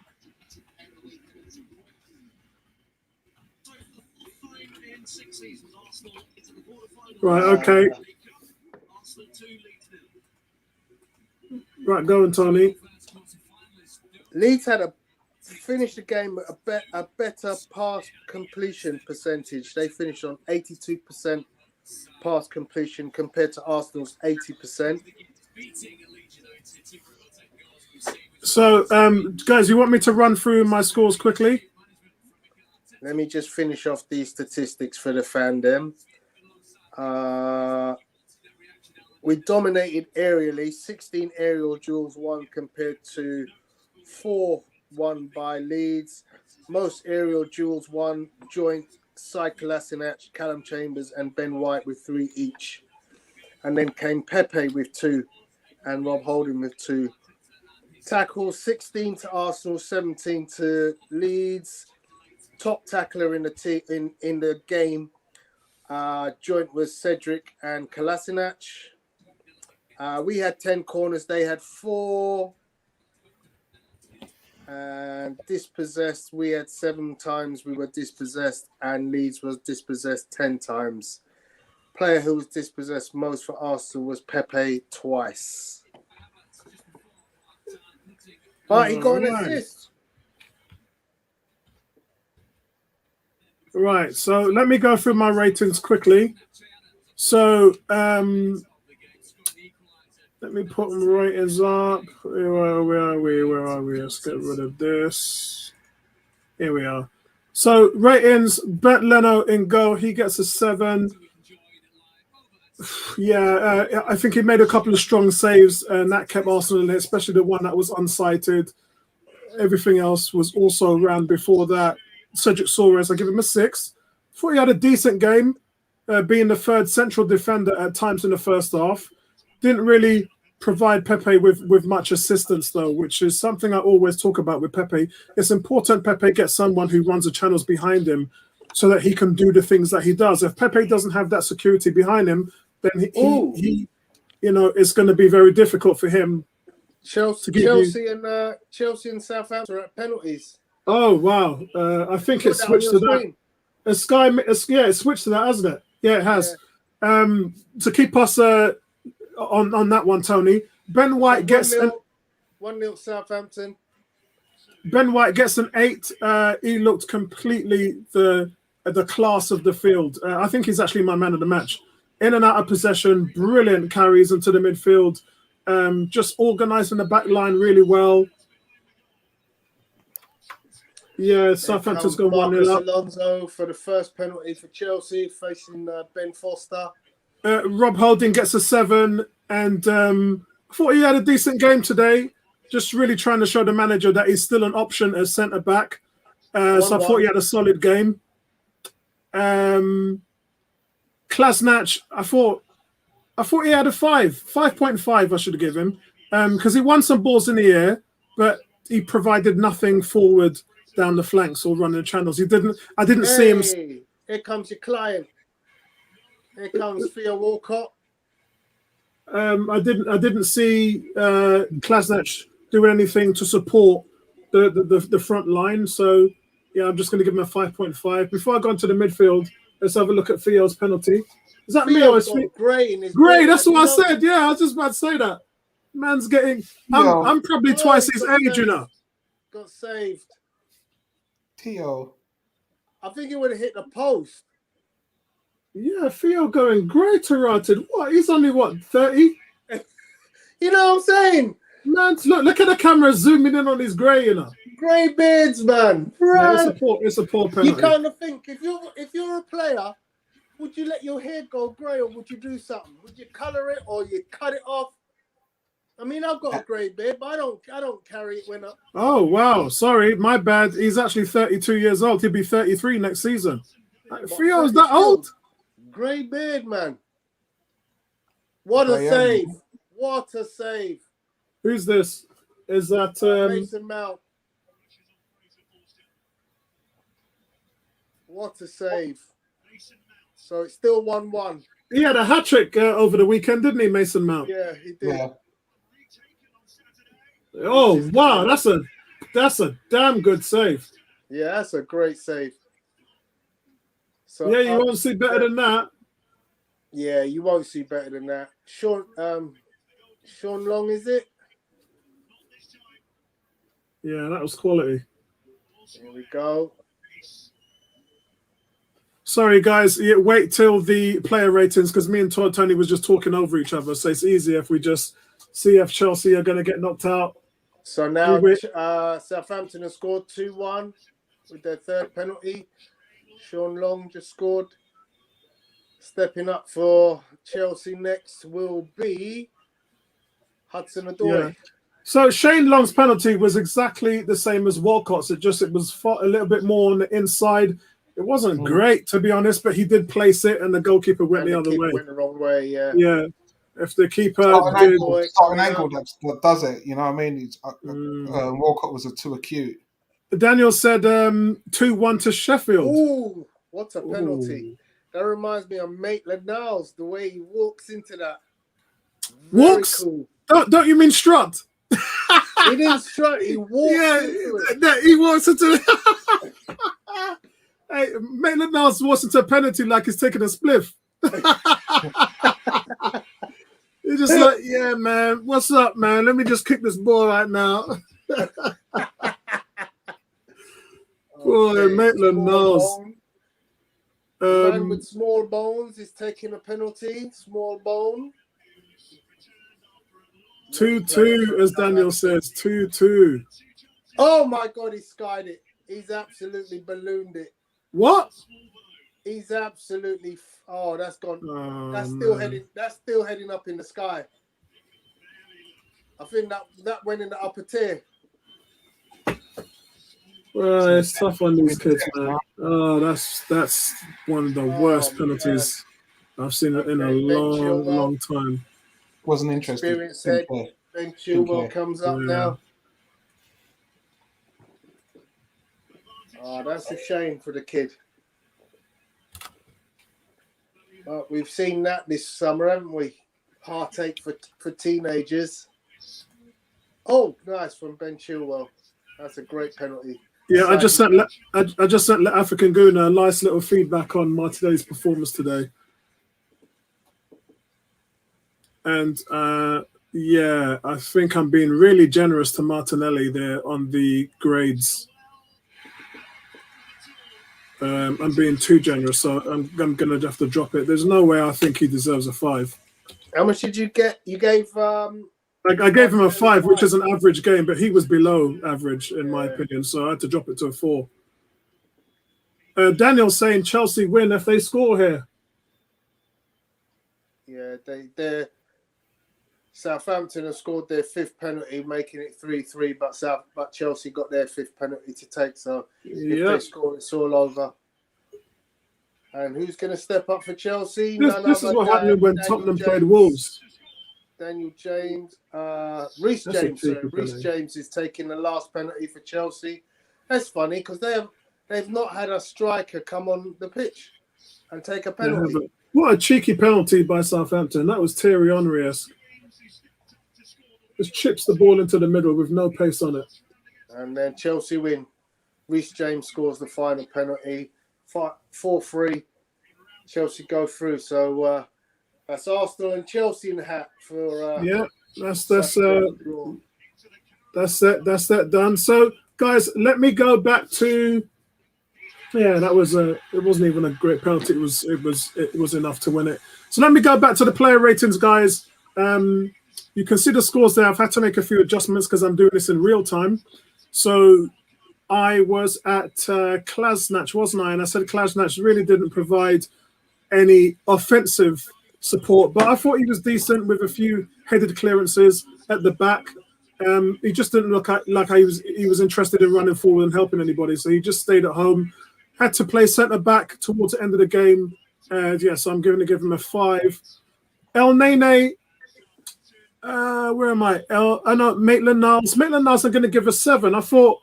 Right, okay. Right, go on, Tony. Leeds had finished the game with a better pass completion percentage. They finished on 82% pass completion compared to Arsenal's 80%. So, guys, you want me to run through my scores quickly? Let me just finish off these statistics for the fandom. We dominated aerially, 16 aerial duels won compared to 4 won by Leeds. Most aerial duels won joint Sai Kolasinac, Callum Chambers and Ben White with 3 each. And then came Pepe with 2 and Rob Holding with 2. Tackles 16 to Arsenal, 17 to Leeds. Top tackler in the game joint was Cedric and Kolasinac. We had 10 corners, they had 4. And dispossessed, we had 7 times we were dispossessed, and Leeds was dispossessed 10 times. Player who was dispossessed most for Arsenal was Pepe twice. But he got an assist. Right, so let me go through my ratings quickly. So, let me put my ratings up. Where are we? Let's get rid of this. Here we are. So, ratings, Bert Leno in goal. He gets a 7. Yeah, I think he made a couple of strong saves, and that kept Arsenal in it, especially the one that was unsighted. Everything else was also around before that. Cedric Soares, I give him a 6. Thought he had a decent game. being the third central defender at times in the first half. Didn't really provide Pepe with much assistance, though, which is something I always talk about with Pepe. It's important Pepe gets someone who runs the channels behind him so that he can do the things that he does. If Pepe doesn't have that security behind him, then he it's going to be very difficult for him. Chelsea and Southampton are at penalties. Oh wow! I think it switched to that. It switched to that, hasn't it? Yeah, it has. Yeah. To keep us on that one, Tony. Ben White gets 1-0 Southampton. Ben White gets an 8. He looked completely the class of the field. I think he's actually my man of the match. In and out of possession, brilliant carries into the midfield. Just organising the back line really well. Yeah, Southampton's got 1-0 up. Alonso for the first penalty for Chelsea, facing Ben Foster. Rob Holding gets a 7, and I thought he had a decent game today. Just really trying to show the manager that he's still an option as centre back. So I thought he had a solid game. Klasnach, I thought he had a 5.5. I should have given him because he won some balls in the air, but he provided nothing forward down the flanks or running the channels. I didn't see him. Here comes your client. Here comes Theo Walcott. I didn't see Klasnach doing anything to support the front line. So yeah, I'm just going to give him a 5.5. Before I go into the midfield, let's have a look at Theo's penalty. Is that me or is Gray in his Gray? That's what I said. Yeah, I was just about to say that. Man's getting. I'm probably twice his age, you know. Got saved. Theo. I think he would have hit the post. Yeah, Theo going great to what? He's only 30? You know what I'm saying? Man, look at the camera zooming in on his grey, you know. Grey beards, man. Yeah, it's a poor penalty. You kind of think if you're a player, would you let your hair go grey or would you do something? Would you colour it or you cut it off? I mean, I've got a grey beard, but I don't carry it when I. Oh wow, sorry, my bad. He's actually 32 years old. He'll be 33 next season. Theo's that old? Grey beard, man. What a save! What a save! Who's this? Is that Mason Mount? What a save! So it's still 1-1. He had a hat trick over the weekend, didn't he, Mason Mount? Yeah, he did. Yeah. Oh wow, that's a damn good save. Yeah, that's a great save. So yeah, you won't see better than that. Yeah, you won't see better than that. Sean Long, is it? Yeah, that was quality. Here we go. Sorry, guys. Yeah, wait till the player ratings because me and Tony was just talking over each other. So it's easier if we just see if Chelsea are going to get knocked out. So now Southampton have scored 2-1 with their third penalty. Sean Long just scored. Stepping up for Chelsea next will be Hudson-Odoi. Yeah. So Shane Long's penalty was exactly the same as Walcott's. It was a little bit more on the inside. It wasn't great, to be honest, but he did place it, and the goalkeeper went the other way. Went the wrong way, yeah. Yeah. If the keeper starting angle that does it, you know what I mean? Walcott was too acute. Daniel said 2-1 to Sheffield. Ooh, what a penalty. Ooh. That reminds me of Maitland-Niles, the way he walks into that. Walks? Cool. Don't you mean strut? He didn't strut, he walks into it. He walks into it. Hey, Maitland-Niles walks into a penalty like he's taking a spliff. He's just like, yeah, man, what's up, man? Let me just kick this ball right now. Boy, Maitland-Niles. Man with small bones is taking a penalty. Small bone. 2-2, as Daniel says. 2-2. Oh my God, he skied it. He's absolutely ballooned it. What? He's absolutely. Oh, that's gone. That's still heading up in the sky. I think that went in the upper tier. Well, it's tough on these kids, man. Oh, that's one of the worst penalties. I've seen it in a Okay, Ben long, Chilwell. long time. Wasn't interested. Experience Didn't head. care. Ben Didn't Chilwell care. comes up Yeah. now. Oh, that's a shame for the kid. But we've seen that this summer, haven't we? Heartache for teenagers. Oh, nice from Ben Chilwell. That's a great penalty. Yeah, I just sent African Guna a nice little feedback on Martinelli's performance today. And yeah, I think I'm being really generous to Martinelli there on the grades. I'm being too generous, so I'm going to have to drop it. There's no way I think he deserves a 5. How much did you get? You gave I gave him a 5, which is an average game, but he was below average in my opinion, so I had to drop it to a 4. Daniel's saying Chelsea win if they score here. Yeah, they're Southampton have scored their 5th penalty, making it 3-3. But Chelsea got their 5th penalty to take. So if they score, it's all over. And who's going to step up for Chelsea? This is what happened when Tottenham played Wolves. Daniel James, Reece James. So Reece James is taking the last penalty for Chelsea. That's funny because they've not had a striker come on the pitch and take a penalty. What a cheeky penalty by Southampton. That was Thierry Henry-esque. Just chips the ball into the middle with no pace on it. And then Chelsea win. Reece James scores the final penalty. 4-3. Chelsea go through. So that's Arsenal and Chelsea in the hat for that's that done. So guys, let me go back to that was it wasn't even a great penalty. It was enough to win it. So let me go back to the player ratings, guys. You can see the scores there. I've had to make a few adjustments because I'm doing this in real time. So I was at Klasnach, wasn't I? And I said Klasnach really didn't provide any offensive support, but I thought he was decent with a few headed clearances at the back. He just didn't look like he was interested in running forward and helping anybody. So he just stayed at home. Had to play centre back towards the end of the game. So I'm going to give him a 5. El Nene. Where am I? Maitland-Niles. Maitland-Niles, I'm going to give a 7. I thought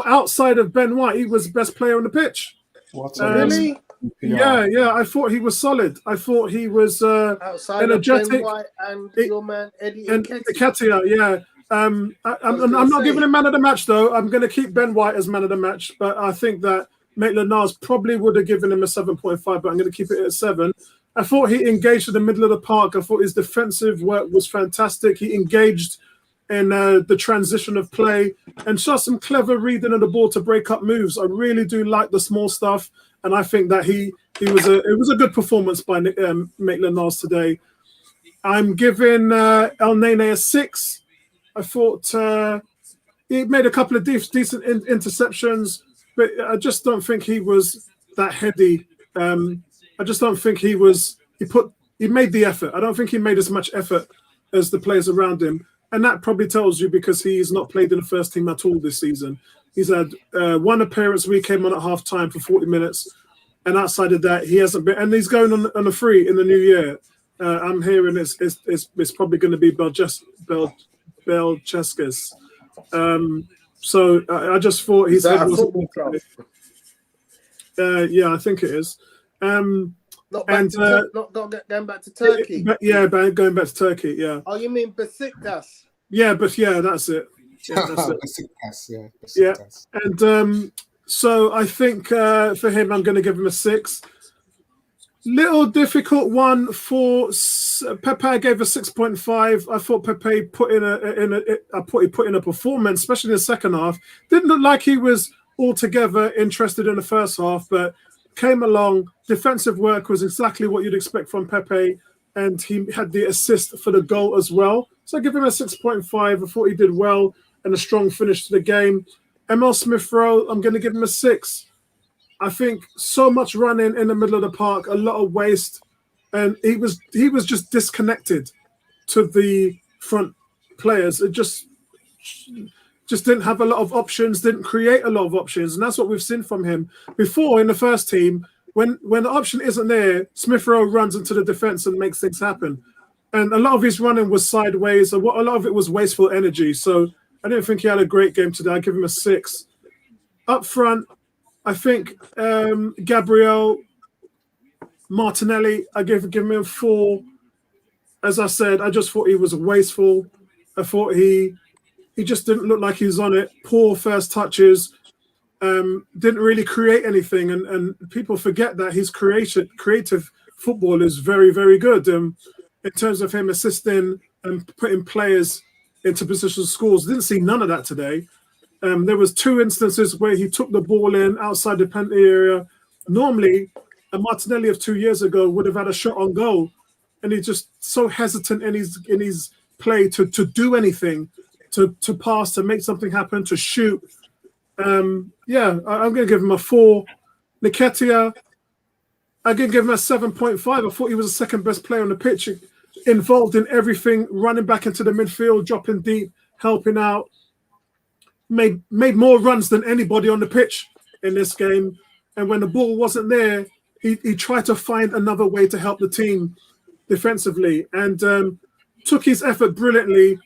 outside of Ben White, he was the best player on the pitch. Really? Yeah. I thought he was solid. I thought he was outside energetic. Of Ben White and your man Eddie Nketiah. Yeah. I'm not giving him man of the match though. I'm going to keep Ben White as man of the match, but I think that Maitland-Niles probably would have given him a 7.5, but I'm going to keep it at 7. I thought he engaged in the middle of the park. I thought his defensive work was fantastic. He engaged in the transition of play and saw some clever reading of the ball to break up moves. I really do like the small stuff, and I think that it was a good performance by Maitland-Niles today. I'm giving El Nene a 6. I thought he made a couple of decent interceptions, but I just don't think he was that heady. I just don't think he made the effort. I don't think he made as much effort as the players around him. And that probably tells you because he's not played in the first team at all this season. He's had one appearance where he came on at half time for 40 minutes. And outside of that, he hasn't been. And he's going on a free in the new year. I'm hearing it's probably going to be Belcheskis. So I just thought his head was. Yeah, I think it is. Not going back to Turkey. Going back to Turkey. Yeah. Oh, you mean Besiktas? Yeah, but that's it. Yeah, that's it. Besiktas. Yeah, and so I think for him, I'm going to give him a 6. Little difficult one for Pepe. I gave a 6.5. I thought Pepe put in a performance, especially in the second half. Didn't look like he was altogether interested in the first half, but came along. Defensive work was exactly what you'd expect from Pepe, and he had the assist for the goal as well. So I give him a 6.5. I thought he did well and a strong finish to the game. Emil Smith-Rowe, I'm going to give him a 6. I think so much running in the middle of the park, a lot of waste, and he was just disconnected to the front players. It just didn't have a lot of options, didn't create a lot of options, and that's what we've seen from him before in the first team. when the option isn't there, Smith Rowe runs into the defense and makes things happen. And a lot of his running was sideways, and a lot of it was wasteful energy. So I didn't think he had a great game today. I give him a 6. Up front, I think Gabriel Martinelli, I give him a 4. As I said, I just thought he was wasteful. I thought he just didn't look like he was on it. Poor first touches. Didn't really create anything, and people forget that his creative football is very, very good. In terms of him assisting and putting players into position to scores, didn't see none of that today. There was 2 instances where he took the ball in outside the penalty area. Normally, a Martinelli of 2 years ago would have had a shot on goal, and he's just so hesitant in his play to do anything, to pass, to make something happen, to shoot. I'm going to give him a 4. Nketiah, I'm going to give him a 7.5. I thought he was the second best player on the pitch, involved in everything, running back into the midfield, dropping deep, helping out. Made more runs than anybody on the pitch in this game. And when the ball wasn't there, he tried to find another way to help the team defensively, and took his effort brilliantly,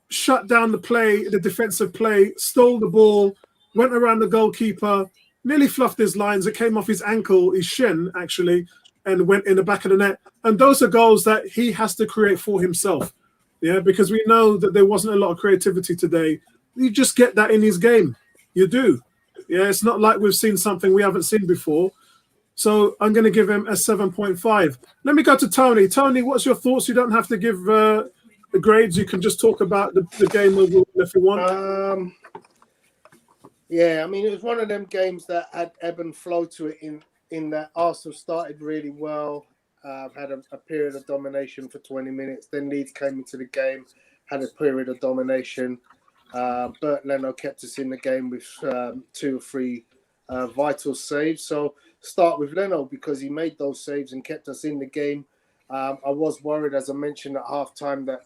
shut down the defensive play, stole the ball, went around the goalkeeper, nearly fluffed his lines. It came off his ankle, his shin, actually, and went in the back of the net. And those are goals that he has to create for himself. Yeah, because we know that there wasn't a lot of creativity today. You just get that in his game. You do. Yeah, it's not like we've seen something we haven't seen before. So I'm going to give him a 7.5. Let me go to Tony. Tony, what's your thoughts? You don't have to give the grades. You can just talk about the game overall if you want. Yeah, I mean, it was one of them games that had ebb and flow to it in that Arsenal started really well, had a period of domination for 20 minutes. Then Leeds came into the game, had a period of domination. Bert Leno kept us in the game with 2 or 3 vital saves. So start with Leno because he made those saves and kept us in the game. I was worried, as I mentioned at halftime, that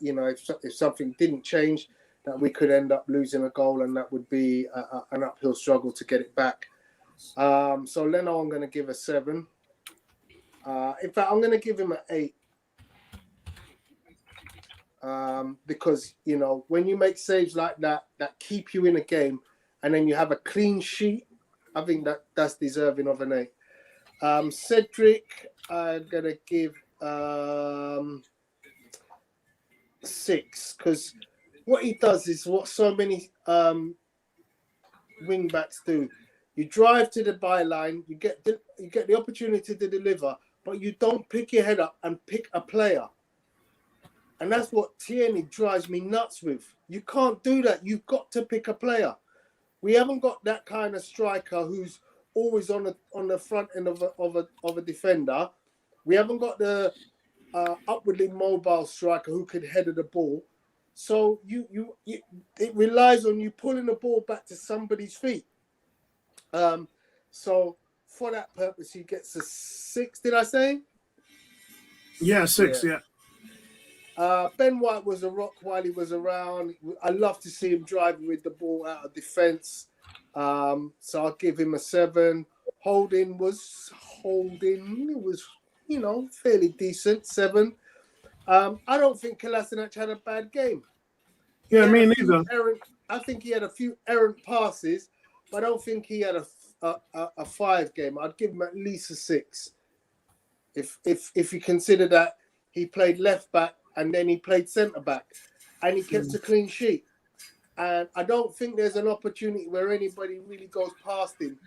if something didn't change, that we could end up losing a goal, and that would be an uphill struggle to get it back. So Leno, I'm going to give a 7. In fact, I'm going to give him an 8. Because when you make saves like that keep you in a game, and then you have a clean sheet, I think that's deserving of an 8. Cedric, I'm gonna give 6 because what he does is what so many wing backs do. You drive to the byline, you get the opportunity to deliver, but you don't pick your head up and pick a player. And that's what Tierney drives me nuts with. You can't do that. You've got to pick a player. We haven't got that kind of striker who's always on the front end of a defender. We haven't got the upwardly mobile striker who could header the ball. So it relies on you pulling the ball back to somebody's feet. So for that purpose, he gets a 6. Did I say? Yeah, 6. Yeah. Ben White was a rock while he was around. I love to see him driving with the ball out of defence. So I'll give him a 7. Holding was, fairly decent, 7. I don't think Kolasinac had a bad game. Yeah, me neither. I think he had a few errant passes, but I don't think he had a 5 game. I'd give him at least a 6. If you consider that he played left back and then he played centre back, and he kept a clean sheet. And I don't think there's an opportunity where anybody really goes past him.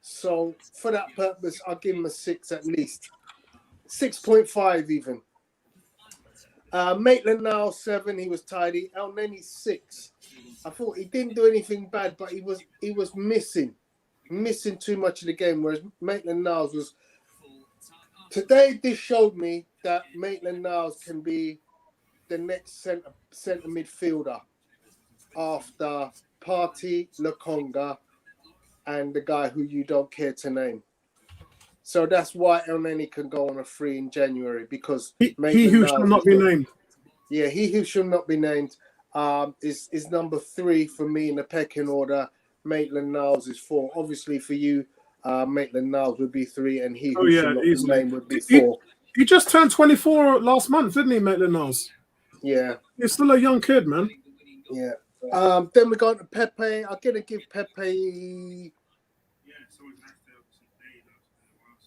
So for that purpose, I'll give him a 6 at least. 6.5 even. Maitland-Niles 7, he was tidy. Elneny 6. I thought he didn't do anything bad, but he was missing too much of the game, whereas Maitland-Niles was. Today, this showed me that Maitland-Niles can be the next centre midfielder after Partey, Lokonga, and the guy who you don't care to name. So that's why Elneny can go on a free in January, because he who shall not be named. Yeah, he who shall not be named is number 3 for me in the pecking order. Maitland-Niles is 4. Obviously for you, Maitland-Niles would be 3, and he Oh who yeah, shall not easily. remain would be 4. He just turned 24 last month, didn't he, Maitland-Niles? Yeah, He's still a young kid, man. yeah. Then we got Pepe. I'm gonna give Pepe.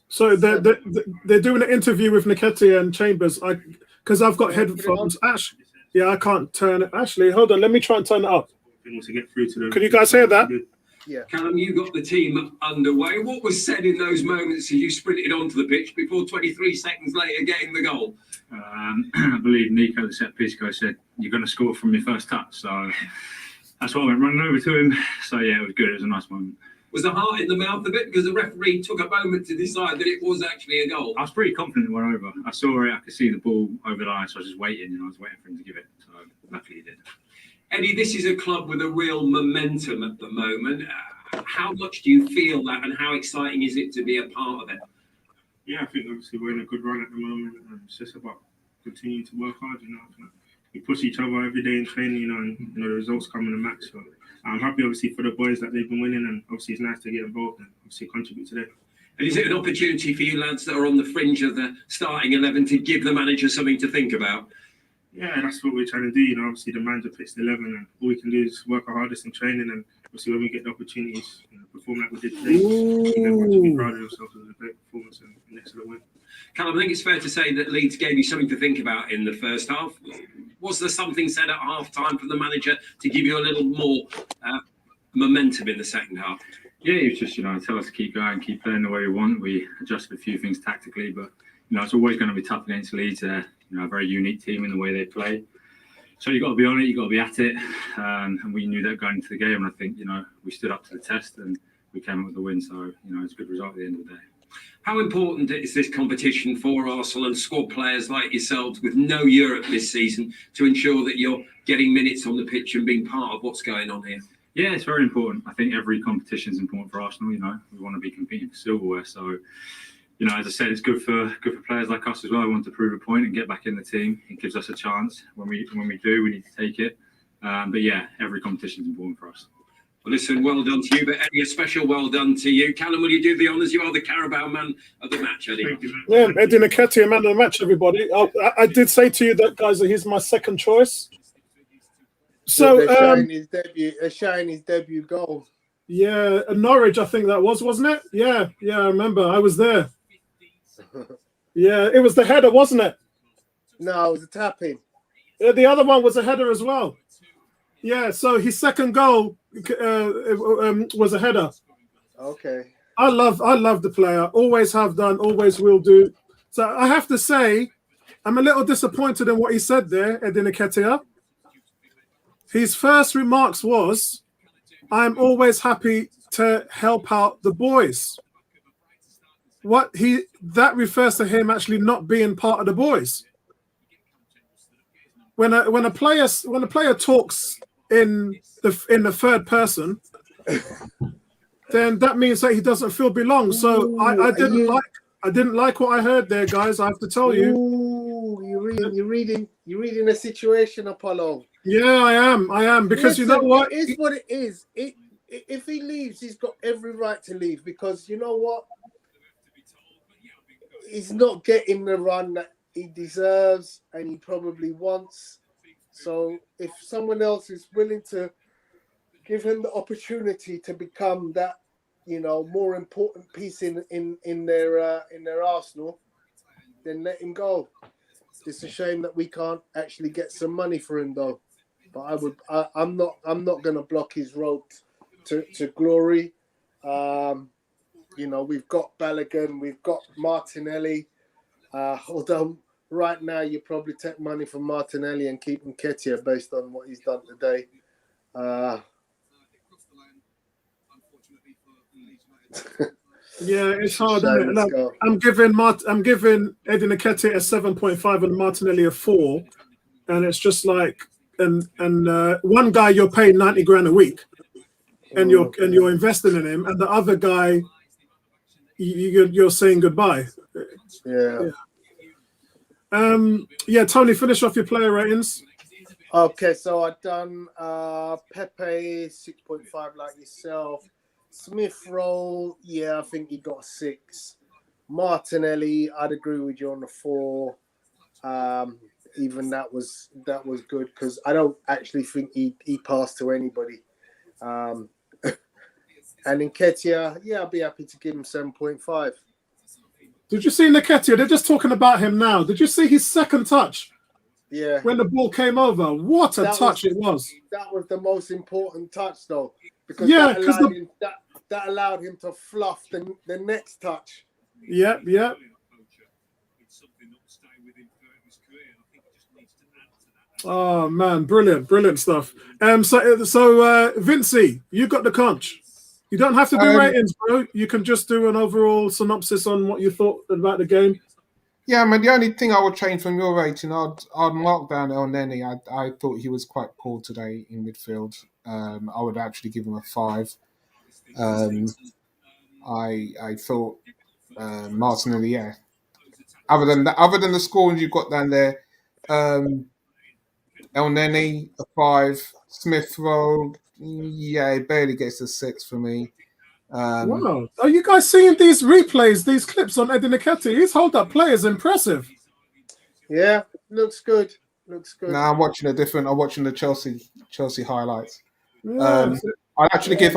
So they're doing an interview with Nketiah and Chambers. Because I've got headphones. Actually, yeah, I can't turn it. Actually, hold on. Let me try and turn it up. To get through to them. Can you guys hear that? Yeah. Callum, you got the team underway. What was said in those moments as you sprinted onto the pitch before 23 seconds later getting the goal? I believe Nico, the set piece coach, said you're going to score from your first touch. So that's what I went running over to him. So yeah, it was good. It was a nice moment. Was the heart in the mouth a bit because the referee took a moment to decide that it was actually a goal? I was pretty confident it went over. I saw it. I could see the ball over the line, so I was just waiting. And I was waiting for him to give it. So luckily he did. Eddie, this is a club with a real momentum at the moment. How much do you feel that, and how exciting is it to be a part of it? Yeah, I think obviously we're in a good run at the moment. It's just about continuing to work hard. We push each other every day in training. And the results come in the match. So I'm happy, obviously, for the boys that they've been winning, and obviously it's nice to get involved and obviously contribute today. And is it an opportunity for you lads that are on the fringe of the starting 11 to give the manager something to think about? Yeah, that's what we're trying to do. Obviously the manager picks the 11, and all we can do is work our hardest in training. And obviously when we get the opportunities, perform like we did today, everyone should be proud of themselves. It was a great performance and an excellent win. Callum, I think it's fair to say that Leeds gave you something to think about in the first half. Was there something said at half-time from the manager to give you a little more momentum in the second half? Yeah, he was just, tell us to keep going, keep playing the way we want. We adjusted a few things tactically, but, it's always going to be tough against Leeds. A very unique team in the way they play. So you've got to be on it, you've got to be at it. And we knew that going into the game. And I think, we stood up to the test and we came up with the win. So, it's a good result at the end of the day. How important is this competition for Arsenal and squad players like yourselves with no Europe this season to ensure that you're getting minutes on the pitch and being part of what's going on here? Yeah, it's very important. I think every competition is important for Arsenal. We want to be competing for silverware. So, as I said, it's good for players like us as well. We want to prove a point and get back in the team. It gives us a chance. When we do, we need to take it. But yeah, every competition is important for us. Well, listen, well done to you, but Eddie, a special well done to you. Callum, will you do the honours? You are the Carabao man of the match, Eddie. Thank you. Yeah, Eddie Nketiah, man of the match, everybody. I did say to you that, guys, that he's my second choice. So, they're showing his debut goal. Yeah, Norwich, I think that wasn't it? Yeah, I remember. I was there. Yeah, it was the header, wasn't it? No, it was a tap-in. Yeah, the other one was a header as well. Yeah, so his second goal was a header. Okay. I love the player. Always have done, always will do. So I have to say, I'm a little disappointed in what he said there, Eddie Nketiah. His first remarks was, I'm always happy to help out the boys. That refers to him actually not being part of the boys. When a player talks in the third person, then that means that he doesn't feel belong. So I didn't like what I heard there, guys. I have to tell you. Ooh, you're reading a situation, Apollo. Yeah, I am because Listen, you know what? It is what it is. If he leaves, he's got every right to leave because you know what? He's not getting the run that he deserves and he probably wants. So if someone else is willing to give him the opportunity to become that, more important piece in their arsenal, then let him go. It's a shame that we can't actually get some money for him though. But I'm not going to block his road to glory. We've got Balogun, we've got Martinelli. Although right now you probably take money from Martinelli and keep Nketiah based on what he's done today. Yeah, it's hard. Isn't it? Look, I'm giving Eddie Nketiah a 7.5 and Martinelli a 4, and it's just like and one guy you're paying 90 grand a week, and you're investing in him, and the other guy you're saying goodbye. Yeah. Tony, finish off your player ratings. Okay, so I've done Pepe 6.5 like yourself. Smith Rowe, yeah, I think he got 6. Martinelli, I'd agree with you on the 4. Even that was good because I don't actually think he passed to anybody. And Nketiah, yeah, I'd be happy to give him 7.5. Did you see Nketiah? They're just talking about him now. Did you see his second touch? Yeah. When the ball came over, what a touch it was. That was the most important touch, though, because that allowed him to fluff the next touch. Yeah. Oh man, brilliant stuff. So Vincey, you got the conch. You don't have to do ratings, bro. You can just do an overall synopsis on what you thought about the game. Yeah, I mean, the only thing I would change from your rating, I'd mark down El Neni. I thought he was quite poor today in midfield. I would actually give him a 5. I thought Martinelli, yeah. Other than the scores you've got down there, El Neni a 5, Smith Rowe, yeah, he barely gets a 6 for me. Wow, are you guys seeing these replays, these clips on Eddie Nketiah? His hold-up play is impressive. Yeah, looks good. Now I'm watching the Chelsea highlights. Yeah. I'll actually give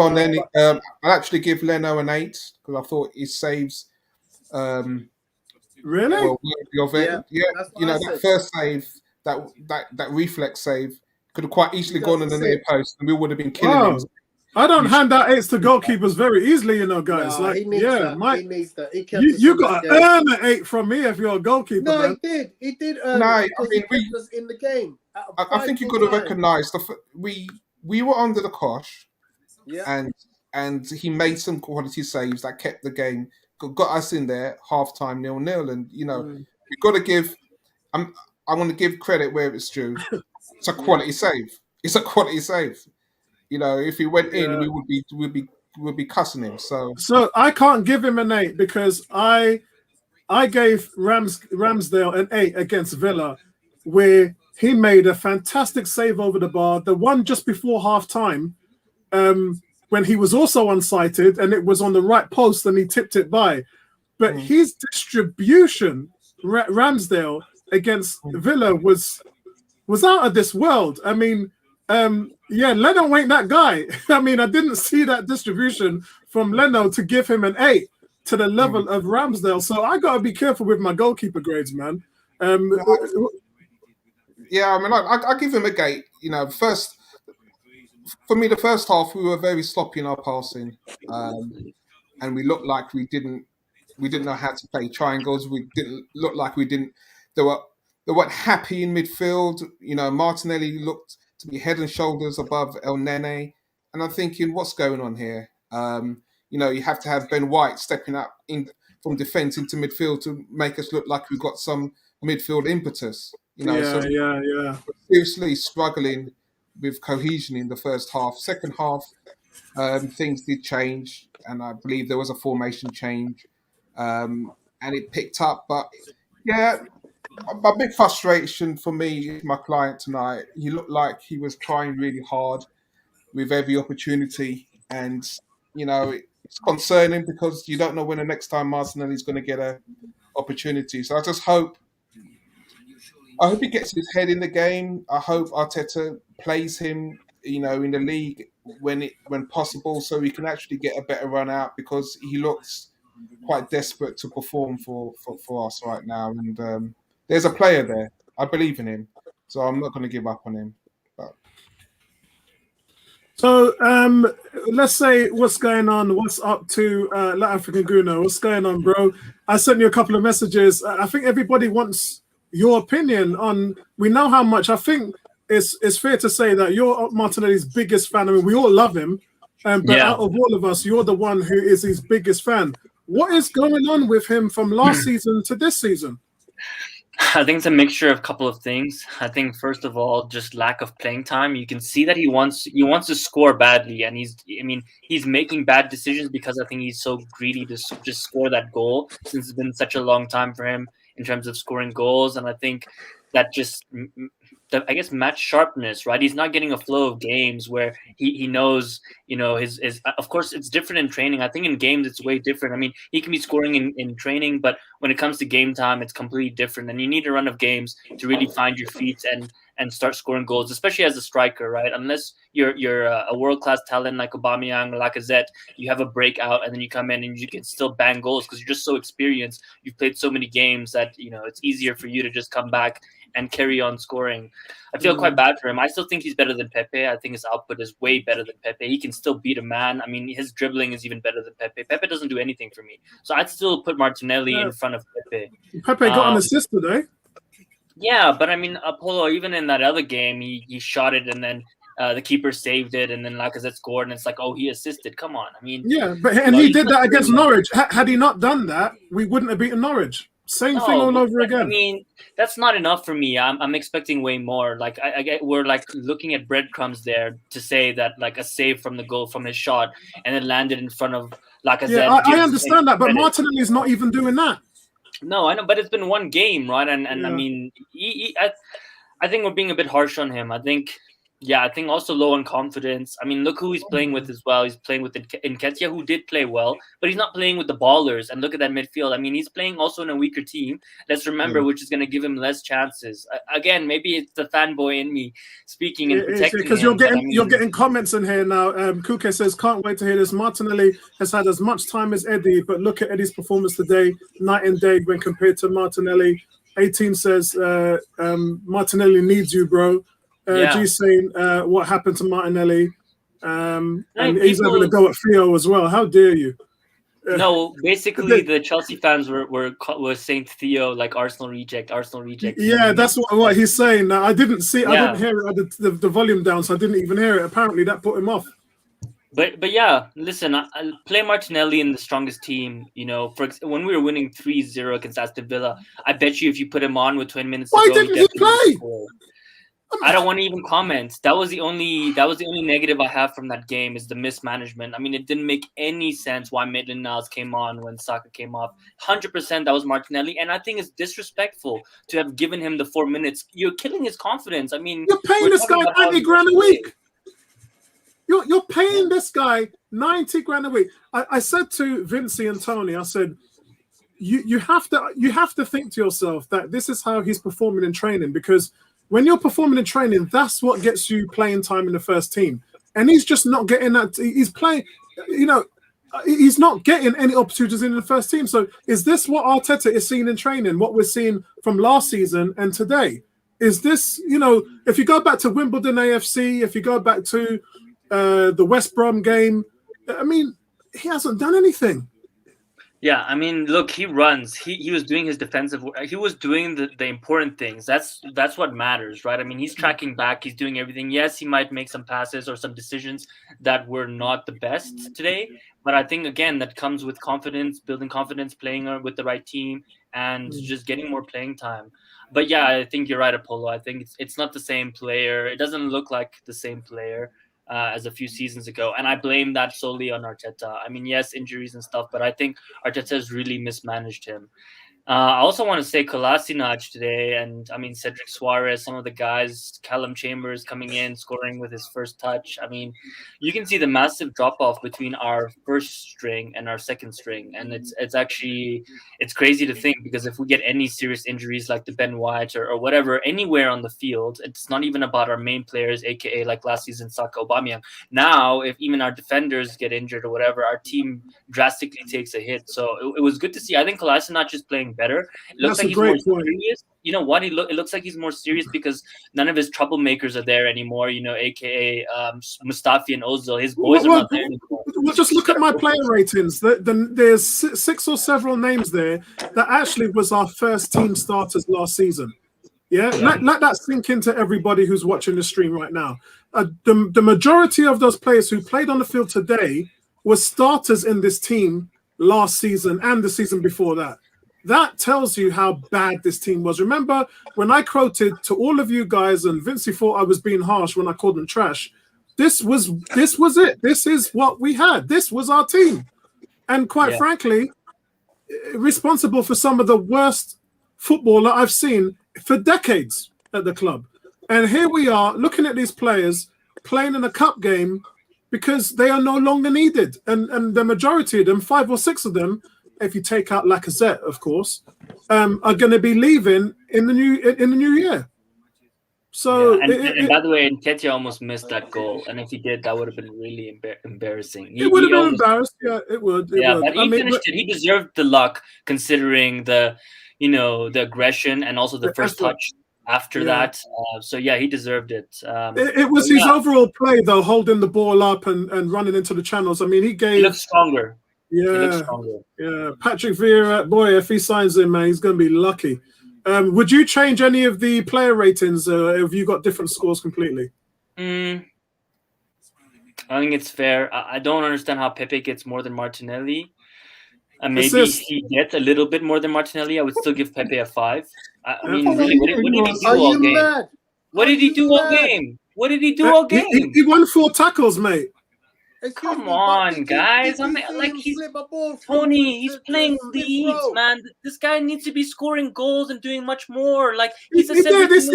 Leno an 8 because I thought his saves Really? were worthy of it. Yeah, that first save, that reflex save could have quite easily gone in the near post, and we would have been killing him. I don't hand out 8s to goalkeepers very easily, guys. No, he needs that. He needs that. He kept you got to earn an 8 from me if you're a goalkeeper. No, man. he did earn it because he kept us in the game. I think you got to recognise we were under the cosh, and he made some quality saves that kept the game, got us in there half time 0-0, and we've got to give. I'm going to give credit where it's due. It's a quality save. It's a quality save. If he went in, we would be cussing him. So I can't give him an 8 because I gave Ramsdale an 8 against Villa, where he made a fantastic save over the bar. The one just before half time, when he was also unsighted and it was on the right post and he tipped it by. But his distribution, Ramsdale against Villa, was out of this world. I mean. Leno ain't that guy. I mean, I didn't see that distribution from Leno to give him an 8 to the level of Ramsdale. So I got to be careful with my goalkeeper grades, man. I mean, I give him a gate. For me, the first half we were very sloppy in our passing, and we looked like we didn't know how to play triangles. We didn't look like we didn't. They weren't happy in midfield. Martinelli looked to be head and shoulders above El Nene. And I'm thinking, what's going on here? You have to have Ben White stepping up from defence into midfield to make us look like we've got some midfield impetus. Yeah. Seriously struggling with cohesion in the first half. Second half, things did change, and I believe there was a formation change, and it picked up. But yeah. A big frustration for me, my client tonight. He looked like he was trying really hard with every opportunity, and it's concerning because you don't know when the next time Martinelli's going to get an opportunity. So I just hope he gets his head in the game. I hope Arteta plays him, in the league when possible, so he can actually get a better run out because he looks quite desperate to perform for us right now, and. There's a player there. I believe in him, so I'm not going to give up on him. So let's say what's going on. What's up to Latin African Guno? What's going on, bro? I sent you a couple of messages. I think everybody wants your opinion on. We know how much. I think it's fair to say that you're Martinelli's biggest fan. I mean, we all love him, but out of all of us, you're the one who is his biggest fan. What is going on with him from last season to this season? I think it's a mixture of a couple of things. I think first of all, just lack of playing time. You can see that he wants to score badly, and he's making bad decisions because I think he's so greedy to just score that goal since it's been such a long time for him in terms of scoring goals, and I think that just I guess match sharpness, right? He's not getting a flow of games where he knows, his of course it's different in training. I think in games it's way different. I mean, he can be scoring in training, but when it comes to game time, it's completely different. And you need a run of games to really find your feet and start scoring goals, especially as a striker, right? Unless you're a world-class talent like Aubameyang or Lacazette, you have a breakout and then you come in and you can still bang goals because you're just so experienced. You've played so many games that, it's easier for you to just come back and carry on scoring. I feel quite bad for him. I still think he's better than Pepe. I think his output is way better than Pepe. He can still beat a man. I mean, his dribbling is even better than Pepe. Pepe doesn't do anything for me. So I'd still put Martinelli in front of Pepe. Pepe got an assist today. Yeah, but I mean, Apollo, even in that other game, he shot it and then the keeper saved it and then Lacazette scored and it's like, oh, he assisted. Come on. I mean, yeah, and he did that against Norwich. Had he not done that, we wouldn't have beaten Norwich. Same thing all over again. I mean, that's not enough for me. I'm expecting way more. Like we're like looking at breadcrumbs there to say that like a save from the goal from his shot and it landed in front of Lacazette. Yeah, I understand that, but Martinelli's not even doing that. No, I know, but it's been one game, right? And yeah. I mean, I think we're being a bit harsh on him. I think also low on confidence. I mean, look who he's playing with as well. He's playing with Nketiah, who did play well, but he's not playing with the ballers. And look at that midfield. I mean, he's playing also in a weaker team. Let's remember, which is going to give him less chances. Again, maybe it's the fanboy in me speaking and protecting because him. You're getting comments in here now. Kuke says, can't wait to hear this. Martinelli has had as much time as Eddie, but look at Eddie's performance today, night and day when compared to Martinelli. 18 says, Martinelli needs you, bro. G's saying what happened to Martinelli, and he's having a go at Theo as well. How dare you? No, basically the Chelsea fans were saying to Theo like Arsenal reject. Yeah, that's what he's saying. Now I didn't hear it. I had the volume down, so I didn't even hear it. Apparently that put him off. But yeah, listen, I play Martinelli in the strongest team. When we were winning 3-0 against Aston Villa, I bet you if you put him on with 20 minutes why to go, didn't he play? I don't want to even comment. That was the only negative I have from that game is the mismanagement. I mean, it didn't make any sense why Maitland-Niles came on when Saka came off. 100% that was Martinelli, and I think it's disrespectful to have given him the 4 minutes. You're killing his confidence. I mean, you're paying this guy 90 grand a week. You're paying this guy 90 grand a week. I said to Vincey and Tony, I said, you have to think to yourself that this is how he's performing in training, because when you're performing in training, that's what gets you playing time in the first team. And he's just not getting that. He's playing, he's not getting any opportunities in the first team. So is this what Arteta is seeing in training, what we're seeing from last season and today? Is this, if you go back to Wimbledon AFC, if you go back to the West Brom game, I mean, he hasn't done anything. Yeah, I mean, look, he runs. He was doing his defensive work. He was doing the important things. That's what matters, right? I mean, he's tracking back. He's doing everything. Yes, he might make some passes or some decisions that were not the best today. But I think, again, that comes with confidence, building confidence, playing with the right team, and just getting more playing time. But, yeah, I think you're right, Apollo. I think it's not the same player. It doesn't look like the same player as a few seasons ago. And I blame that solely on Arteta. I mean, yes, injuries and stuff, but I think Arteta has really mismanaged him. I also want to say Kolasinac today, and I mean, Cedric Suarez, some of the guys, Callum Chambers coming in, scoring with his first touch. I mean, you can see the massive drop-off between our first string and our second string. And it's crazy to think, because if we get any serious injuries like the Ben White or whatever, anywhere on the field, it's not even about our main players, aka like last season, Saka, Aubameyang. Now, if even our defenders get injured or whatever, our team drastically takes a hit. So it was good to see. I think Kolasinac is playing better. It looks like he's more serious. You know what? It looks like he's more serious because none of his troublemakers are there anymore. AKA Mustafi and Ozil. His boys are not there anymore. Well, just look at my player ratings. There's 6 or several names there that actually was our first team starters last season. Yeah? Let that sink into everybody who's watching the stream right now. The majority of those players who played on the field today were starters in this team last season and the season before that. That tells you how bad this team was. Remember when I quoted to all of you guys, and Vincey thought I was being harsh when I called them trash. This was it. This is what we had. This was our team. And quite frankly, responsible for some of the worst football that I've seen for decades at the club. And here we are looking at these players playing in a cup game because they are no longer needed. And the majority of them, 5 or 6 of them, if you take out Lacazette, of course, are going to be leaving in the new year. So, and by the way, Nketiah almost missed that goal, and if he did, that would have been really embarrassing. It would have been embarrassed. Yeah, it would. But he finished it. He deserved the luck, considering the aggression and also the first touch after that. So yeah, he deserved it. It was his overall play, though, holding the ball up and running into the channels. I mean, he looked stronger. Yeah, Patrick Vieira, boy, if he signs him, man, he's going to be lucky. Would you change any of the player ratings? Have you got different scores completely? I think it's fair. I don't understand how Pepe gets more than Martinelli. Maybe he gets a little bit more than Martinelli. I would still give Pepe a 5. I mean, really, what did he do all game? Mad? What did he do all game? What did he do all game? He won 4 tackles, mate. Come on, guys. I mean, like Tony, he's playing Leeds, man. This guy needs to be scoring goals and doing much more. Like he's he had an assist.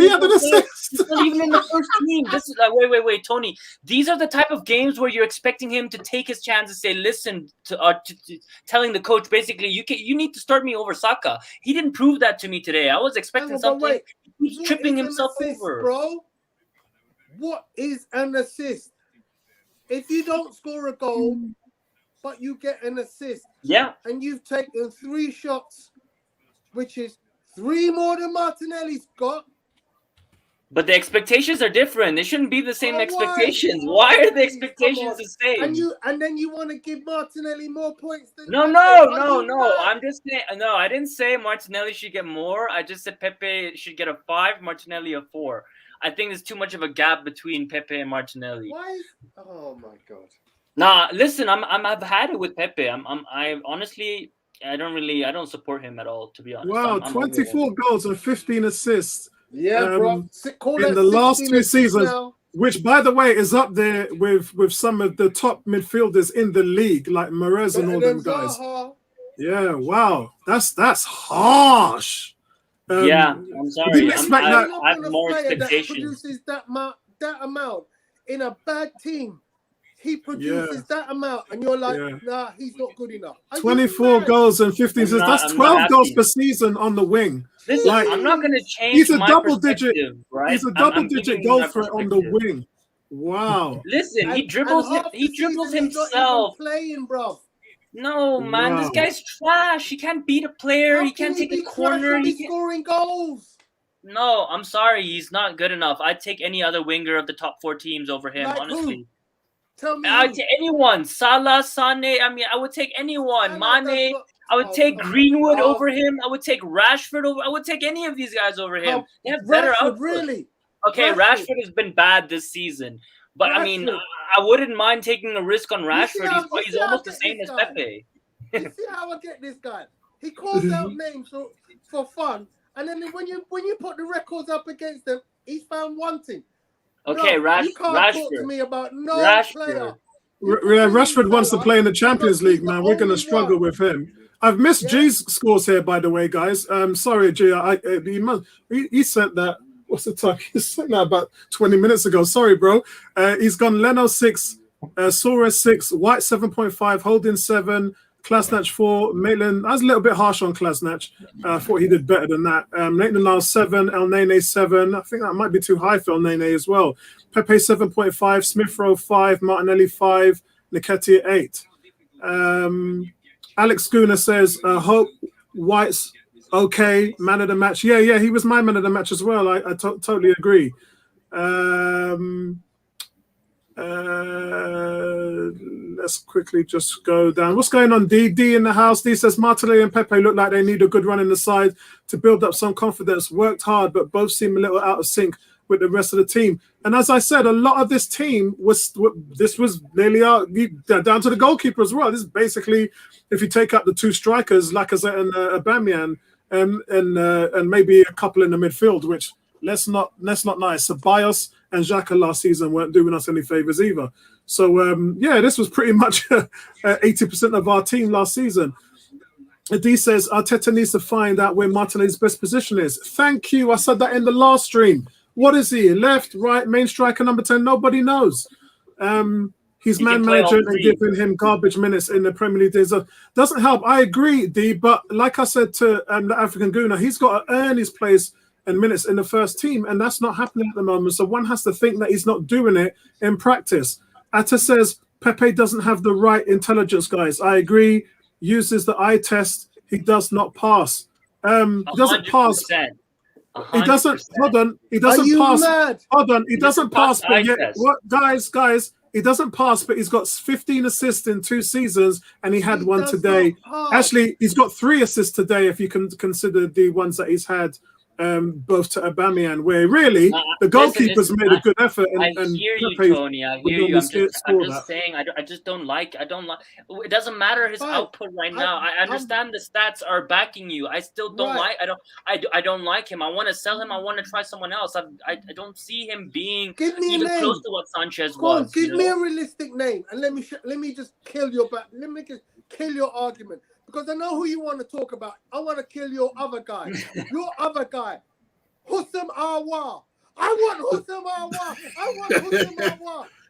He's not even in the first team. This is like wait, Tony. These are the type of games where you're expecting him to take his chance and say, listen to telling the coach basically, you need to start me over Saka. He didn't prove that to me today. I was expecting something. He's tripping himself over, bro. What is an assist? If you don't score a goal, but you get an assist, and you've taken 3 shots, which is 3 more than Martinelli's got. But the expectations are different. They shouldn't be the same expectations. Why are the expectations the same? And then you want to give Martinelli more points than No. I'm just saying. No, I didn't say Martinelli should get more. I just said Pepe should get a 5, Martinelli a 4. I think there's too much of a gap between Pepe and Martinelli. Why? Oh my god. Nah, listen, I've had it with Pepe. I honestly, I don't support him at all, to be honest. Wow, 24 goals and 15 assists. Yeah, bro. In the last 2 seasons, which, by the way, is up there with some of the top midfielders in the league, like Mahrez and all them guys. Yeah, wow, that's harsh. I'm sorry. I have more expectations. That produces that amount in a bad team. He produces that amount, and you're like, nah, he's not good enough. 24 goals and 15 assists. That's 12 goals per season on the wing. Listen, I'm not going to change. He's a double-digit, right? He's a double-digit goal threat on the wing. Wow. Listen, he dribbles himself. Playing, bro. No, man, this guy's trash. He can't beat a player. He can't take a corner. He's scoring goals. No, I'm sorry. He's not good enough. I'd take any other winger of the top 4 teams over him, honestly. Who? Tell me. I'd take anyone. Salah, Sané. I mean, I would take anyone. Mane. I would take Greenwood over him. I would take Rashford over. I would take any of these guys over him. They have better output. Really? Okay, Rashford has been bad this season. But, I mean, I wouldn't mind taking a risk on Rashford. He's almost the same as Pepe. You see how I get this guy? He calls out names for fun. And then when you put the records up against them, he's found wanting. Okay, you can't Rashford. Talk to me about player. Rashford wants to play in the Champions League, man. We're going to struggle with him. I've missed G's scores here, by the way, guys. Sorry, G. He sent that. What's the time? He sent that about 20 minutes ago. Sorry, bro. He's gone Leno 6, Suarez 6, White 7.5, Holding 7, Klasnach 4, Maitland. I was a little bit harsh on Klasnach. I thought he did better than that. Maitland-Niles 7, El Nene 7. I think that might be too high for El Nene as well. Pepe 7.5, Smith-Rowe 5, Martinelli 5, Nketiah 8. Alex Schooner says, hope White's okay, man of the match. Yeah, he was my man of the match as well. I totally agree. Let's quickly just go down. What's going on, D? D in the house. D says, Martinelli and Pepe look like they need a good run in the side to build up some confidence. Worked hard, but both seem a little out of sync with the rest of the team. And as I said, a lot of this team was nearly down to the goalkeeper as well. This is basically, if you take out the 2 strikers, Lacazette and Aubameyang, and maybe a couple in the midfield, which let's not nice. Ceballos and Xhaka last season weren't doing us any favors either. So this was pretty much 80% of our team last season. D says Arteta needs to find out where Martinelli's best position is. Thank you. I said that in the last stream. What is he? Left, right, main striker, number 10? Nobody knows. He's He can man play all manager and three. giving him garbage minutes in the Premier League days. Doesn't help. I agree, D. But like I said to the African Gooner, he's got to earn his place and minutes in the first team, and that's not happening at the moment. So one has to think that he's not doing it in practice. Atta says Pepe doesn't have the right intelligence, guys. I agree. Uses the eye test. He does not pass. He doesn't pass. 100%. He doesn't. 100%. Hold on. He Are doesn't you pass. mad? Hold on. He doesn't pass. pass the eye But yet, test. what, guys? He doesn't pass, but he's got 15 assists in 2 seasons, and he had one does today. not pass. Actually, he's got 3 assists today, if you can consider the ones that he's had, both to Aubameyang, where really the goalkeeper's listen, made a good effort. I And hear you, Pepe Tony. I would hear you. normally I'm score just that. saying. I just don't like. It doesn't matter his Fine. output right now. I understand the stats are backing you. I still don't Right. like. I don't like him. I want to sell him. I want to try someone else. I don't see him being Give me a even name. close to what Sanchez Go on, was. give you me know? a realistic name, and let me just kill your Let me just kill your argument, because I know who you want to talk about. I want to kill your other guy. Your other guy, Houssem Aouar. I want Houssem Aouar.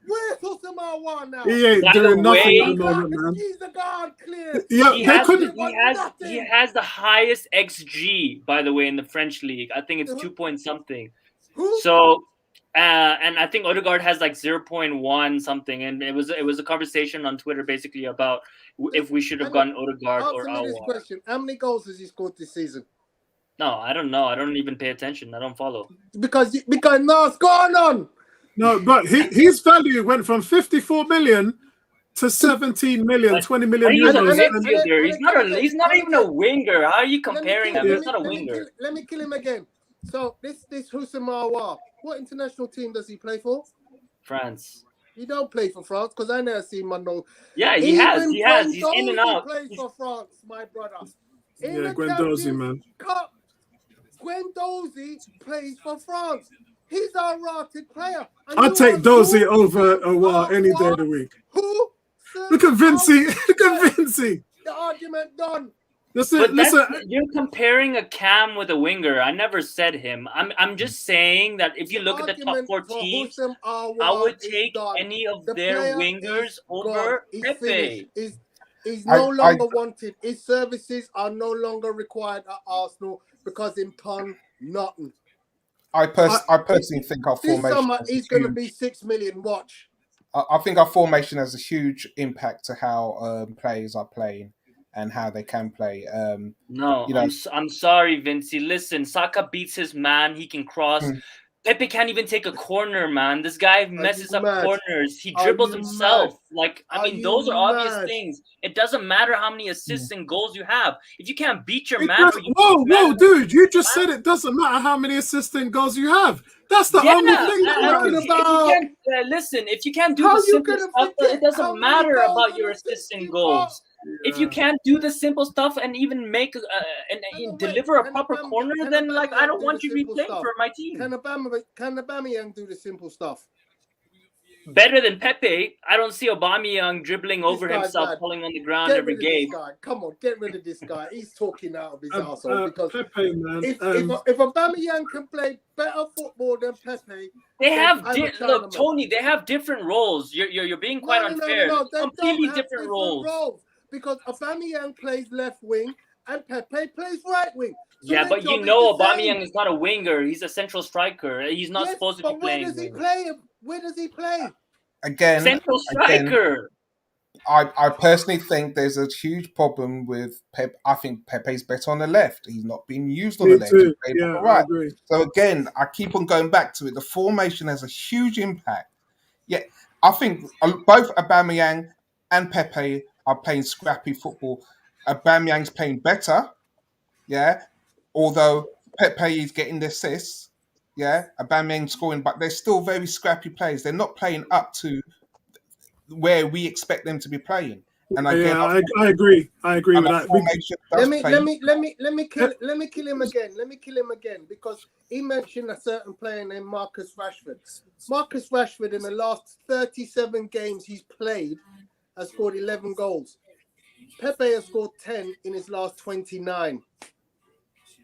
Where's Houssem Aouar now? He ain't By the doing nothing way- at the moment, man. He's the guard clear. Yeah, He they has, couldn't. he has the highest XG, by the way, in the French league. I think it's 2 point something. Who? So, and I think Odegaard has like 0.1 something, and it was a conversation on Twitter basically about if we should have gotten Odegaard or Answer me this Aouar. question: how many goals has he scored this season? No, I don't know. I don't even pay attention. I don't follow. Because no, what's going on? No, but his value went from 54 million to 17 million, 20 million He's a euros. midfielder. He's not even a winger. How are you comparing him? He's not a winger. Let me kill him again. So this Houssem Aouar, what international team does he play for? France. He don't play for France, because I never seen him no. Yeah, he has. He's in and out. Plays for France, my brother. Yeah, Guendouzi, man. Cup, Guendouzi plays for France. He's our rated player. And I'd you take want Dozy who? over Aouar any day of the week. Who? Look at Vinci. Look at Vinci. The argument done. Listen, You're comparing a Cam with a winger. I never said him. I'm just saying that if you look at the top 4 teams, I would take any of their wingers over Pepe. He's no longer wanted. His services are no longer required at Arsenal because him ton nothing. I personally think our This formation. summer he's going to be 6 million. Watch. I think our formation has a huge impact to how players are playing and how they can play. No, I'm sorry, Vinci. Listen, Saka beats his man. He can cross. Pepe can't even take a corner, man. This guy messes up corners. He dribbles himself. Those are obvious things. It doesn't matter how many assists and goals you have. If you can't beat your man, whoa, dude! You just said it doesn't matter how many assists and goals you have. That's the only thing I'm talking about. Listen, if you can't do the simple stuff, it doesn't matter about your assists and goals. If you can't do the simple stuff and even make and deliver a proper corner, then I don't want you to be playing for my team. Can Aubameyang do the simple stuff? Better than Pepe. I don't see Aubameyang dribbling over himself, pulling on the ground every game. Come on, get rid of this guy. He's talking out of his arsehole because Pepe, man. If Aubameyang can play better football than Pepe, they have Tony. They have different roles. You're being quite unfair. Completely different roles. Because Aubameyang plays left wing and Pepe plays right wing. So yeah, but Aubameyang is not a winger. He's a central striker. He's not supposed to be playing. Where does he play? Again, central striker. I personally think there's a huge problem with Pep. I think Pepe's better on the left. He's not being used on the left. He's playing on the right. So again, I keep on going back to it. The formation has a huge impact. Yeah, I think both Aubameyang and Pepe are playing scrappy football. Aubameyang's playing better, yeah. Although Pepe is getting the assists, yeah. Aubameyang scoring, but they're still very scrappy players. They're not playing up to where we expect them to be playing. And again, I agree. I agree with that. Let me kill him again because he mentioned a certain player named Marcus Rashford. Marcus Rashford in the last 37 games he's played has scored 11 goals. Pepe has scored 10 in his last 29.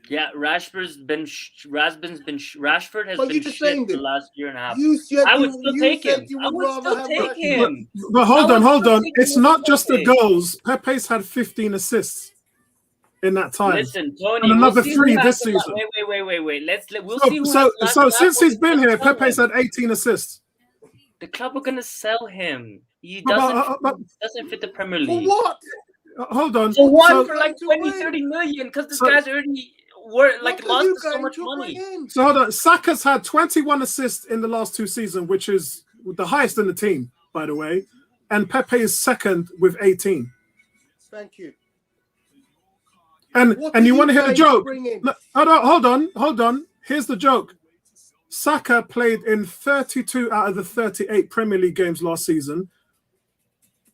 Yeah, Rashford has been But you been just shit named the him. last year and a half. You said I would still take him. you I would would rather still have take Rashford. him. But hold I on, would hold still on. take him It's over not just the Pepe. goals. Pepe's had 15 assists in that time, Listen, Tony, and we'll another see 3 who has this the season. wait. We'll So, see who has so, the last so laugh since when he's the been club here, sell Pepe's him. had 18 assists. The club are gonna sell him. He But- doesn't fit the Premier For League. what? Hold on. For one, So, for like to 20, win. 30 million, because this So- guy's already lost What are you so going much to money. bring in? so hold on. Saka's had 21 assists in the last 2 seasons, which is the highest in the team, by the way. And Pepe is second with 18. Thank you. And What and are you want to hear the going to joke? bring in? No, hold on. Here's the joke. Saka played in 32 out of the 38 Premier League games last season.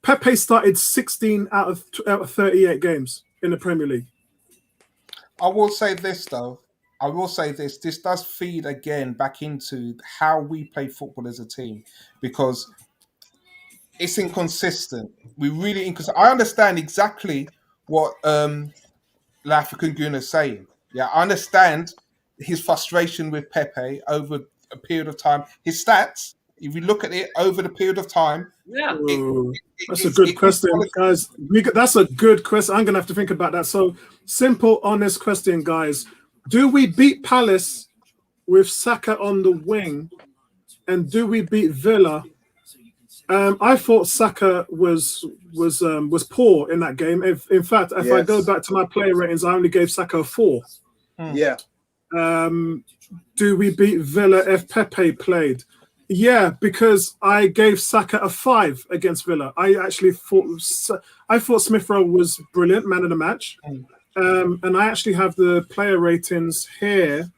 Pepe started 16 out of 38 games in the Premier League. I will say this though. I will say this. This does feed again back into how we play football as a team because it's inconsistent. We really inconsistent. I understand exactly what African Goon is saying. Yeah, I understand his frustration with Pepe over a period of time. His stats, if you look at it over the period of time, Yeah. That's a good question, guys. That's a good question. I'm going to have to think about that. So, simple, honest question, guys. Do we beat Palace with Saka on the wing? And do we beat Villa? I thought Saka was poor in that game. In fact, if I go back to my player ratings, I only gave Saka a 4. Yeah. Do we beat Villa if Pepe played? Yeah, because I gave Saka a 5 against Villa. I thought Smith Rowe was brilliant, man of the match. And I actually have the player ratings here.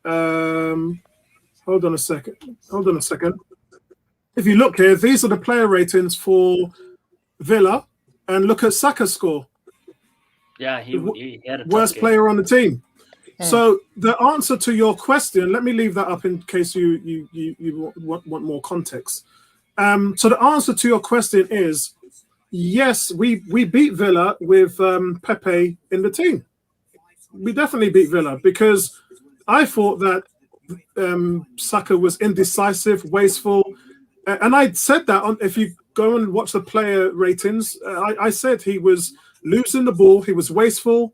Hold on a second. If you look here, these are the player ratings for Villa, and look at Saka's score. Yeah, he had a worst player on the team. So the answer to your question, let me leave that up in case you want more context. So the answer to your question is yes, we beat Villa with Pepe in the team. We definitely beat Villa because I thought that Saka was indecisive, wasteful, and I said that if you go and watch the player ratings, I said he was losing the ball, he was wasteful.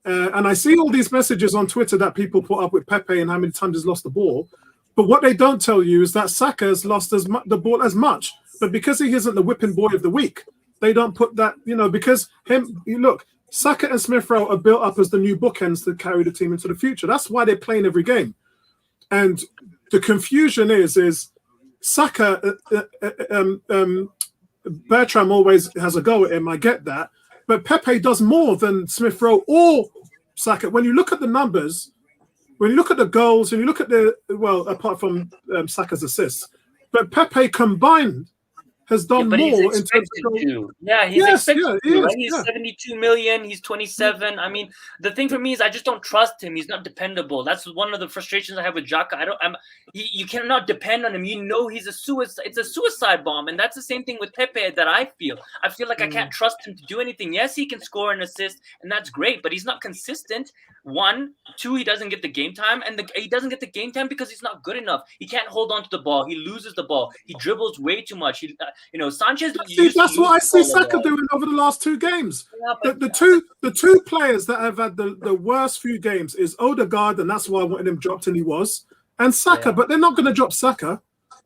And I see all these messages on Twitter that people put up with Pepe and how many times he's lost the ball. But what they don't tell you is that Saka has lost the ball as much. But because he isn't the whipping boy of the week, they don't put that, because look, Saka and Smith Rowe are built up as the new bookends to carry the team into the future. That's why they're playing every game. And the confusion is Saka, Bertram always has a go at him. I get that. But Pepe does more than Smith Rowe or Saka. When you look at the numbers, when you look at the goals, and you look at apart from Saka's assists, but Pepe combined has done more in terms of goals. Yeah, he's expected to. Right? He's yeah. 72 million. He's 27. I mean, the thing for me is I just don't trust him. He's not dependable. That's one of the frustrations I have with Xhaka. You cannot depend on him. He's a suicide. It's a suicide bomb, and that's the same thing with Pepe that I feel. I feel like I can't trust him to do anything. Yes, he can score an assist, and that's great, but he's not consistent. 1, 2, he doesn't get the game time, and he doesn't get the game time because he's not good enough. He can't hold on to the ball. He loses the ball. He dribbles way too much. Sanchez. That's what I see Saka doing over the last 2 games. Yeah, the two players that have had the worst few games is Odegaard, and that's why I wanted him dropped, and he was, and Saka. But they're not going to drop Saka.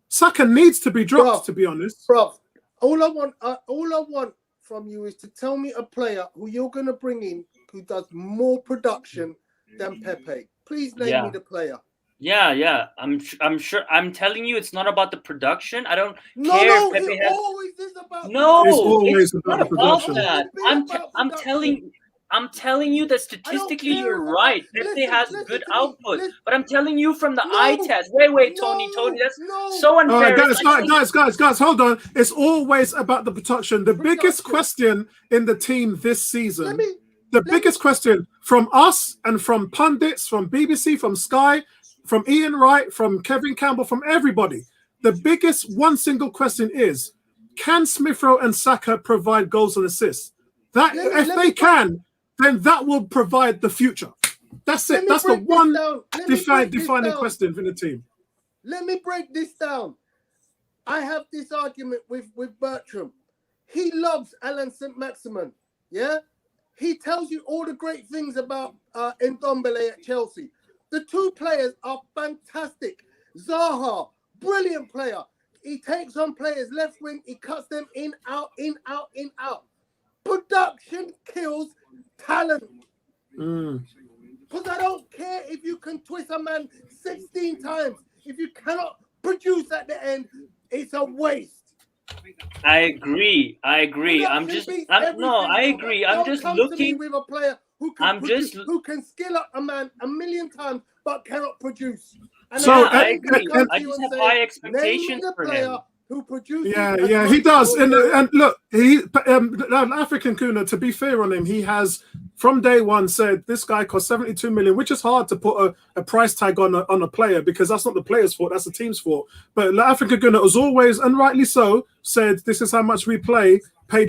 Saka needs to be dropped, to be honest. Bro, all I want from you is to tell me a player who you're going to bring in who does more production than Pepe. Please name me the player. Yeah. I'm sure. I'm telling you, it's not about the production. I don't care. No, if Pepe it always is about. No, it's always not about production. that. I'm telling you that statistically you're right. Pepe has good output, but I'm telling you from the eye test. Wait, Tony, that's so unfair. Guys, hold on. It's always about the production. The biggest question in the team this season, biggest question from us and from pundits, from BBC, from Sky, from Ian Wright, from Kevin Campbell, from everybody, the biggest single question is, can Smith Rowe and Saka provide goals and assists? If they can, then that will provide the future. That's it. That's the one defining question for the team. Let me break this down. I have this argument with Bertram. He loves Alan St. Maximin. Yeah? He tells you all the great things about Ndombele at Chelsea. The two players are fantastic. Zaha, brilliant player. He takes on players left wing. He cuts them in, out, in, out, in, out. Production kills talent. Because I don't care if you can twist a man 16 times. If you cannot produce at the end, it's a waste. I agree. I agree. I agree. I'm just looking with a player who can skill up a man a million times but cannot produce. And so I agree. I just have high expectations for him. Who produces? Yeah, he does. And look, African Kuna. To be fair on him, he has from day one said this guy cost 72 million, which is hard to put a price tag on a player because that's not the player's fault, that's the team's fault. But African Kuna has always, and rightly so, said this is how much we paid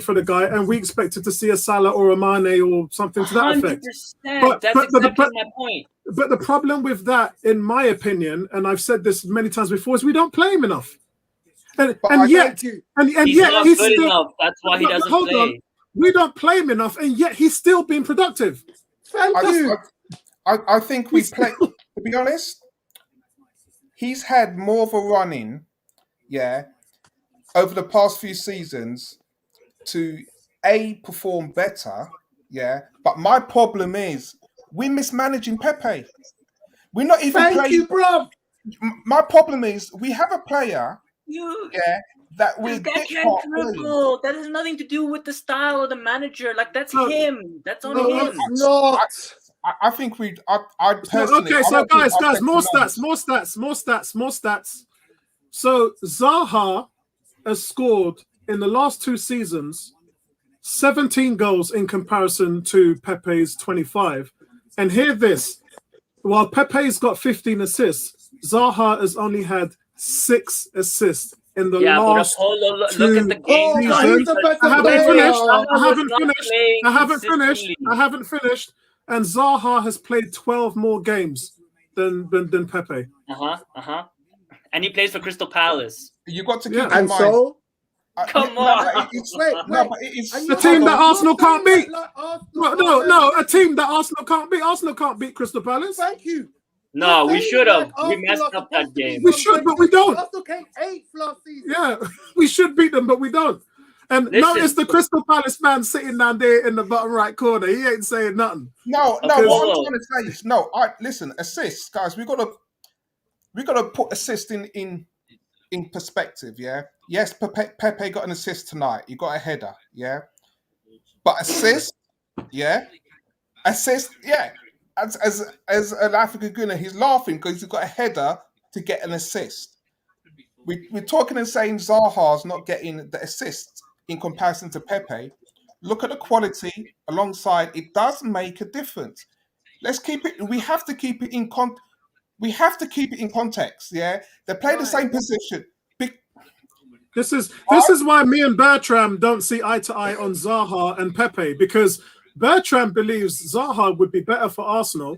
for the guy, and we expected to see a Salah or a Mane or something to that effect. That's exactly my point. But the problem with that, in my opinion, and I've said this many times before, is we don't play him enough. And yet he's not good still, enough. That's why he doesn't play. On. We don't play him enough, and yet he's still been productive. I think we play. To be honest, he's had more of a run in, over the past few seasons to perform better, But my problem is we're mismanaging Pepe. We're not even playing. You, bro. My problem is we have a player. That we can't dribble. That has nothing to do with the style of the manager. Like that's him. That's on him. It's not. I think I personally. Okay, so guys, more stats. So Zaha has scored in the last 2 seasons 17 goals in comparison to Pepe's 25. And hear this: while Pepe's got 15 assists, Zaha has only had 6 assists in the last look at the game. seasons. I haven't finished. And Zaha has played 12 more games than Pepe. And he plays for Crystal Palace. You got to keep in mind. So, come on. It's a team that Arsenal can't beat. No, a team that Arsenal can't beat. Arsenal can't beat Crystal Palace. Thank you. No, we should have. We messed up that game. We should, but we don't. Arsenal came 8th last season. Yeah, we should beat them, but we don't. And notice the Crystal Palace man sitting down there in the bottom right corner. He ain't saying nothing. No. What I'm trying to say is listen. Assists, guys. We gotta put assist in perspective. Yeah. Yes, Pepe got an assist tonight. He got a header. Yeah. But assist. Yeah. Assist. Yeah. As an African Gunner, he's laughing because he's got a header to get an assist. We're talking and saying Zaha's not getting the assists in comparison to Pepe. Look at the quality alongside. It does make a difference. Let's keep it. We have to keep it in context. Yeah, they play the same position. This is why me and Bertram don't see eye to eye on Zaha and Pepe, because Bertram believes Zaha would be better for Arsenal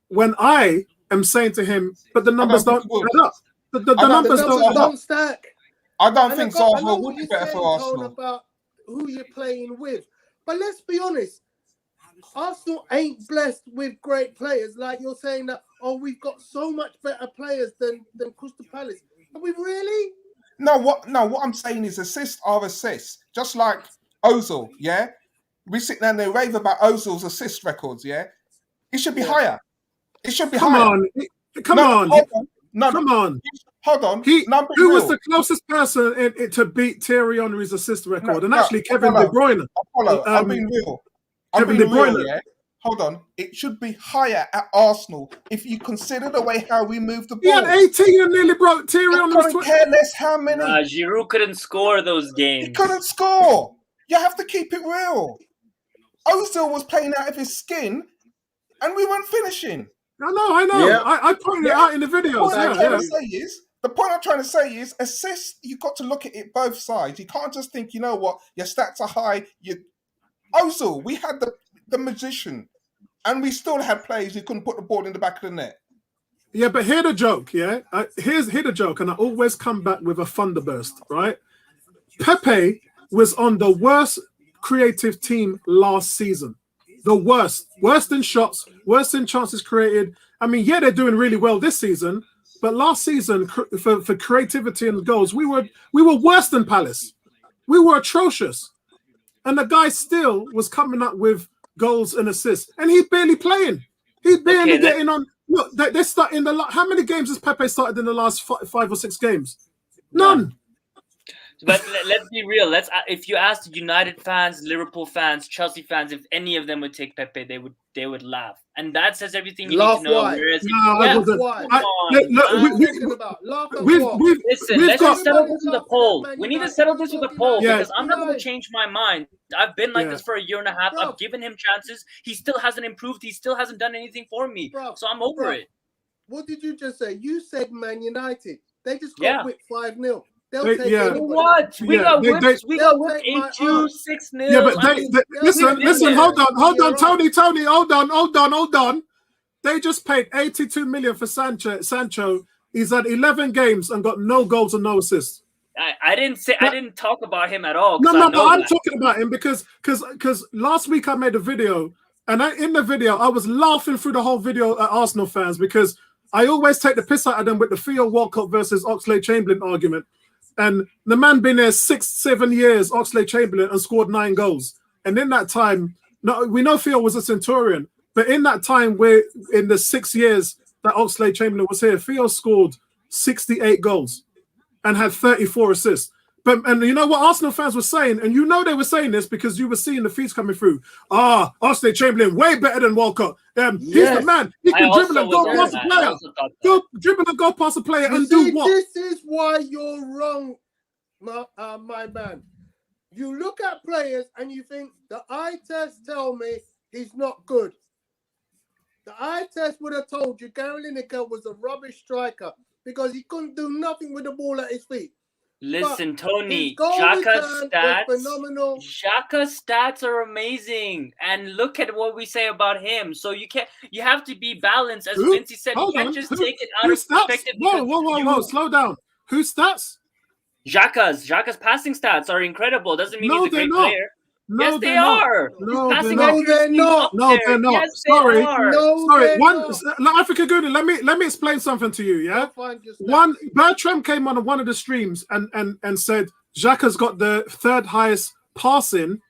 when I am saying to him, but the numbers don't add up. The numbers don't stack. I don't think Zaha would be better for Arsenal. About who you're playing with. But let's be honest, Arsenal ain't blessed with great players. Like you're saying that, we've got so much better players than Crystal Palace. Are we really? No, what I'm saying is assists are assists. Just like Ozil, yeah? We sit down there and rave about Ozil's assist records, yeah? It should be higher. It should be higher. Come on. Hold on. Who was the closest person to beat Thierry Henry's assist record? Actually, Kevin De Bruyne. I'm being real. Kevin De Bruyne. Yeah? Hold on. It should be higher at Arsenal if you consider the way how we moved the ball. He had 18 and nearly broke Thierry Henry's. I couldn't care less how many. Giroud couldn't score those games. He couldn't score. You have to keep it real. Ozil was playing out of his skin, and we weren't finishing. I know. Yeah. I pointed it out in the videos. The point I'm trying to say is assists, you've got to look at it both sides. You can't just think, you know what, your stats are high. Ozil, we had the the magician, and we still had players who couldn't put the ball in the back of the net. Yeah, but hear the joke, yeah? Hear the joke, and I always come back with a thunderburst, right? Pepe was on the worst creative team last season. The worst. Worse than shots, worse than chances created. I mean, yeah, they're doing really well this season, but last season, for creativity and goals, we were worse than Palace. We were atrocious. And the guy still was coming up with goals and assists, and he's barely playing. He's barely getting on. Look, they start in the. How many games has Pepe started in the last 5 or 6 games? None. But let's be real. If you asked United fans, Liverpool fans, Chelsea fans, if any of them would take Pepe, they would laugh, and that says everything you need to know. Whereas, listen, let's just settle this with a poll. We need to settle this with a poll because I'm not going to change my mind. I've been like this for a year and a half. I've given him chances. He still hasn't improved. He still hasn't done anything for me. So I'm over it. What did you just say? You said Man United. They just got whipped 5-0. What? We got whipped 8-2, 6-0. Yeah, but listen, hold on, Tony, hold on. They just paid 82 million for Sancho. He's had 11 games and got no goals and no assists. I didn't talk about him at all. No, but I'm talking about him because last week I made a video, and in the video I was laughing through the whole video at Arsenal fans because I always take the piss out of them with the Theo Walcott versus Oxlade-Chamberlain argument. And the man been there 6-7 years, Oxlade-Chamberlain, and scored 9 goals. And in that time, we know Theo was a Centurion, but in that time, where in the 6 years that Oxlade-Chamberlain was here, Theo scored 68 goals and had 34 assists. And you know what Arsenal fans were saying, and you know they were saying this because you were seeing the feeds coming through. Oxlade-Chamberlain way better than Walcott. He's the man. He can dribble and go past the player. Dribble and go past the player and do what? This is why you're wrong, my man. You look at players and you think the eye test tell me he's not good. The eye test would have told you Gary Lineker was a rubbish striker because he couldn't do nothing with the ball at his feet. Listen, Tony, Xhaka's stats are amazing, and look at what we say about him. So you have to be balanced, as Vinci said. You can't just take it out of perspective. Whoa, slow down. Whose stats? Xhaka's passing stats are incredible. Doesn't mean he's a great player. No, yes, they are. No, they're not. No, they're not. Yes, Sorry. Sorry. Africa Goonie, let me explain something to you. Yeah. Bertram came on one of the streams and said Xhaka's got the 3rd highest passing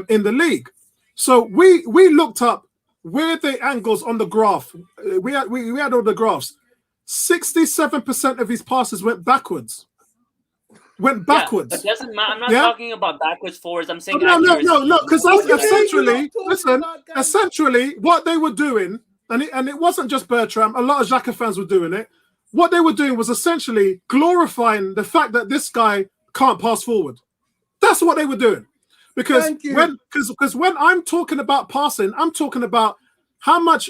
in the league. So we looked up where the angles on the graph. We had all the graphs. 67% of his passes went backwards. But doesn't matter. I'm not talking about backwards, forwards. I'm saying no, because essentially what they were doing, and it wasn't just Bertram. A lot of Xhaka fans were doing it. What they were doing was essentially glorifying the fact that this guy can't pass forward. That's what they were doing. Because when I'm talking about passing, I'm talking about how much.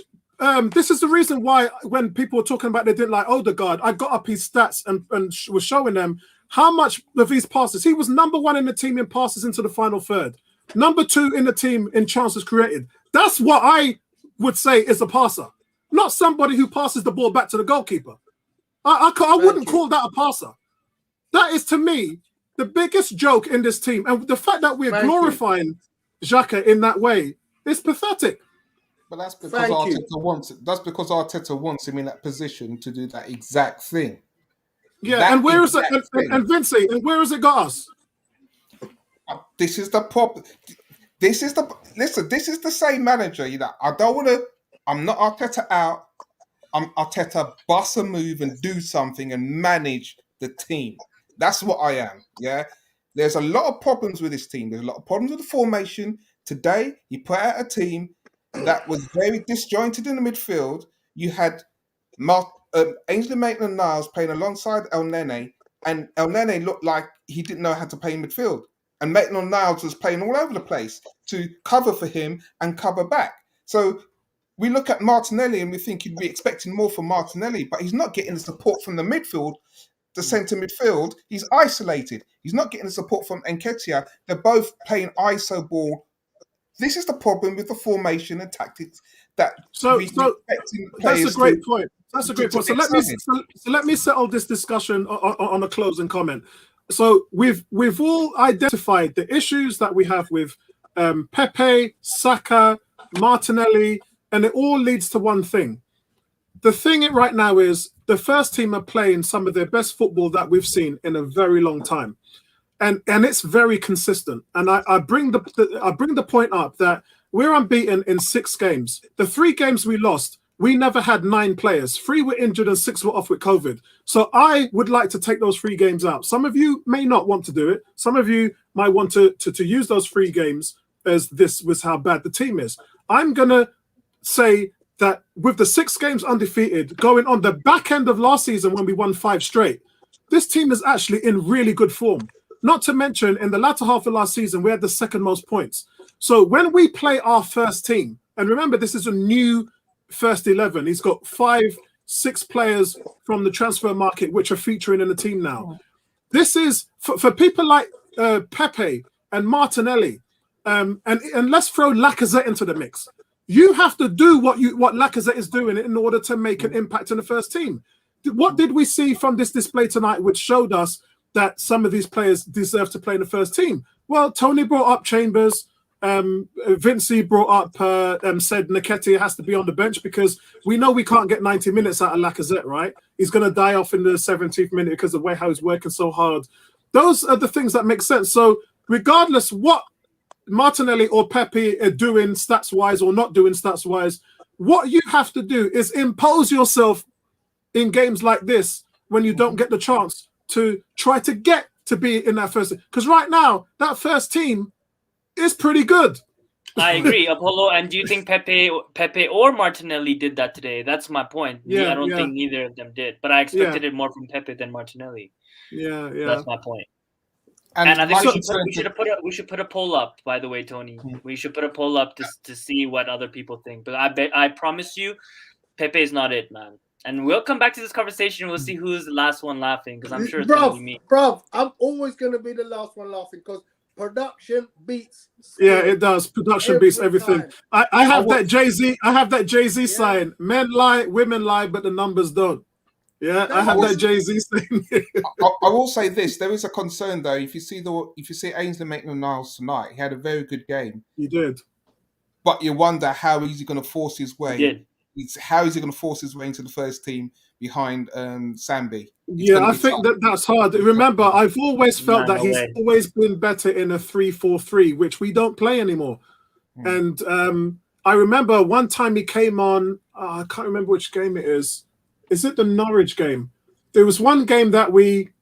This is the reason why when people were talking about they didn't like Odegaard, I got up his stats and was showing them how much of his passes. He was number 1 in the team in passes into the final third, number 2 in the team in chances created. That's what I would say is a passer, not somebody who passes the ball back to the goalkeeper. I wouldn't call that a passer. That is, to me, the biggest joke in this team. And the fact that we're glorifying Xhaka in that way is pathetic. But that's because Arteta wants him in that position to do that exact thing. Yeah, and where is it? And Vinci, and where has it got us? This is the problem. This is the same manager. You know, I'm not Arteta out. I'm Arteta bust a move and do something and manage the team. That's what I am. Yeah. There's a lot of problems with this team. There's a lot of problems with the formation. Today, you put out a team that was very disjointed in the midfield. You had Ainsley Maitland-Niles playing alongside El Nene, and El Nene looked like he didn't know how to play midfield. And Maitland-Niles was playing all over the place to cover for him and cover back. So we look at Martinelli and we think we're expecting more from Martinelli, but he's not getting the support from the midfield, the centre midfield. He's isolated. He's not getting the support from Nketiah. They're both playing ISO ball This is the problem with the formation and tactics that So expecting that's a players great point. That's a great point. So let me excel in. so let me settle this discussion on a closing comment. So we've all identified the issues that we have with Pepe, Saka, Martinelli, and it all leads to one thing. The thing right now is the first team are playing some of their best football that we've seen in a very long time, and it's very consistent. And I bring the point up that we're unbeaten in 6 games. The 3 games we lost, we never had 9 players. 3 were injured and 6 were off with COVID. So I would like to take those 3 games out. Some of you may not want to do it. Some of you might want to use those 3 games as this was how bad the team is. I'm going to say that with the 6 games undefeated, going on the back end of last season when we won 5 straight, this team is actually in really good form. Not to mention, in the latter half of last season, we had the 2nd most points. So when we play our first team, and remember, this is a new first 11. He's got 5, 6 players from the transfer market which are featuring in the team now. This is for people like Pepe and Martinelli, and let's throw Lacazette into the mix. You have to do what Lacazette is doing in order to make an impact in the first team. What did we see from this display tonight which showed us that some of these players deserve to play in the first team? Well, Tony brought up Chambers. Vincey brought up, said Nketiah has to be on the bench because we know we can't get 90 minutes out of Lacazette, right? He's going to die off in the 17th minute because of the way how he's working so hard. Those are the things that make sense. So regardless what Martinelli or Pepe are doing stats-wise or not doing stats-wise, what you have to do is impose yourself in games like this when you don't get the chance to try to get to be in that first team. Because right now, that first team is pretty good. I agree, Apollo. And do you think Pepe or Martinelli did that today? That's my point. Yeah, I don't think neither of them did, but I expected it more from Pepe than Martinelli. Yeah. That's my point. And I think we should put a poll up. By the way, Tony, we should put a poll up to see what other people think. But I promise you, Pepe is not it, man. And we'll come back to this conversation. We'll see who's the last one laughing because I'm sure it's going to be me. Bruv, I'm always going to be the last one laughing because production beats. Yeah, it does. Production beats everything. I have that Jay-Z. I have that Jay-Z sign. Men lie, women lie, but the numbers don't. Yeah, I have that Jay-Z thing. I will say this: there is a concern though. If you see Ainsley Maitland-Niles tonight, he had a very good game. He did, but you wonder how is he going to force his way. He did. How is he going to force his way into the first team behind Sambi? I think that's hard. Remember, I've always felt that he's always been better in a 3-4-3, which we don't play anymore. And I remember one time he came on. I can't remember which game it is. Is it the Norwich game? There was one game that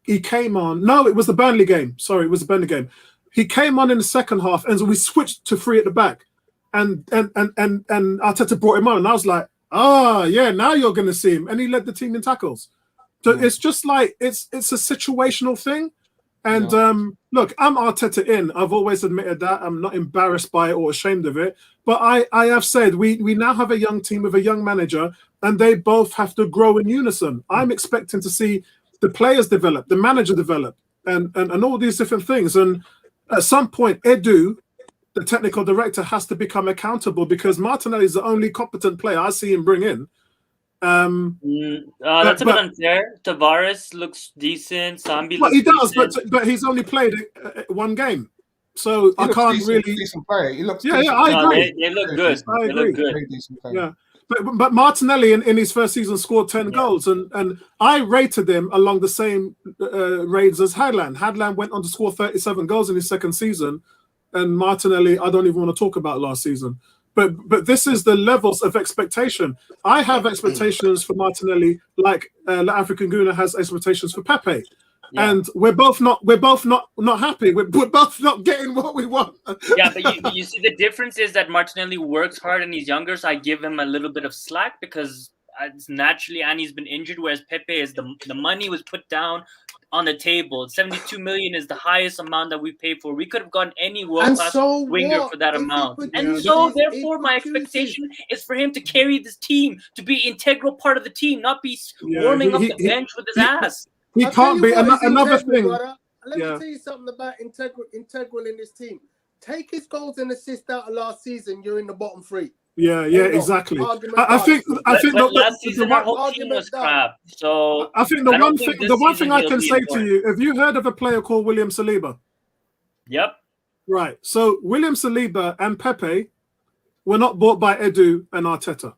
he came on. No, it was the Burnley game. Sorry, it was the Burnley game. He came on in the second half, and so we switched to 3 at the back. And Arteta brought him on, and I was like, now you're going to see him. And he led the team in tackles. So it's just like it's a situational thing. And look, I'm Arteta in. I've always admitted that. I'm not embarrassed by it or ashamed of it. But I have said we now have a young team with a young manager, and they both have to grow in unison. I'm expecting to see the players develop, the manager develop, and all these different things. And at some point, Edu, the technical director, has to become accountable because Martinelli is the only competent player I see him bring in. That's a bit unfair. Tavares looks decent. Sambi looks decent. Decent. But he's only played 1 game. So I can't really. Decent player. He looks. I agree. They look good. I agree. They look good. Yeah. But Martinelli in his first season scored 10 goals, and I rated him along the same rates as Hadland. Hadland went on to score 37 goals in his second season, and Martinelli, I don't even want to talk about last season. But this is the levels of expectation. I have expectations for Martinelli, like African Guna has expectations for Pepe. Yeah. And we're both not happy. We're both not getting what we want. Yeah, but you see the difference is that Martinelli works hard and he's younger, so I give him a little bit of slack because it's naturally and he's been injured, whereas Pepe is the money was put down on the table. 72 million is the highest amount that we paid for. We could have gotten any world-class winger for that amount. And so therefore my expectation is for him to carry this team, to be an integral part of the team, not be warming up the bench with his ass. He can't be. Another thing. Let me tell you something about integral in this team. Take his goals and assists out of last season, you're in the bottom three. Yeah, exactly. Argument I think But last the season one, our whole team was argument done. crap. So I think I don't think the this one season thing I he'll can be say to important. you, have you heard of a player called William Saliba? Yep. Right. So William Saliba and Pepe were not bought by Edu and Arteta.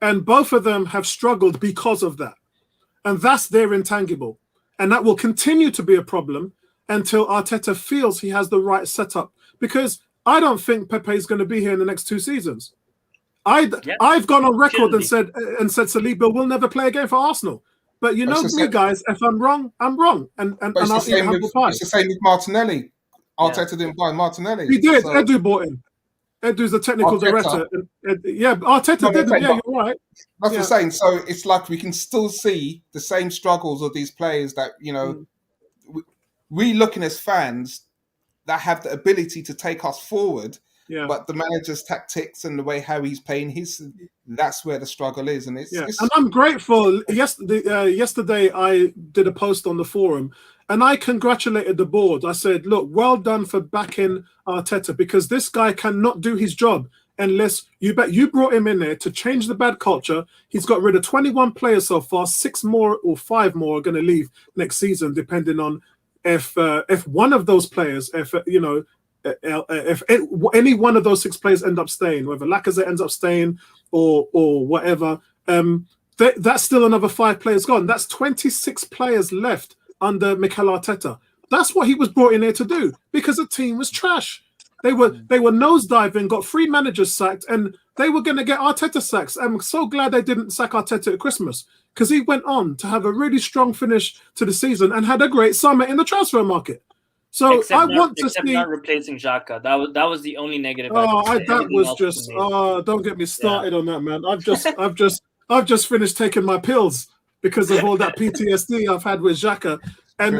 And both of them have struggled because of that. And that's their intangible. And that will continue to be a problem until Arteta feels he has the right setup. Because I don't think Pepe is going to be here in the next 2 seasons. I've gone on record and said Saliba will never play again for Arsenal. But you know me, guys, if I'm wrong, I'm wrong. And But I'll eat humble pie. it's the same with Martinelli. Arteta didn't buy Martinelli. He did. So, Edu bought him. Edu's the technical director. Arteta didn't. Yeah, you're right. That's what I'm saying. So it's like we can still see the same struggles of these players that, we looking as fans that have the ability to take us forward. Yeah. But the manager's tactics and the way how he's playing that's where the struggle is. And it's and I'm grateful. Yesterday I did a post on the forum and I congratulated the board. I said, look, well done for backing Arteta, because this guy cannot do his job unless you brought him in there to change the bad culture. He's got rid of 21 players so far. 6 more or 5 more are going to leave next season, depending on if one of those players, if any one of those 6 players end up staying, whether Lacazette ends up staying or whatever, that's still another 5 players gone. That's 26 players left under Mikel Arteta. That's what he was brought in here to do, because the team was trash. They were nosediving, got 3 managers sacked, and they were going to get Arteta sacks. I'm so glad they didn't sack Arteta at Christmas, because he went on to have a really strong finish to the season and had a great summer in the transfer market. So except not replacing Xhaka. That was the only negative. Don't get me started on that, man. I've just finished taking my pills because of all that PTSD I've had with Xhaka. And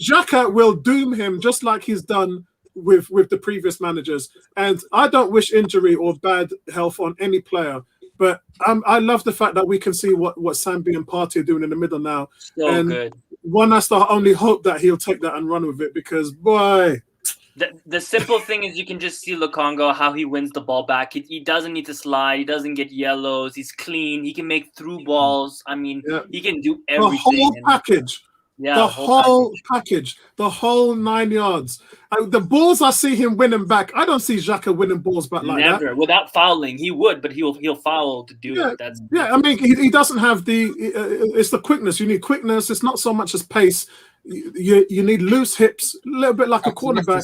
Xhaka will doom him just like he's done with the previous managers. And I don't wish injury or bad health on any player. But I love the fact that we can see what Sambi and Partey are doing in the middle now. So good. One has to only hope that he'll take that and run with it, because, boy. The simple thing is you can just see Lukongo, how he wins the ball back. He doesn't need to slide. He doesn't get yellows. He's clean. He can make through balls. I mean, he can do everything. The whole package. Yeah, the whole package. The whole 9 yards. The balls I see him winning back, I don't see Xhaka winning balls back like that. Never. Without fouling. He would, but he'll foul to do it. I mean, he doesn't have it's the quickness. You need quickness. It's not so much as pace. You need loose hips, a little bit like a quarterback.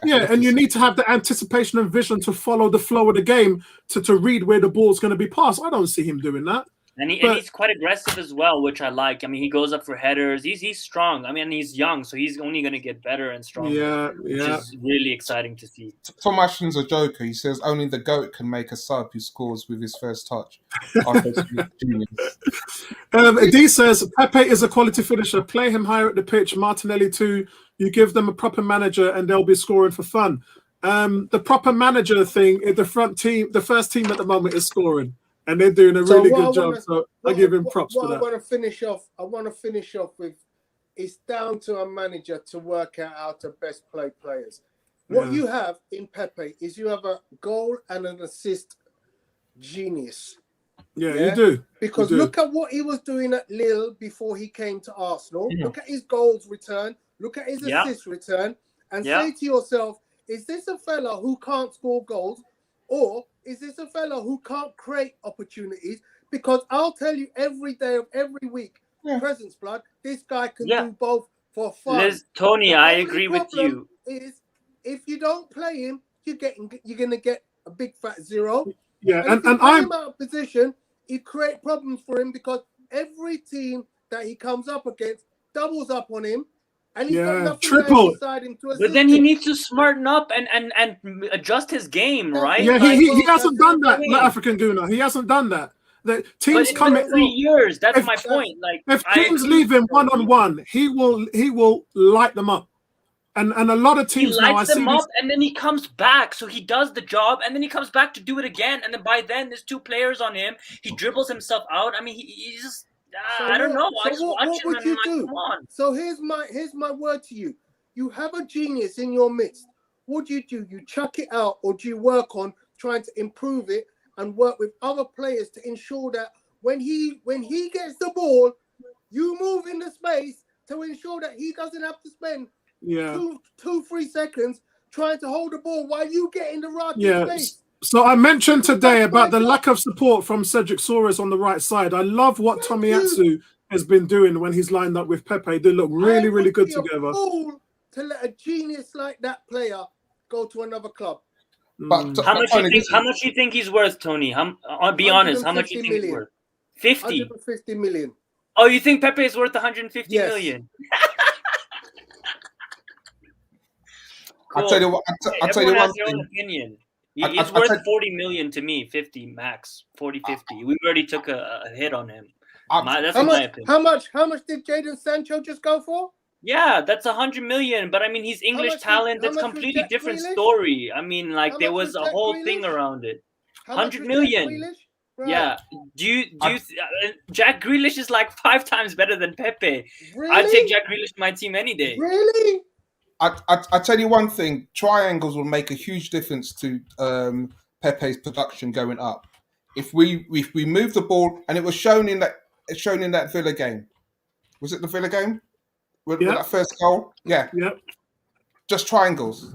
Yeah, and you need to have the anticipation and vision to follow the flow of the game to read where the ball's going to be passed. I don't see him doing that. And he's quite aggressive as well, which I like. I mean, he goes up for headers. He's strong. I mean, he's young, so he's only going to get better and stronger. Which is really exciting to see. Tom Ashton's a joker. He says only the GOAT can make a sub who scores with his first touch. D says, Pepe is a quality finisher. Play him higher at the pitch. Martinelli too. You give them a proper manager and they'll be scoring for fun. The proper manager thing, the first team at the moment is scoring. And they're doing a really good job. So I give him props for that. I want to finish off with, it's down to a manager to work out how to best play players. What you have in Pepe is you have a goal and an assist genius. Yeah, you do. Because look at what he was doing at Lille before he came to Arsenal. Yeah. Look at his goals return. Look at his assist return. And say to yourself, is this a fella who can't score goals? Or is this a fella who can't create opportunities? Because I'll tell you every day of every week, Presence Blood, this guy can do both for fun. Tony, I agree with you. Is if you don't play him, you're going to get a big fat 0. Yeah, and I'm out of position. You create problems for him because every team that he comes up against doubles up on him. And he's got nothing triple. But then he needs to smarten up and adjust his game, right? Yeah, he hasn't done that, African Gooner. He hasn't done that. The teams come in 3 years. That's my point. Like, if teams leave him 1-on-1, he will light them up. And a lot of teams now, I see them up, and then he comes back. So he does the job, and then he comes back to do it again. And then by then, there's 2 players on him. He dribbles himself out. I mean, he just. I don't know. So what would you do? So here's my word to you. You have a genius in your midst. what do? You chuck it out, or do you work on trying to improve it and work with other players to ensure that when he gets the ball, you move in the space to ensure that he doesn't have to spend 2-3 seconds trying to hold the ball while you get in the right space. So I mentioned today about the lack of support from Cedric Soares on the right side. I love what Tomiyasu has been doing when he's lined up with Pepe. They look really, really good together. Fool to let a genius like that player go to another club. But how much do you think he's worth, Tony? I'll be honest. How much do you think he's worth? 50. 150 million. Oh, you think Pepe is worth 150 million? Cool. I'll tell you what. I'll tell you one their thing. Own opinion. He's worth 40 million to me, 50 max, 40, 50. We already took a hit on him. That's my opinion. How much did Jadon Sancho just go for? Yeah, that's 100 million. But I mean, he's English talent. That's completely different story. I mean, like there was a whole thing around it. 100 million. Right. Yeah. Do you Jack Grealish is like 5 times better than Pepe. Really? I'd take Jack Grealish to my team any day. Really? I tell you one thing: triangles will make a huge difference to Pepe's production going up. If we move the ball, and it was shown in that Villa game. Was it the Villa game? With that first goal? Yeah. Yep. Just triangles.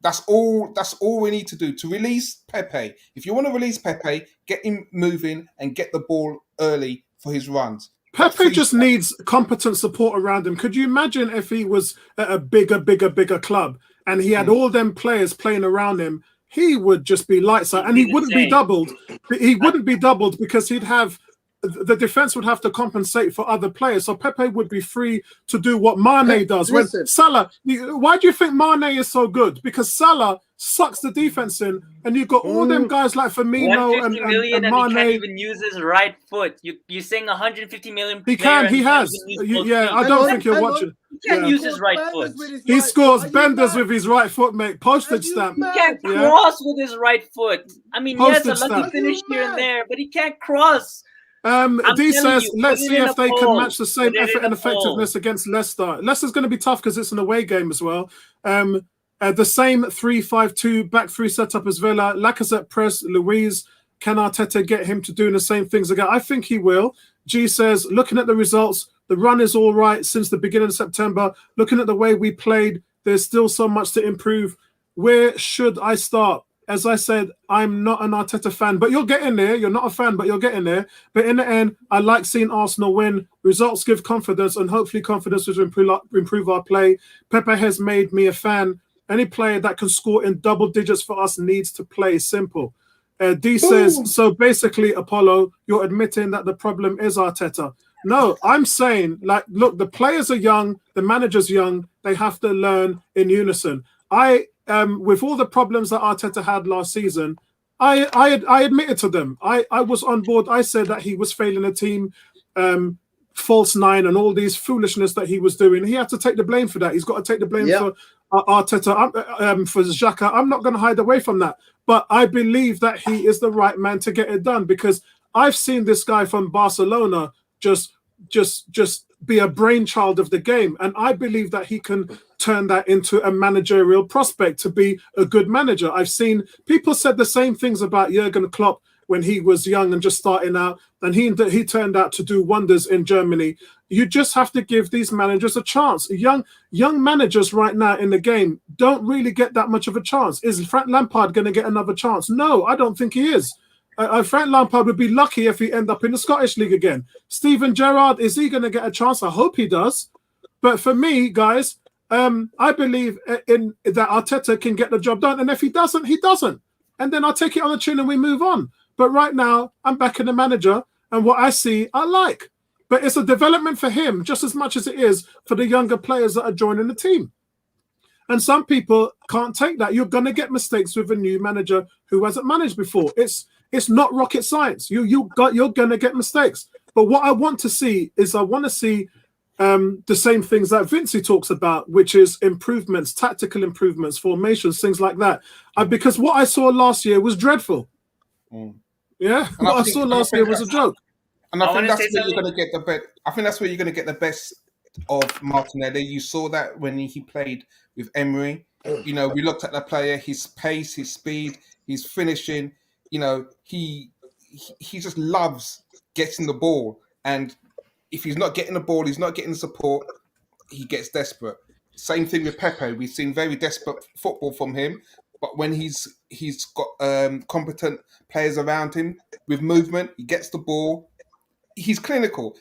That's all we need to do to release Pepe. If you want to release Pepe, get him moving and get the ball early for his runs. Pepe just needs competent support around him. Could you imagine if he was at a bigger club and he had all them players playing around him? He would just be lights out, and he wouldn't be doubled. He wouldn't be doubled because he'd have the defense would have to compensate for other players. So Pepe would be free to do what Mane does. When Salah, why do you think Mane is so good? Because Salah sucks the defense in, and you've got all them guys like Firmino and Mane. And he can't even use his right foot. You're saying 150 million. He can. He has. I don't think you're watching. He can't use his right foot. He scores benders with his right foot, mate. Postage stamp. He can't cross with his right foot. I mean, yes, a lucky finish here and there, but he can't cross. D says, let's see if they can match the same effort and effectiveness against Leicester. Leicester's going to be tough because it's an away game as well. The same 3-5-2 back three setup as Villa. Lacazette press, Luiz. Can Arteta get him to doing the same things again? I think he will. G says, looking at the results, the run is all right since the beginning of September. Looking at the way we played, there's still so much to improve. Where should I start? As I said, I'm not an Arteta fan, but you'll get in there. You're not a fan, but you'll get in there. But in the end, I like seeing Arsenal win. Results give confidence, and hopefully confidence will improve our play. Pepe has made me a fan. Any player that can score in double digits for us needs to play simple. D says, so basically, Apollo, you're admitting that the problem is Arteta. No, I'm saying, like, look, the players are young, the manager's young, they have to learn in unison. With all the problems that Arteta had last season, I admitted to them. I was on board. I said that he was failing the team, false nine, and all these foolishness that he was doing. He had to take the blame for that. He's got to take the blame for Arteta, for Xhaka. I'm not going to hide away from that. But I believe that he is the right man to get it done, because I've seen this guy from Barcelona just be a brainchild of the game, and I believe that he can turn that into a managerial prospect to be a good manager. I've seen people said the same things about Jurgen Klopp when he was young and just starting out, and he turned out to do wonders in Germany. You just have to give these managers a chance. Young managers right now in the game don't really get that much of a chance. Is Frank Lampard going to get another chance? No, I don't think he is. Frank Lampard would be lucky if he end up in the Scottish League again. Steven Gerrard, is he going to get a chance? I hope he does. But for me, guys, I believe in that Arteta can get the job done. And if he doesn't, he doesn't. And then I'll take it on the chin and we move on. But right now, I'm backing the manager, and what I see, I like. But it's a development for him just as much as it is for the younger players that are joining the team. And some people can't take that. You're going to get mistakes with a new manager who hasn't managed before. It's not rocket science. You're going to get mistakes. But what I want to see is the same things that Vincey talks about, which is improvements, tactical improvements, formations, things like that. Because what I saw last year was dreadful. Yeah, what I saw last year was a joke. And I think that's where you're going to get the best. I think that's where you're going to get the best of Martinelli. You saw that when he played with Emery. You know, we looked at the player, his pace, his speed, his finishing. You know, he just loves getting the ball, and if he's not getting the ball, he's not getting the support, he gets desperate. Same thing with Pepe. We've seen very desperate football from him, but when he's got competent players around him with movement, he gets the ball. He's clinical.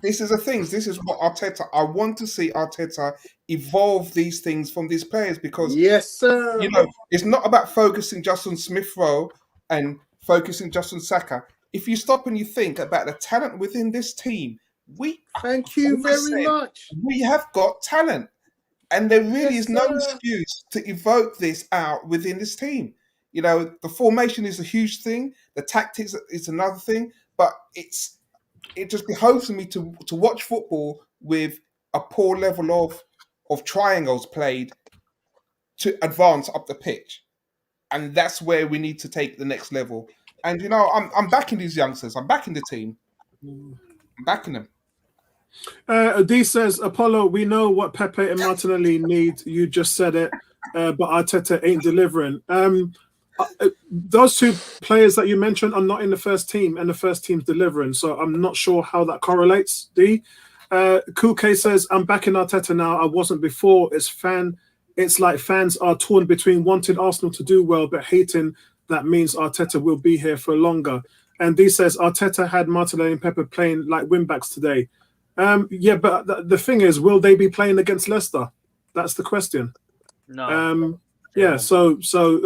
This is the things. This is what Arteta. I want to see Arteta evolve these things from these players because Yes, sir. you know it's not about focusing just on Smith Rowe and focusing just on Saka. If you stop and you think about the talent within this team, Thank you very much. we have got talent, and there really Yes, is no sir. excuse to evoke this out within this team. You know, the formation is a huge thing. The tactics is another thing, but it just behoves me to watch football with a poor level of triangles played to advance up the pitch, and that's where we need to take the next level. And you know, I'm backing these youngsters. I'm backing the team. I'm backing them. D says, Apollo, we know what Pepe and Martinelli need. You just said it, but Arteta ain't delivering. Those two players that you mentioned are not in the first team, and the first team's delivering. So I'm not sure how that correlates. D. Cool K says, I'm backing Arteta now. I wasn't before. It's like fans are torn between wanting Arsenal to do well, but hating that means Arteta will be here for longer. And D says, Arteta had Martinelli and Pepe playing like wing-backs today. Yeah, but the thing is, will they be playing against Leicester? That's the question. No. Yeah, so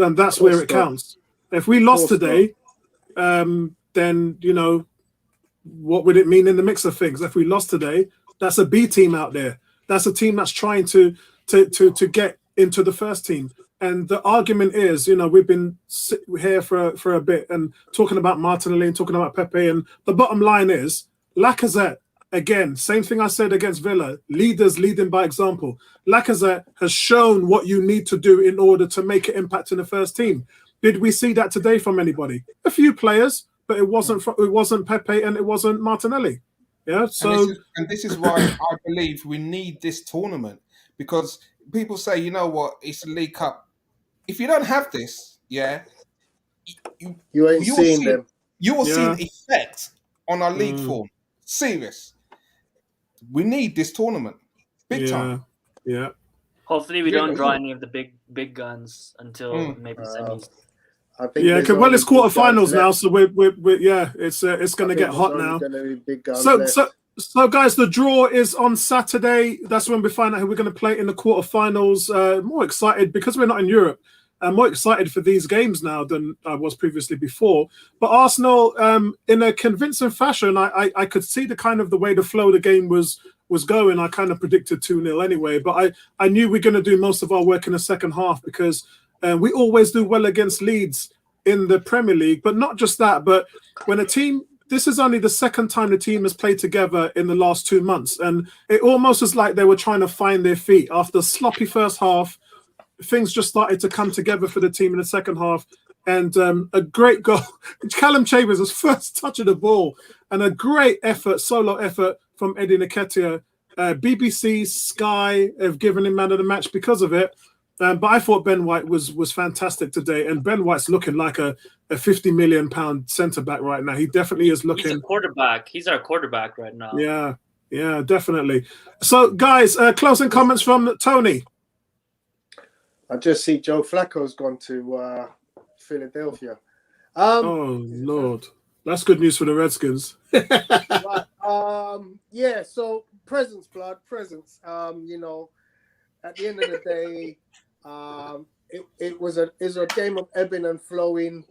and that's where it counts. If we lost today, then you know, what would it mean in the mix of things? If we lost today, that's a B team out there. That's a team that's trying to get into the first team. And the argument is, you know, we've been here for a bit and talking about Martinelli and talking about Pepe, and the bottom line is Lacazette. Again, same thing I said against Villa. Leaders leading by example. Lacazette has shown what you need to do in order to make an impact in the first team. Did we see that today from anybody? A few players, but it wasn't Pepe and it wasn't Martinelli. Yeah. So and this is why I believe we need this tournament, because people say, you know what, it's a League Cup. If you don't have this, yeah, you ain't seeing them. You will see an effect on our league form. Serious. We need this tournament, big time. Yeah. Hopefully, we don't draw any of the big guns until maybe semis. I think well, it's quarterfinals now, so we're it's going to get hot now. So guys, the draw is on Saturday. That's when we find out who we're going to play in the quarterfinals. More excited because we're not in Europe. I'm more excited for these games now than I was previously before. But Arsenal, in a convincing fashion, I could see the way the flow of the game was going. I kind of predicted 2-0 anyway, but I knew we're going to do most of our work in the second half because we always do well against Leeds in the Premier League. But not just that, but when a team, this is only the second time the team has played together in the last 2 months. And it almost is like they were trying to find their feet after a sloppy first half. Things just started to come together for the team in the second half, and a great goal. Callum Chambers' first touch of the ball, and a great solo effort from Eddie Nketiah. BBC, Sky have given him man of the match because of it. But I thought Ben White was fantastic today, and Ben White's looking like a £50 million centre back right now. He definitely is looking. He's a quarterback. He's our quarterback right now. Yeah, definitely. So, guys, closing comments from Tony. I just see Joe Flacco's gone to Philadelphia. Oh Lord, that's good news for the Redskins. Right, so presents. You know, at the end of the day, it was a game of ebbing and flowing.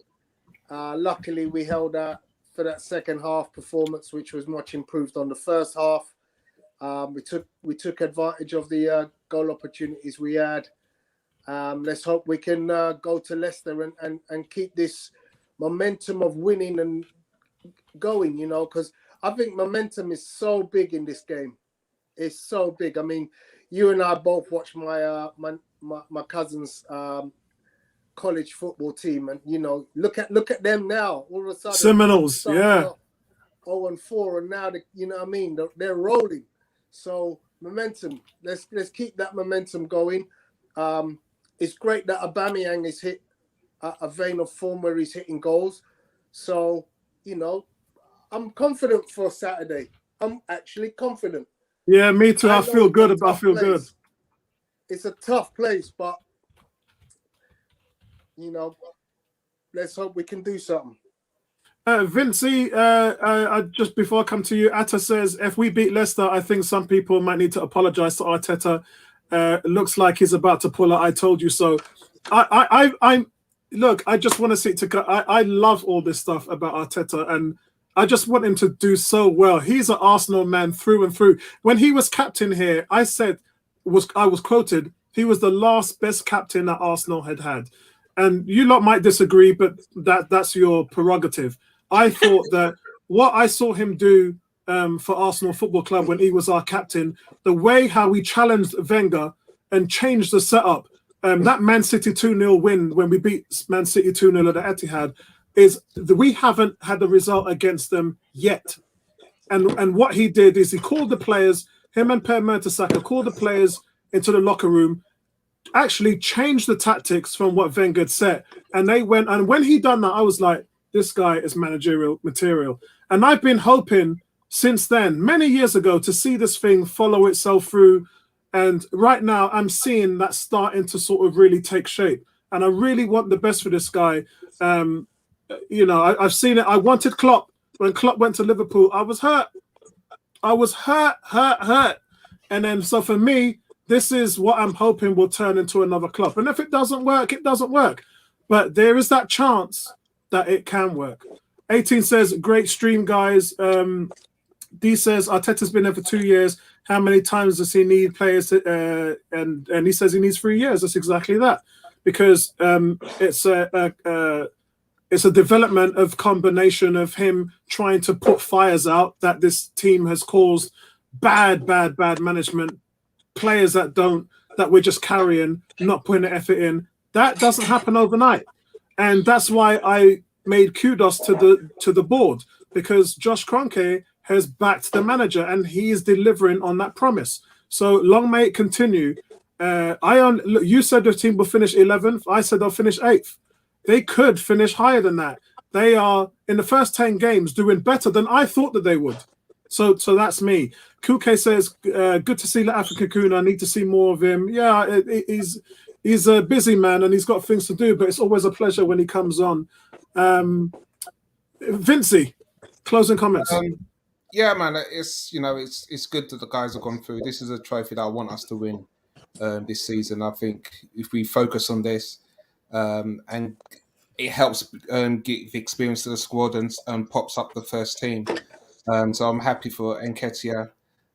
Luckily, we held out for that second half performance, which was much improved on the first half. We took advantage of the goal opportunities we had. Let's hope we can go to Leicester and keep this momentum of winning and going, you know, because I think momentum is so big in this game. It's so big. I mean, you and I both watched my cousin's college football team, and you know, look at them now. All of a sudden, Seminoles, 0-4, and now you know what I mean. They're rolling. So momentum. Let's keep that momentum going. it's great that Aubameyang is hit a vein of form where he's hitting goals. So, you know, I'm confident for Saturday. I'm actually confident. Yeah, me too. I know feel it's good a about. I tough feel good. place. It's a tough place, but you know, let's hope we can do something. Vincey, just before I come to you, Atta says, if we beat Leicester, I think some people might need to apologise to Arteta. Looks like he's about to pull out. I told you so. I look. I just want to see to. I love all this stuff about Arteta, and I just want him to do so well. He's an Arsenal man through and through. When he was captain here, I was quoted. He was the last best captain that Arsenal had. And you lot might disagree, but that's your prerogative. I thought that what I saw him do for Arsenal Football Club when he was our captain, the way how he challenged Wenger and changed the setup, that Man City 2-0 win when we beat Man City 2-0 at the Etihad, is that we haven't had the result against them yet. And what he did is he called the players, him and Per Mertesacker called the players into the locker room, actually changed the tactics from what Wenger had set. And they went, and when he done that, I was like, this guy is managerial material. And I've been hoping since then, many years ago, to see this thing follow itself through. And right now I'm seeing that starting to sort of really take shape. And I really want the best for this guy. You know, I've seen it. I wanted Klopp. When Klopp went to Liverpool, I was hurt. I was hurt. And then, so for me, this is what I'm hoping will turn into another Klopp. And if it doesn't work, it doesn't work. But there is that chance that it can work. 18 says, great stream, guys. D says, Arteta's been there for 2 years. How many times does he need players? And he says he needs 3 years. That's exactly that. Because it's a development of combination of him trying to put fires out that this team has caused bad management, players that we're just carrying, not putting the effort in. That doesn't happen overnight. And that's why I made kudos to the board, because Josh Kroenke has backed the manager and he is delivering on that promise. So long may it continue. You said the team will finish 11th. I said they'll finish 8th. They could finish higher than that. They are, in the first 10 games, doing better than I thought that they would. So that's me. Kuke says, good to see the African Kuna. I need to see more of him. Yeah, he's a busy man and he's got things to do, but it's always a pleasure when he comes on. Vincey, closing comments. Yeah, man, it's good that the guys have gone through. This is a trophy that I want us to win this season. I think if we focus on this, and it helps give experience to the squad and pops up the first team. So I'm happy for Nketiah.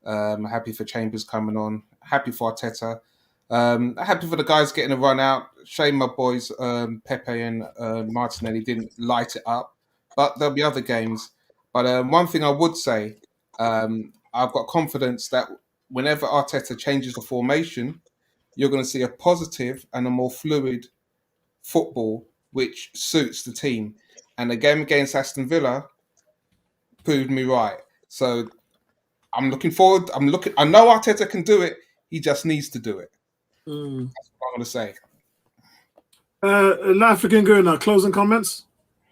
Happy for Chambers coming on. Happy for Arteta. Happy for the guys getting a run out. Shame my boys Pepe and Martinelli didn't light it up. But there'll be other games. But one thing I would say, I've got confidence that whenever Arteta changes the formation, you're going to see a positive and a more fluid football which suits the team. And the game against Aston Villa proved me right. So I'm looking forward. I know Arteta can do it. He just needs to do it. That's what I'm going to say. African Guna, closing comments?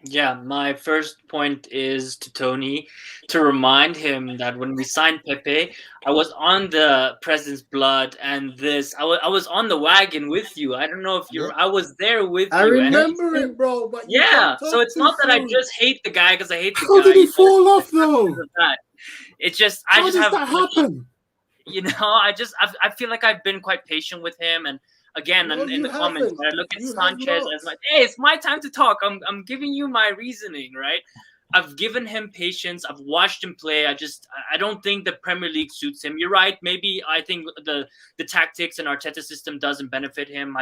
Yeah, my first point is to Tony to remind him that when we signed Pepe, I was on the President's Blood and this. I was on the wagon with you. I don't know if you're. I was there with you. I remember it, bro. But yeah, so it's not that I just hate the guy because I hate the guy. How did he fall off though? It's just How does that happen? You know, I feel like I've been quite patient with him, and again, in the comments, when I look at Sanchez, as like, hey, it's my time to talk. I'm giving you my reasoning, right? I've given him patience. I've watched him play. I don't think the Premier League suits him. You're right. Maybe I think the tactics and Arteta system doesn't benefit him.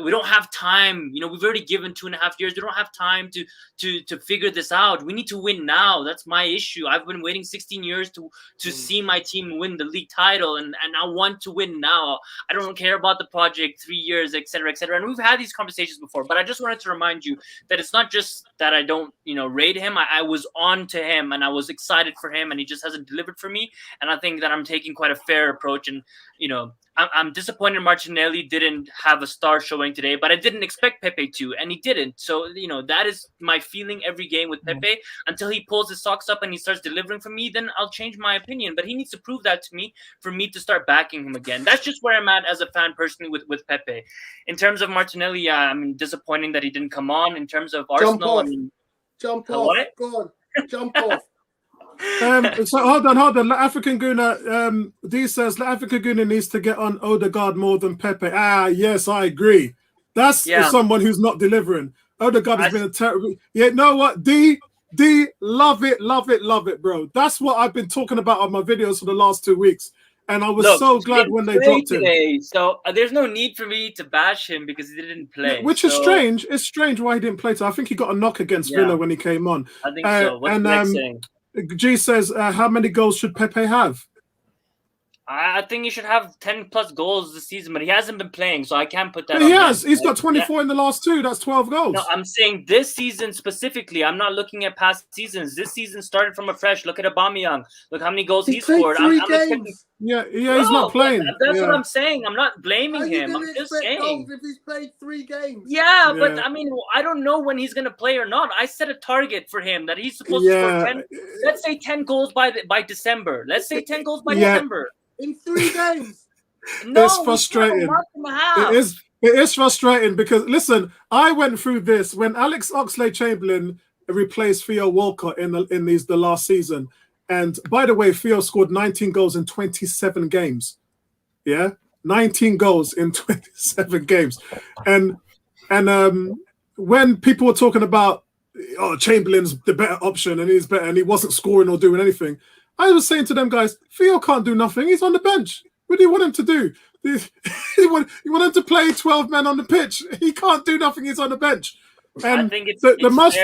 We don't have time. You know, we've already given 2.5 years. We don't have time to figure this out. We need to win now. That's my issue. I've been waiting 16 years to see my team win the league title, and I want to win now. I don't care about the project, 3 years, et cetera, et cetera. And we've had these conversations before, but I just wanted to remind you that it's not just that I don't, rate him. I was on to him, and I was excited for him, and he just hasn't delivered for me. And I think that I'm taking quite a fair approach, and, I'm disappointed Martinelli didn't have a star showing today, but I didn't expect Pepe to, and he didn't. So, that is my feeling every game with Pepe. Until he pulls his socks up and he starts delivering for me, then I'll change my opinion. But he needs to prove that to me for me to start backing him again. That's just where I'm at as a fan personally with Pepe. In terms of Martinelli, I'm disappointed that he didn't come on. In terms of Arsenal, Jump off. Go on. Jump off. So hold on. La African Guna, D says La African Guna needs to get on Odegaard more than Pepe. Yes, I agree. That's someone who's not delivering. Odegaard has been a terrible. Yeah, you know what? D, love it, bro. That's what I've been talking about on my videos for the last 2 weeks. And I was so glad when they dropped him. So there's no need for me to bash him because he didn't play. Yeah, which is strange. It's strange why he didn't play. I think he got a knock against Villa when he came on. I think so. What's the next thing? G says, how many goals should Pepe have? I think he should have 10 plus goals this season, but he hasn't been playing, so I can't put that on He has. He's got 24 in the last 2. That's 12 goals. No, I'm saying this season specifically. I'm not looking at past seasons. This season started from afresh. Look at Aubameyang. Look how many goals he scored. I'm games. Yeah, he's not playing. That's what I'm saying. I'm not blaming him. I'm just saying. If he's played 3 games. Yeah, but I mean, I don't know when he's gonna play or not. I set a target for him that he's supposed to score 10. Let's say 10 goals by December. Let's say 10 goals by December. In 3 games. No, it's frustrating. It is frustrating because listen, I went through this when Alex Oxlade-Chamberlain replaced Theo Walcott in the last season. And by the way, Theo scored 19 goals in 27 games. Yeah, 19 goals in 27 games. And when people were talking about Chamberlain's the better option and he's better and he wasn't scoring or doing anything, I was saying to them guys, Theo can't do nothing. He's on the bench. What do you want him to do? You want him to play 12 men on the pitch. He can't do nothing. He's on the bench. And I think the most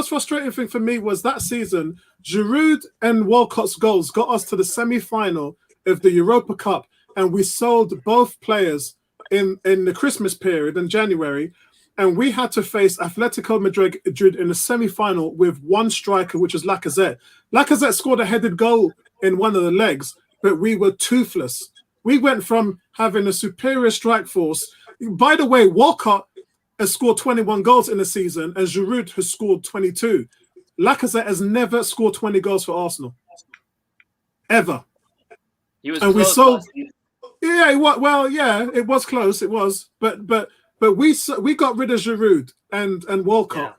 frustrating thing for me was that season, Giroud and Walcott's goals got us to the semi-final of the Europa Cup, and we sold both players in the Christmas period in January. And we had to face Atletico Madrid in the semi-final with one striker, which is Lacazette. Lacazette scored a headed goal in one of the legs, but we were toothless. We went from having a superior strike force. By the way, Walcott has scored 21 goals in the season, and Giroud has scored 22. Lacazette has never scored 20 goals for Arsenal. Ever. He was and close. We sold. Yeah, it was close. It was, but we got rid of Giroud and Walcott.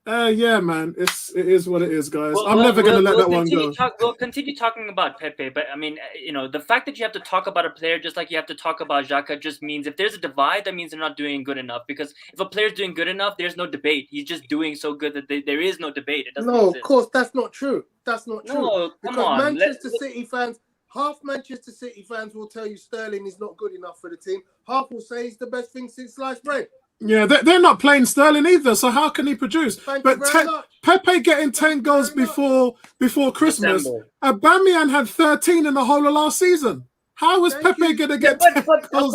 Yeah, man, it is what it is, guys. I'm never going to let that one go. We'll continue talking about Pepe, but I mean, the fact that you have to talk about a player just like you have to talk about Xhaka just means if there's a divide, that means they're not doing good enough. Because if a player's doing good enough, there's no debate. He's just doing so good that there is no debate. It doesn't exist. Of course, that's not true. That's not true. No, come on. Manchester City fans, half Manchester City fans will tell you Sterling is not good enough for the team. Half will say he's the best thing since sliced bread. Yeah, they're not playing Sterling either, so how can he produce? But Pepe getting 10 goals before Christmas. December. Aubameyang had 13 in the whole of last season. How is Pepe going to get 10 goals?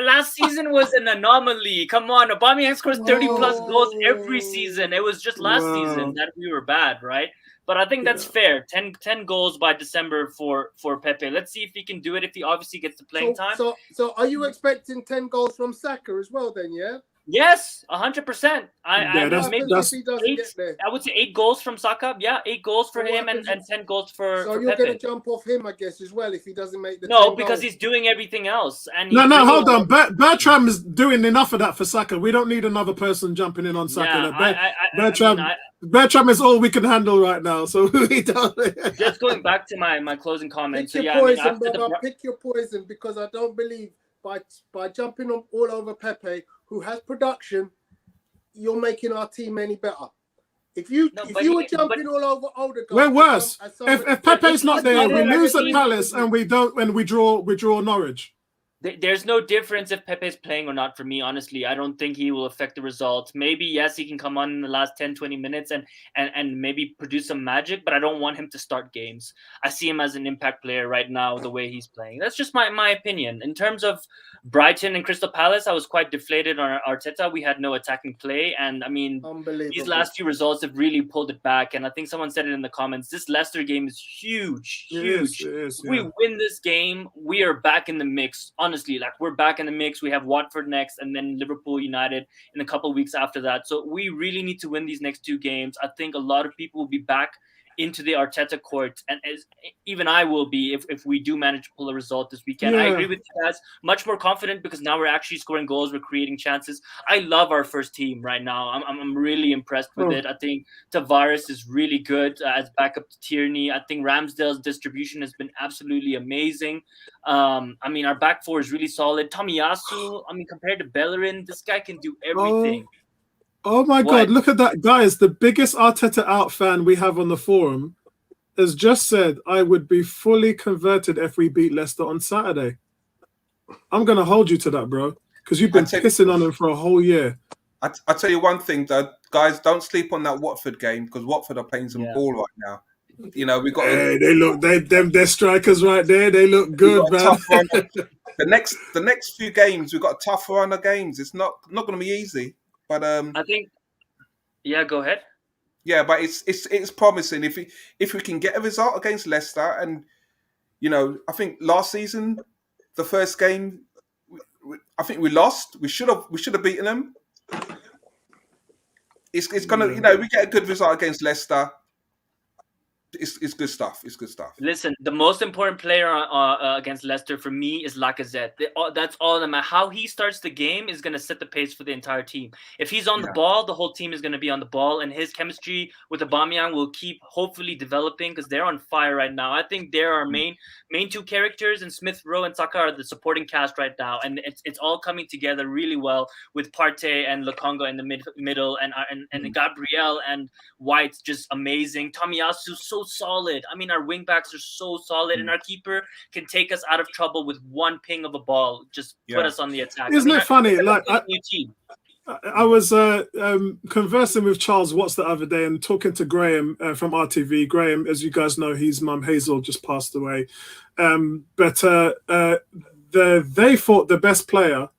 Last season was an anomaly. Come on, Aubameyang scores 30-plus goals every season. It was just last season that we were bad, right? But I think that's fair. 10 goals by December for Pepe. Let's see if he can do it if he obviously gets the playing time. So are you expecting 10 goals from Saka as well then, yeah? Yes, 100%. I would say 8 goals from Saka. Yeah, 8 goals for him and 10 goals for So you're Pepe. going to jump off him, I guess, as well if he doesn't make the No, because he's doing everything else. And hold on. Bertram is doing enough of that for Saka. We don't need another person jumping in on Saka. Bertram is all we can handle right now, so we don't. Just going back to my closing comments. Pick your poison, brother. Pick your poison, because I don't believe by jumping all over Pepe, who has production, you're making our team any better. If you were jumping all over older guys, we're worse. If Pepe's not there, we lose at Palace and we draw Norwich. There's no difference if Pepe's playing or not for me, honestly. I don't think he will affect the results. Maybe, yes, he can come on in the last 10, 20 minutes and maybe produce some magic, but I don't want him to start games. I see him as an impact player right now, the way he's playing. That's just my opinion. In terms of Brighton and Crystal Palace, I was quite deflated on Arteta. We had no attacking play. And, I mean, these last few results have really pulled it back. And I think someone said it in the comments. This Leicester game is huge, huge. It is, If we win this game, we are back in the mix. Honestly, like, we're back in the mix. We have Watford next and then Liverpool United in a couple of weeks after that. So we really need to win these next 2 games. I think a lot of people will be back into the Arteta court, and even I will be if we do manage to pull a result this weekend. I agree with you guys. Much more confident because now we're actually scoring goals. We're creating chances. I love our first team right now. I'm really impressed with it. I think Tavares is really good as backup to Tierney. I think Ramsdale's distribution has been absolutely amazing. I mean, our back four is really solid. Tomiyasu, I mean, compared to Bellerin, this guy can do everything. Oh my God, look at that. Guys, the biggest Arteta out fan we have on the forum has just said, I would be fully converted if we beat Leicester on Saturday. I'm going to hold you to that, bro, because you've been pissing on him for a whole year. I tell you one thing, though, guys, don't sleep on that Watford game because Watford are playing some ball right now. You know, we got. Hey, they're strikers right there. They look good, man. The next few games, we've got a tough run of games. It's not going to be easy. But I think, go ahead. Yeah, but it's promising if we can get a result against Leicester, and you know, I think last season, the first game, I think we lost. We should have beaten them. It's gonna, you know, we get a good result against Leicester. It's good stuff. It's good stuff. Listen, the most important player against Leicester for me is Lacazette. That's all that matters. How he starts the game is going to set the pace for the entire team. If he's on the ball, the whole team is going to be on the ball, and his chemistry with Aubameyang will keep hopefully developing because they're on fire right now. I think they're our main 2 characters, and Smith Rowe and Saka are the supporting cast right now, and it's all coming together really well with Partey and Lokonga in the middle, and Gabriel and White's just amazing. Tomiyasu so solid. I mean, our wing backs are so solid, and our keeper can take us out of trouble with one ping of a ball. Just put us on the attack. Isn't it funny? Like I was conversing with Charles Watts the other day and talking to Graham from RTV. Graham, as you guys know, his mum Hazel just passed away. But they thought the best player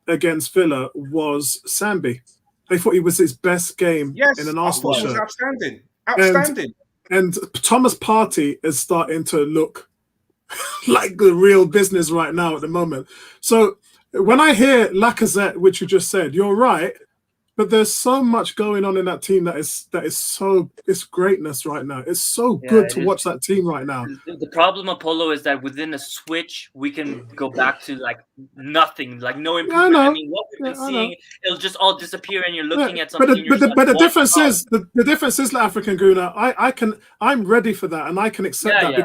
against Villa was Sambi. They thought he was his best game in an Arsenal shirt. Outstanding. And Thomas Partey is starting to look like the real business right now at the moment. So when I hear Lacazette, which you just said, you're right, but there's so much going on in that team that is so, it's greatness right now. It's so good to watch that team right now. The problem, Apollo, is that within a switch, we can go back to like nothing, like no improvement. I mean, what we've been seeing, it'll just all disappear, and you're looking at something. But the difference is the difference is, African Guna. I'm ready for that, and I can accept that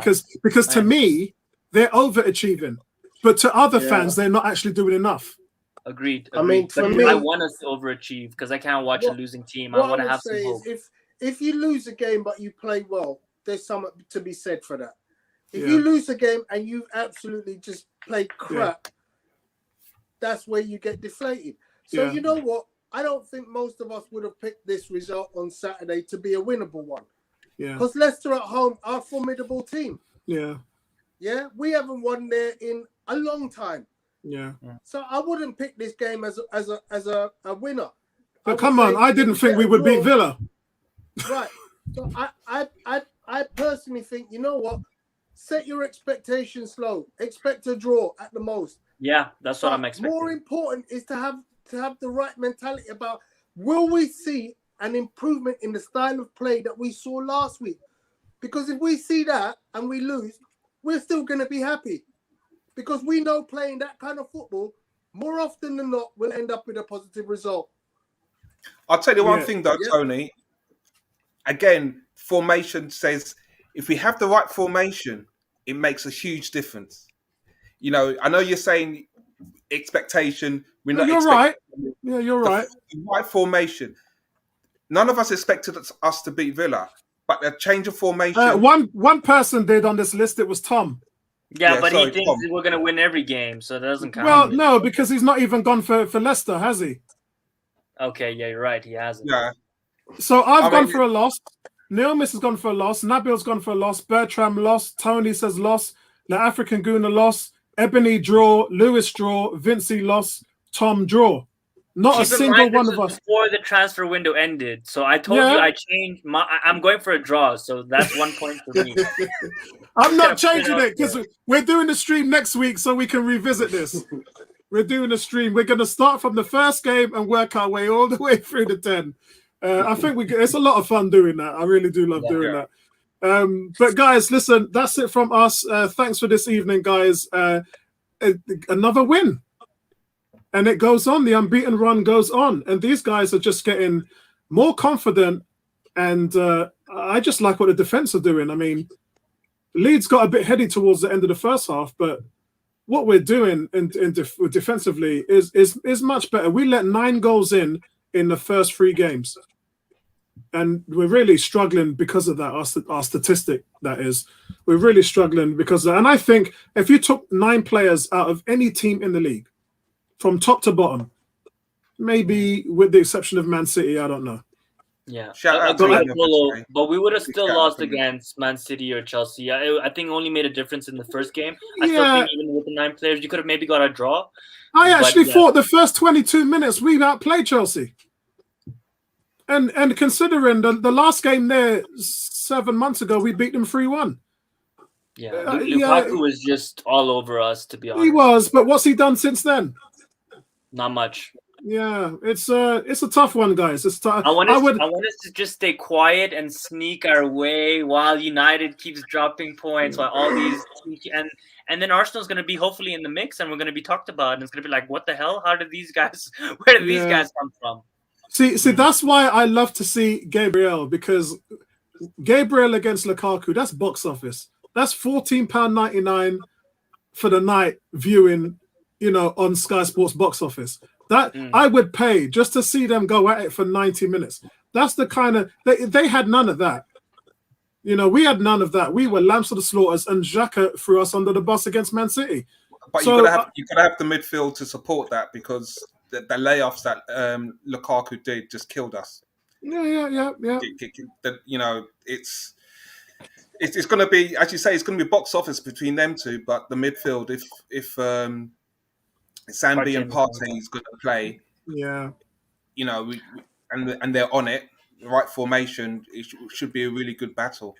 because to me, they're overachieving, but to other fans, they're not actually doing enough. Agreed. I mean, for but me, I want us to overachieve because I can't watch a losing team. I want to have some hope. If you lose a game but you play well, there's something to be said for that. If you lose a game and you absolutely just play crap, that's where you get deflated. So you know what? I don't think most of us would have picked this result on Saturday to be a winnable one. Yeah. Because Leicester at home are a formidable team. Yeah. Yeah. We haven't won there in a long time. Yeah. So I wouldn't pick this game as a winner. But come on, I didn't think we would beat Villa. Right. So I personally think, you know what? Set your expectations low. Expect a draw at the most. Yeah, that's what I'm expecting. More important is to have the right mentality about, will we see an improvement in the style of play that we saw last week? Because if we see that and we lose, we're still going to be happy. Because we know playing that kind of football, more often than not, will end up with a positive result. I'll tell you one thing, though, Tony. Again, formation says if we have the right formation, it makes a huge difference. You know, I know you're saying expectation. You're right. Yeah, you're right. The right formation. None of us expected us to beat Villa, but a change of formation. One person did on this list. It was Tom. Yeah, but sorry, he thinks Tom. we're gonna win every game, so that doesn't count. Well, no, because he's not even gone for Leicester, has he? Okay, yeah, you're right. He hasn't. Yeah, So I've I gone mean- for a loss. Neilmis has gone for a loss. Nabil's gone for a loss. Bertram lost. Tony says loss. The African Guna loss. Ebony draw. Lewis draw. Vincey loss. Tom draw. Not a Keep in single mind, one this of was us. before the transfer window ended. So I told you Yeah. I changed my. I'm going for a draw, so that's 1 point for me. I'm Just not gonna put it changing out it because there. we're doing the stream next week so we can revisit this. We're doing a stream. We're going to start from the first game and work our way all the way through the 10. I think it's a lot of fun doing that. I really do love doing that. But guys, listen, that's it from us. Thanks for this evening, guys. Another win. And it goes on. The unbeaten run goes on. And these guys are just getting more confident. And I just like what the defense are doing. I mean, Leeds got a bit heady towards the end of the first half, but what we're doing defensively is much better. We let 9 goals in the first 3 games. And we're really struggling because of that, our statistic, that is. We're really struggling because of that. And I think if you took 9 players out of any team in the league, from top to bottom, maybe with the exception of Man City, I don't know. Yeah, Shout out agree to with them, Polo, obviously. but we would have Big still shout out lost to them. against Man City or Chelsea. I think it only made a difference in the first game. I still Yeah. think even with the 9 players, you could have maybe got a draw. I actually yeah. thought the first 22 minutes we outplayed Chelsea. And considering the last game there 7 months ago, we beat them 3-1. Yeah, yeah. Lukaku was just all over us, to be honest. He was, but what's he done since then? Not much. Yeah, it's a tough one, guys. It's tough. I want us to just stay quiet and sneak our way while United keeps dropping points, while all these and then Arsenal's going to be hopefully in the mix, and we're going to be talked about, and it's going to be like, what the hell? How did these guys? Where did these guys come from? See, that's why I love to see Gabriel, because Gabriel against Lukaku, that's box office. That's £14.99 for the night viewing, on Sky Sports box office. That I would pay just to see them go at it for 90 minutes. That's the kind of they had none of that. We had none of that. We were lambs to the slaughters, and Xhaka threw us under the bus against Man City. But So, you gotta have the midfield to support that, because the layoffs that Lukaku did just killed us. Yeah. It's going to be, as you say, it's going to be box office between them two. But the midfield, if Sambi and Partey is going to play, and they're on it, the right formation, it should be a really good battle.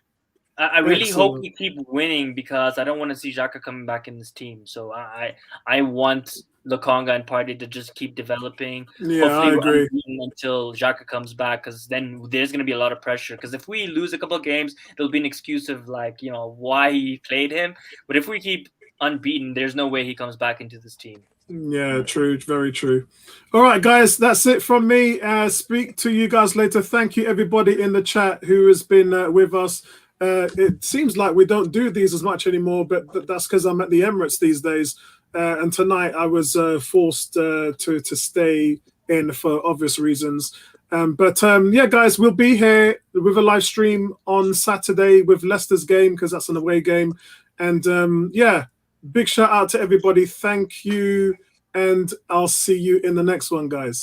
I really hope we keep winning, because I don't want to see Xhaka coming back in this team. So I want Lokonga and Partey to just keep developing. Yeah, Hopefully I agree. Until Xhaka comes back, because then there's going to be a lot of pressure. Because if we lose a couple of games, it'll be an excuse of why he played him. But if we keep unbeaten, there's no way he comes back into this team. Yeah, true. Very true. All right, guys, that's it from me. Speak to you guys later. Thank you, everybody in the chat who has been with us. It seems like we don't do these as much anymore, but that's because I'm at the Emirates these days. And tonight I was forced to stay in for obvious reasons. But guys, we'll be here with a live stream on Saturday with Leicester's game, because that's an away game. And big shout out to everybody. Thank you. And I'll see you in the next one, guys.